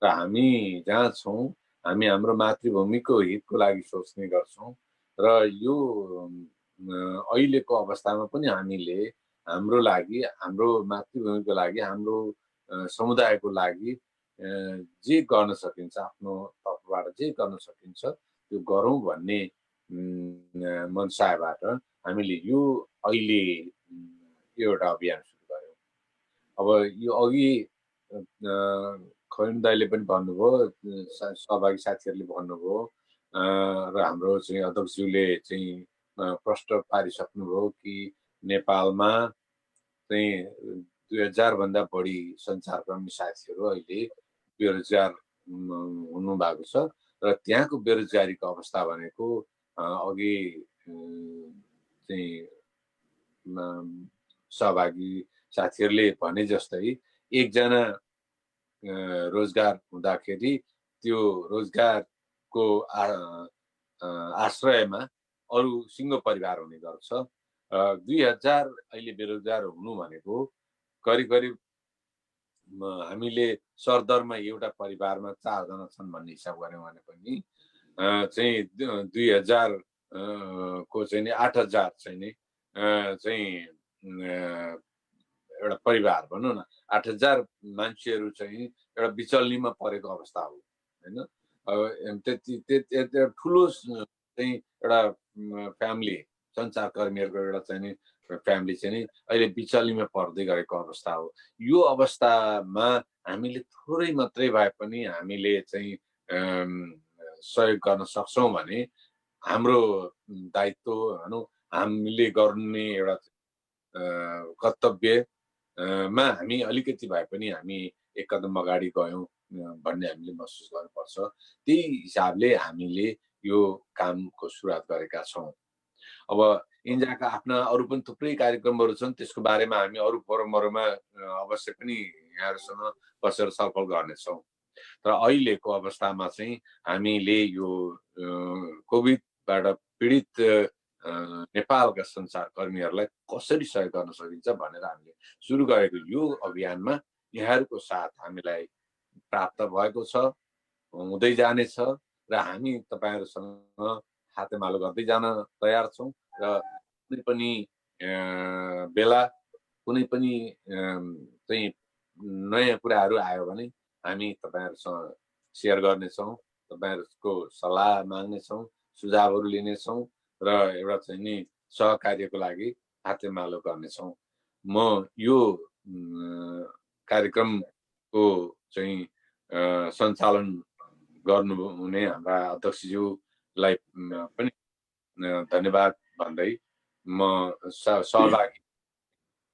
S6: र हामी जहाँ छौँ हामी हाम्रो मातृभूमिको हितको लागि सोच्ने गर्छौँ र यो अहिलेको अवस्थामा पनि हामीले हाम्रो लागि, हाम्रो मातृभूमिको लागि, हाम्रो समुदायको लागि जे गर्न सकिन्छ, आफ्नो तर्फबाट जे गर्न सकिन्छ त्यो गरौँ भन्ने मनसायबाट हामीले यो अहिले यो एउटा अभियान सुरु गर्यौँ। अब यो अघि खरेन दाइले पनि भन्नुभयो, सहभागी साथीहरूले भन्नुभयो र हाम्रो चाहिँ अध्यक्षज्यूले चाहिँ प्रश्न पारिसक्नुभयो कि नेपालमा चाहिँ 2000 भन्दा बढी सञ्चारकर्मी साथीहरू अहिले बेरोजगार हुनु भएको छ र त्यहाँको बेरोजगारीको अवस्था भनेको अघि चाहिँ सहभागी साथीहरूले भने जस्तै एकजना रोजगार हुँदाखेरि त्यो रोजगारको आश्रयमा अरू सिङ्गो परिवार हुने गर्छ। 2000 अहिले बेरोजगार हुनु भनेको करिब हामीले सरदरमा एउटा परिवारमा 4 जना छन् भन्ने हिसाब गर्यौँ भने पनि चाहिँ 2000 को चाहिँ नि 8000 चाहिँ नि एउटा परिवार भनौँ न, 8000 मान्छेहरू चाहिँ एउटा बिचल्लीमा परेको अवस्था हो हैन। त्यति ठुलो चाहिँ एउटा फ्यामिली, सञ्चारकर्मीहरूको एउटा चाहिँ नि फ्यामिली चाहिँ नि अहिले बिचल्लीमा पर्दै गरेको अवस्था हो। यो अवस्थामा हामीले थोरै मात्रै भए पनि हामीले चाहिँ सहयोग गर्न सक्छौँ भने हाम्रो दायित्व भनौँ, हामीले गर्ने एउटा कर्तव्यमा हामी अलिकति भए पनि हामी एक कदम अगाडि गयौँ भन्ने हामीले महसुस गर्नुपर्छ। त्यही हिसाबले हामीले यो कामको सुरुवात गरेका छौँ। अब इन्जाका आफ्ना अरू पनि थुप्रै कार्यक्रमहरू छन्, त्यसको बारेमा हामी अरू फोरमहरूमा अवश्य पनि यहाँहरूसँग बसेर छलफल गर्नेछौँ। तर अहिलेको अवस्थामा चाहिँ हामीले यो कोभिडबाट पीडित नेपालका सञ्चारकर्मीहरूलाई कसरी सहयोग गर्न सकिन्छ भनेर हामीले सुरु गरेको यो अभियानमा यहाँहरूको साथ हामीलाई प्राप्त भएको छ, हुँदै जानेछ र हामी तपाईँहरूसँग हातेमालो गर्दै जान तयार छौँ र कुनै पनि बेला कुनै पनि चाहिँ नयाँ कुराहरू आयो भने हामी तपाईँहरूसँग सेयर गर्नेछौँ, तपाईँहरूको सल्लाह माग्नेछौँ, सुझावहरू लिनेछौँ र एउटा चाहिँ नि सहकार्यको लागि हातेमालो गर्नेछौँ। म यो कार्यक्रमको चाहिँ सञ्चालन गर्नुहुने हाम्रा अध्यक्षज्यूलाई पनि धन्यवाद भन्दै म सहभागी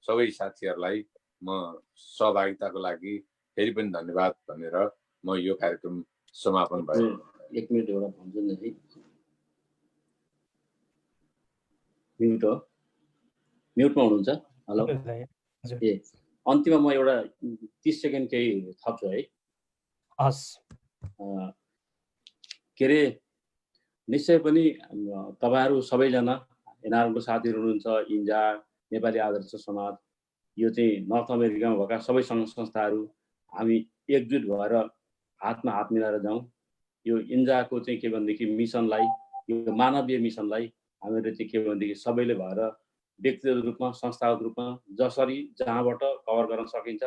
S6: सबै साथीहरूलाई म सहभागिताको लागि फेरि पनि धन्यवाद भनेर म यो कार्यक्रम समापन भयो।
S2: 1 मिनट एउटा भन्छु नि है, म्युटमा हुनुहुन्छ? हेलो, ए अन्तिममा म एउटा 30 सेकेन्ड केही थप्छु है।
S1: हस्,
S2: के अरे निश्चय पनि तपाईँहरू सबैजना एनआरएमको साथीहरू हुनुहुन्छ, इन्जा, नेपाली आदर्श समाज, यो चाहिँ नर्थ अमेरिकामा भएका सबै सङ्घ संस्थाहरू हामी एकजुट भएर हातमा हात मिलाएर जाउँ। यो इन्जाको चाहिँ के भनेदेखि मिसनलाई, यो मानवीय मिसनलाई हामीले चाहिँ के भनेदेखि सबैले भएर व्यक्तिगत रूपमा, संस्थागत रूपमा जसरी जहाँबाट कभर गर्न सकिन्छ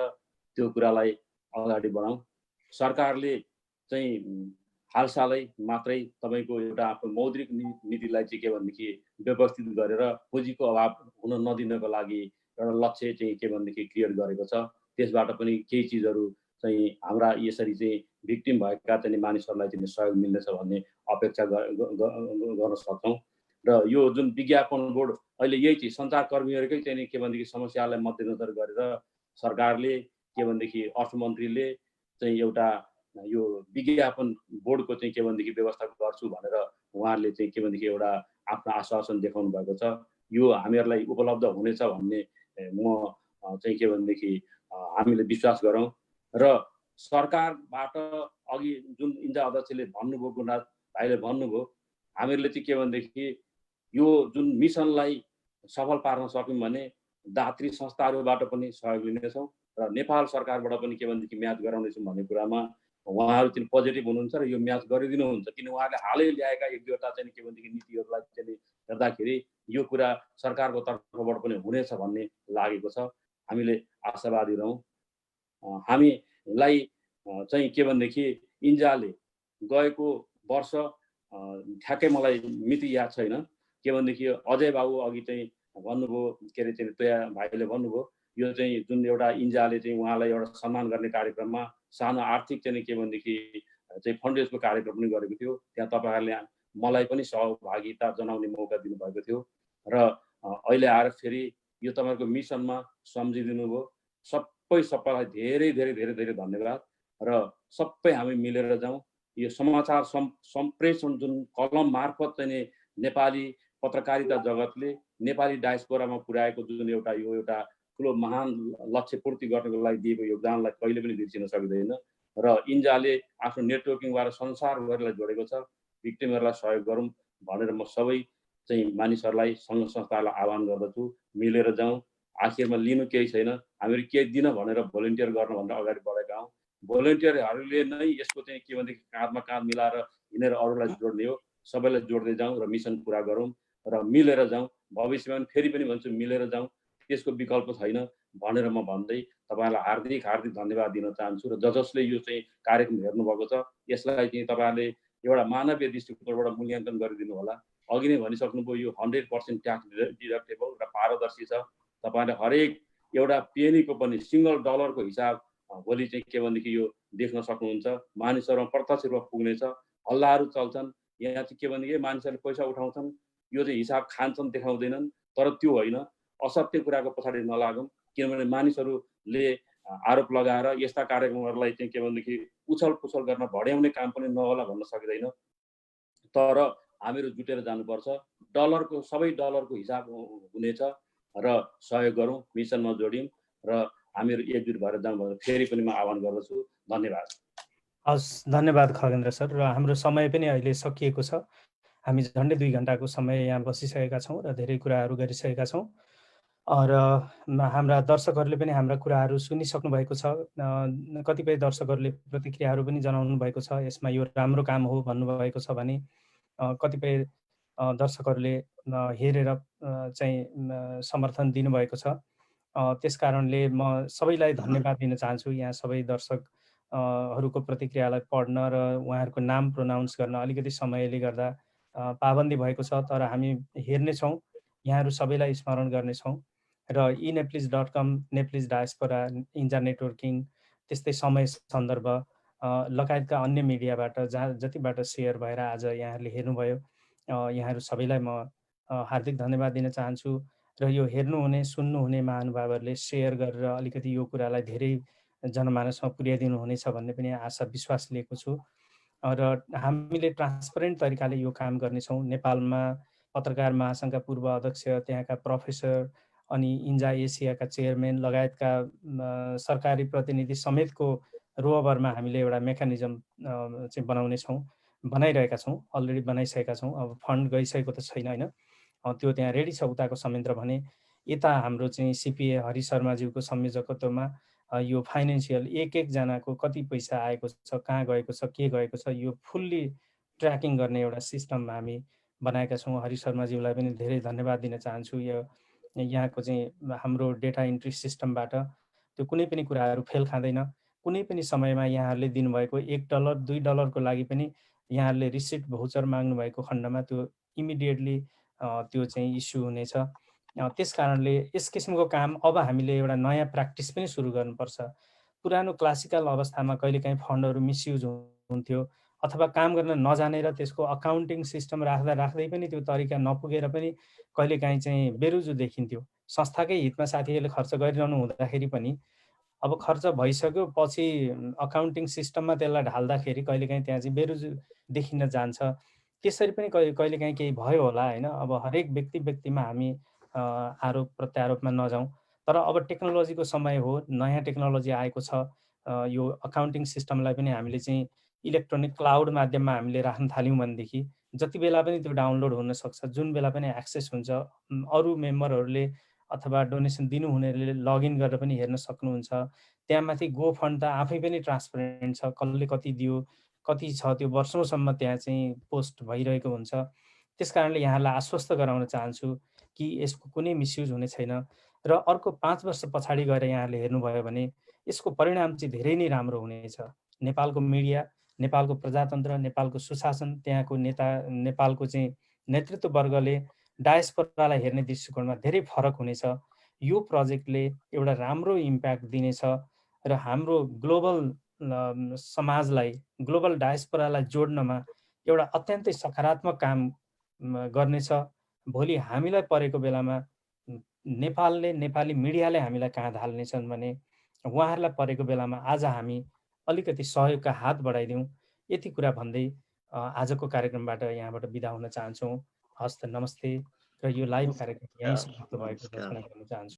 S2: त्यो कुरालाई अगाडि बढाउँ। सरकारले चाहिँ हालसालै मात्रै तपाईँको एउटा आफ्नो मौद्रिक नीतिलाई चाहिँ के भनेदेखि व्यवस्थित गरेर पुँजीको अभाव हुन नदिनको लागि एउटा लक्ष्य चाहिँ के भनेदेखि क्रिएट गरेको छ। त्यसबाट पनि केही चिजहरू चाहिँ हाम्रा यसरी चाहिँ भिक्टिम भएका चाहिँ मानिसहरूलाई चाहिँ सहयोग मिल्नेछ भन्ने अपेक्षा गर्न सक्छौँ। र यो जुन विज्ञापन बोर्ड अहिले यही चाहिँ सञ्चारकर्मीहरूकै चाहिँ के भनेदेखि समस्यालाई मध्यनजर गरेर सरकारले के भनेदेखि अर्थमन्त्रीले चाहिँ एउटा यो विज्ञापन बोर्डको चाहिँ के भनेदेखि व्यवस्था गर्छु भनेर उहाँहरूले चाहिँ के भनेदेखि एउटा आफ्नो आश्वासन देखाउनु भएको छ। यो हामीहरूलाई उपलब्ध हुनेछ भन्ने म चाहिँ के भनेदेखि हामीले विश्वास गरौँ र सरकारबाट अघि जुन इन्जा अध्यक्षले भन्नुभयो, गुणराज भाइले भन्नुभयो, हामीहरूले चाहिँ के भनेदेखि यो जुन मिसनलाई सफल पार्न सक्यौँ भने दात्री संस्थाहरूबाट पनि सहयोग लिनेछौँ र नेपाल सरकारबाट पनि के भनेदेखि म्याच गराउनेछौँ भन्ने कुरामा उहाँहरू चाहिँ पोजिटिभ हुनुहुन्छ र यो म्याच गरिदिनुहुन्छ। किन उहाँहरूले हालै ल्याएका 1-2वटा चाहिँ के भनेदेखि नीतिहरूलाई चाहिँ हेर्दाखेरि यो कुरा सरकारको तर्फबाट पनि हुनेछ भन्ने लागेको छ। हामीले आशावादी रहौँ। हामीलाई चाहिँ के भनेदेखि इन्जाले गएको वर्ष ठ्याक्कै मलाई मिति याद छैन, के भनेदेखि अजय बाबु अघि चाहिँ भन्नुभयो, के अरे चाहिँ तोया भाइले भन्नुभयो, यो चाहिँ जुन एउटा इन्जाले चाहिँ उहाँलाई एउटा सम्मान गर्ने कार्यक्रममा सानो आर्थिक चाहिँ के भनेदेखि चाहिँ फन्डरेजको कार्यक्रम पनि गरेको थियो। त्यहाँ तपाईँहरूले मलाई पनि सहभागिता जनाउने मौका दिनुभएको थियो र अहिले आएर फेरि यो तपाईँहरूको मिसनमा सम्झिदिनु भयो। सबैलाई धेरै धेरै धेरै धेरै धन्यवाद र सबै हामी मिलेर जाउँ। यो समाचार सम्प्रेषण जुन कलम मार्फत चाहिँ नेपाली पत्रकारिता जगतले नेपाली डायस्पोरामा पुर्याएको जुन एउटा यो एउटा ठुलो महान लक्ष्य पूर्ति गर्नको लागि दिएको योगदानलाई कहिले पनि बिर्सिन सकिँदैन र इन्जाले आफ्नो नेटवर्किङबाट संसारभरिलाई जोडेको छ। भिक्टिमहरूलाई सहयोग गरौँ भनेर म सबै चाहिँ मानिसहरूलाई सङ्घ संस्थाहरूलाई आह्वान गर्दछु, मिलेर जाउँ। आखिरमा लिनु केही छैन, हामीहरू केही दिन भनेर भोलिन्टियर गर्न भनेर अगाडि बढेका हौँ। भोलिन्टियरहरूले नै यसको चाहिँ के भनेदेखि काँधमा काँध मिलाएर हिँडेर अरूलाई जोड्ने हो। सबैलाई जोड्दै जाउँ र मिसन पुरा गरौँ र मिलेर जाउँ। भविष्यमा पनि फेरि पनि भन्छु, मिलेर जाउँ, त्यसको विकल्प छैन भनेर म भन्दै तपाईँहरूलाई हार्दिक हार्दिक धन्यवाद दिन चाहन्छु र जसले यो चाहिँ कार्यक्रम हेर्नुभएको छ यसलाई चाहिँ तपाईँहरूले एउटा मानवीय दृष्टिकोणबाट मूल्याङ्कन गरिदिनु होला। अघि नै भनिसक्नुभयो, यो 100% ट्याक्स डिडक्टेबल र पारदर्शी छ। तपाईँले हरेक एउटा पेनीको पनि सिङ्गल डलरको हिसाब भोलि चाहिँ के भनेदेखि यो देख्न सक्नुहुन्छ। मानिसहरूमा प्रत्यक्ष रूपमा पुग्नेछ। हल्लाहरू चल्छन्, यहाँ चाहिँ के भनेदेखि मानिसहरूले पैसा उठाउँछन्, यो चाहिँ हिसाब खान्छन्, देखाउँदैनन्। तर त्यो होइन, असत्य कुराको पछाडि नलागौँ, किनभने मानिसहरूले आरोप लगाएर यस्ता कार्यक्रमहरूलाई चाहिँ के भनेदेखि उछल पुछल गर्न भड्याउने काम पनि नहोला भन्न सकिँदैन। तर हामीहरू जुटेर जानुपर्छ। सबै डलरको हिसाब हुनेछ र सहयोग गरौँ, मिसनमा जोड्यौँ र हामीहरू एकजुट भएर जाउँ भनेर फेरि पनि म आह्वान गर्दछु। धन्यवाद।
S1: हस्, धन्यवाद खगेन्द्र सर। र हाम्रो समय पनि अहिले सकिएको छ। हामी झन्डै 2 घन्टाको समय यहाँ बसिसकेका छौँ र धेरै कुराहरू गरिसकेका छौँ। र हाम्रा दर्शकहरूले पनि हाम्रा कुराहरू सुनिसक्नु भएको छ। कतिपय दर्शकहरूले प्रतिक्रियाहरू पनि जनाउनु भएको छ, यसमा यो राम्रो काम हो भन्नुभएको छ भने कतिपय दर्शकहरूले हेरेर चाहिँ समर्थन दिनुभएको छ। त्यसकारणले म सबैलाई धन्यवाद दिन चाहन्छु। यहाँ सबै दर्शकहरूको प्रतिक्रियालाई पढ्न र उहाँहरूको नाम प्रोनाउन्स गर्न अलिकति समयले गर्दा पाबन्दी भएको छ, तर हामी हेर्नेछौँ, यहाँहरू सबैलाई स्मरण गर्नेछौँ र eNeplis.com, नेप्लिज डायस्पोरा, इन्जा नेटवर्किङ, त्यस्तै समय सन्दर्भ लगायतका अन्य मिडियाबाट जतिबाट सेयर भएर आज यहाँहरूले हेर्नुभयो, यहाँहरू सबैलाई म हार्दिक धन्यवाद दिन चाहन्छु। र यो हेर्नुहुने सुन्नुहुने महानुभावहरूले सेयर गरेर अलिकति यो कुरालाई धेरै जनमानसमा पुर्याइदिनु हुनेछ भन्ने पनि आशा विश्वास लिएको छु। र हामीले ट्रान्सपरेन्ट तरिकाले यो काम गर्नेछौँ। नेपालमा पत्रकार महासङ्घका पूर्व अध्यक्ष, त्यहाँका प्रोफेसर, अनि इन्जा एसियाका चेयरम्यान लगायतका सरकारी प्रतिनिधि समेतको रोअबरमा हामीले एउटा मेकानिजम चाहिँ बनाइरहेका छौँ, अलरेडी बनाइसकेका छौँ। अब फन्ड गइसकेको त छैन होइन, त्यो त्यहाँ रेडी छ उताको संयन्त्र भने। यता हाम्रो चाहिँ सिपिए हरि शर्माज्यूको संयोजकत्वमा यो फाइनेन्सियल एकजनाको कति पैसा आएको छ, कहाँ गएको छ, के गएको छ, यो फुल्ली ट्र्याकिङ गर्ने एउटा सिस्टम हामी बनाएका छौँ। हरि शर्माज्यूलाई पनि धेरै धन्यवाद दिन चाहन्छु। यो यहाँको चाहिँ हाम्रो डेटा इन्ट्री सिस्टमबाट त्यो कुनै पनि कुराहरू फेल खाँदैन। कुनै पनि समयमा यहाँहरूले दिनुभएको $1, $2 लागि पनि यहाँहरूले रिसिट भौचर माग्नुभएको खण्डमा त्यो इमिडिएटली त्यो चाहिँ इस्यु हुनेछ। त्यस कारणले यस किसिमको काम अब हामीले एउटा नयाँ प्र्याक्टिस पनि सुरु गर्नुपर्छ। पुरानो क्लासिकल अवस्थामा कहिलेकाहीँ फन्डहरू मिसयुज हुन्थ्यो, अथवा काम गर्न नजानेर त्यसको अकाउन्टिङ सिस्टम राख्दै पनि त्यो तरिका नपुगेर पनि कहिलेकाहीँ चाहिँ बेरुजु देखिन्थ्यो। संस्थाकै हितमा साथीहरूले खर्च गरिरहनु हुँदाखेरि पनि अब खर्च भइसक्यो, पछि अकाउन्टिङ सिस्टममा त्यसलाई ढाल्दाखेरि कहिलेकाहीँ त्यहाँ चाहिँ बेरुजु देखिन जान्छ। त्यसरी पनि कहिलेकाहीँ केही भयो होला होइन। अब हरेक व्यक्तिमा हामी आरोप प्रत्यारोपमा नजाउँ, तर अब टेक्नोलोजीको समय हो, नयाँ टेक्नोलोजी आएको छ। यो अकाउन्टिङ सिस्टमलाई पनि हामीले चाहिँ इलेक्ट्रोनिक क्लाउड माध्यममा हामीले राख्न थाल्यौँ भनेदेखि जति बेला पनि त्यो डाउनलोड हुन सक्छ, जुन बेला पनि एक्सेस हुन्छ। अरू मेम्बरहरूले अथवा डोनेसन दिनुहुनेहरूले लगइन गरेर पनि हेर्न सक्नुहुन्छ। त्यहाँ माथि गो फन्ड त आफै पनि ट्रान्सपरेन्ट छ, कसले कति दियो, कति छ, त्यो वर्षौँसम्म त्यहाँ चाहिँ पोस्ट भइरहेको हुन्छ। त्यस कारणले यहाँलाई आश्वस्त गराउन चाहन्छु कि यसको कुनै मिसयुज हुने छैन। र अर्को 5 वर्ष पछाडि गएर यहाँहरूले हेर्नुभयो भने यसको परिणाम चाहिँ धेरै नै राम्रो हुनेछ। नेपालको मिडिया, नेपालको प्रजातन्त्र, नेपालको सुशासन, त्यहाँको नेता, नेपालको चाहिँ नेतृत्व वर्गले डायस्पोरालाई हेर्ने दृष्टिकोणमा धेरै फरक हुनेछ। यो प्रोजेक्टले एउटा राम्रो इम्प्याक्ट दिनेछ र हाम्रो ग्लोबल समाजलाई, ग्लोबल डायस्पोरालाई जोड्नमा एउटा अत्यन्तै सकारात्मक काम गर्नेछ। भोलि हामीलाई परेको बेलामा नेपालले, नेपाली मिडियाले हामीलाई कहाँ हाल्नेछन् भने उहाँहरूलाई परेको बेलामा आज हामी अलिकति सहयोगका हात बढाइदिउँ। यति कुरा भन्दै आजको कार्यक्रमबाट यहाँबाट बिदा हुन चाहन्छौँ। हस्त, नमस्ते। र यो लाइभ कार्यक्रम यहीँ समाप्त भएको घोषणा गर्न चाहन्छु।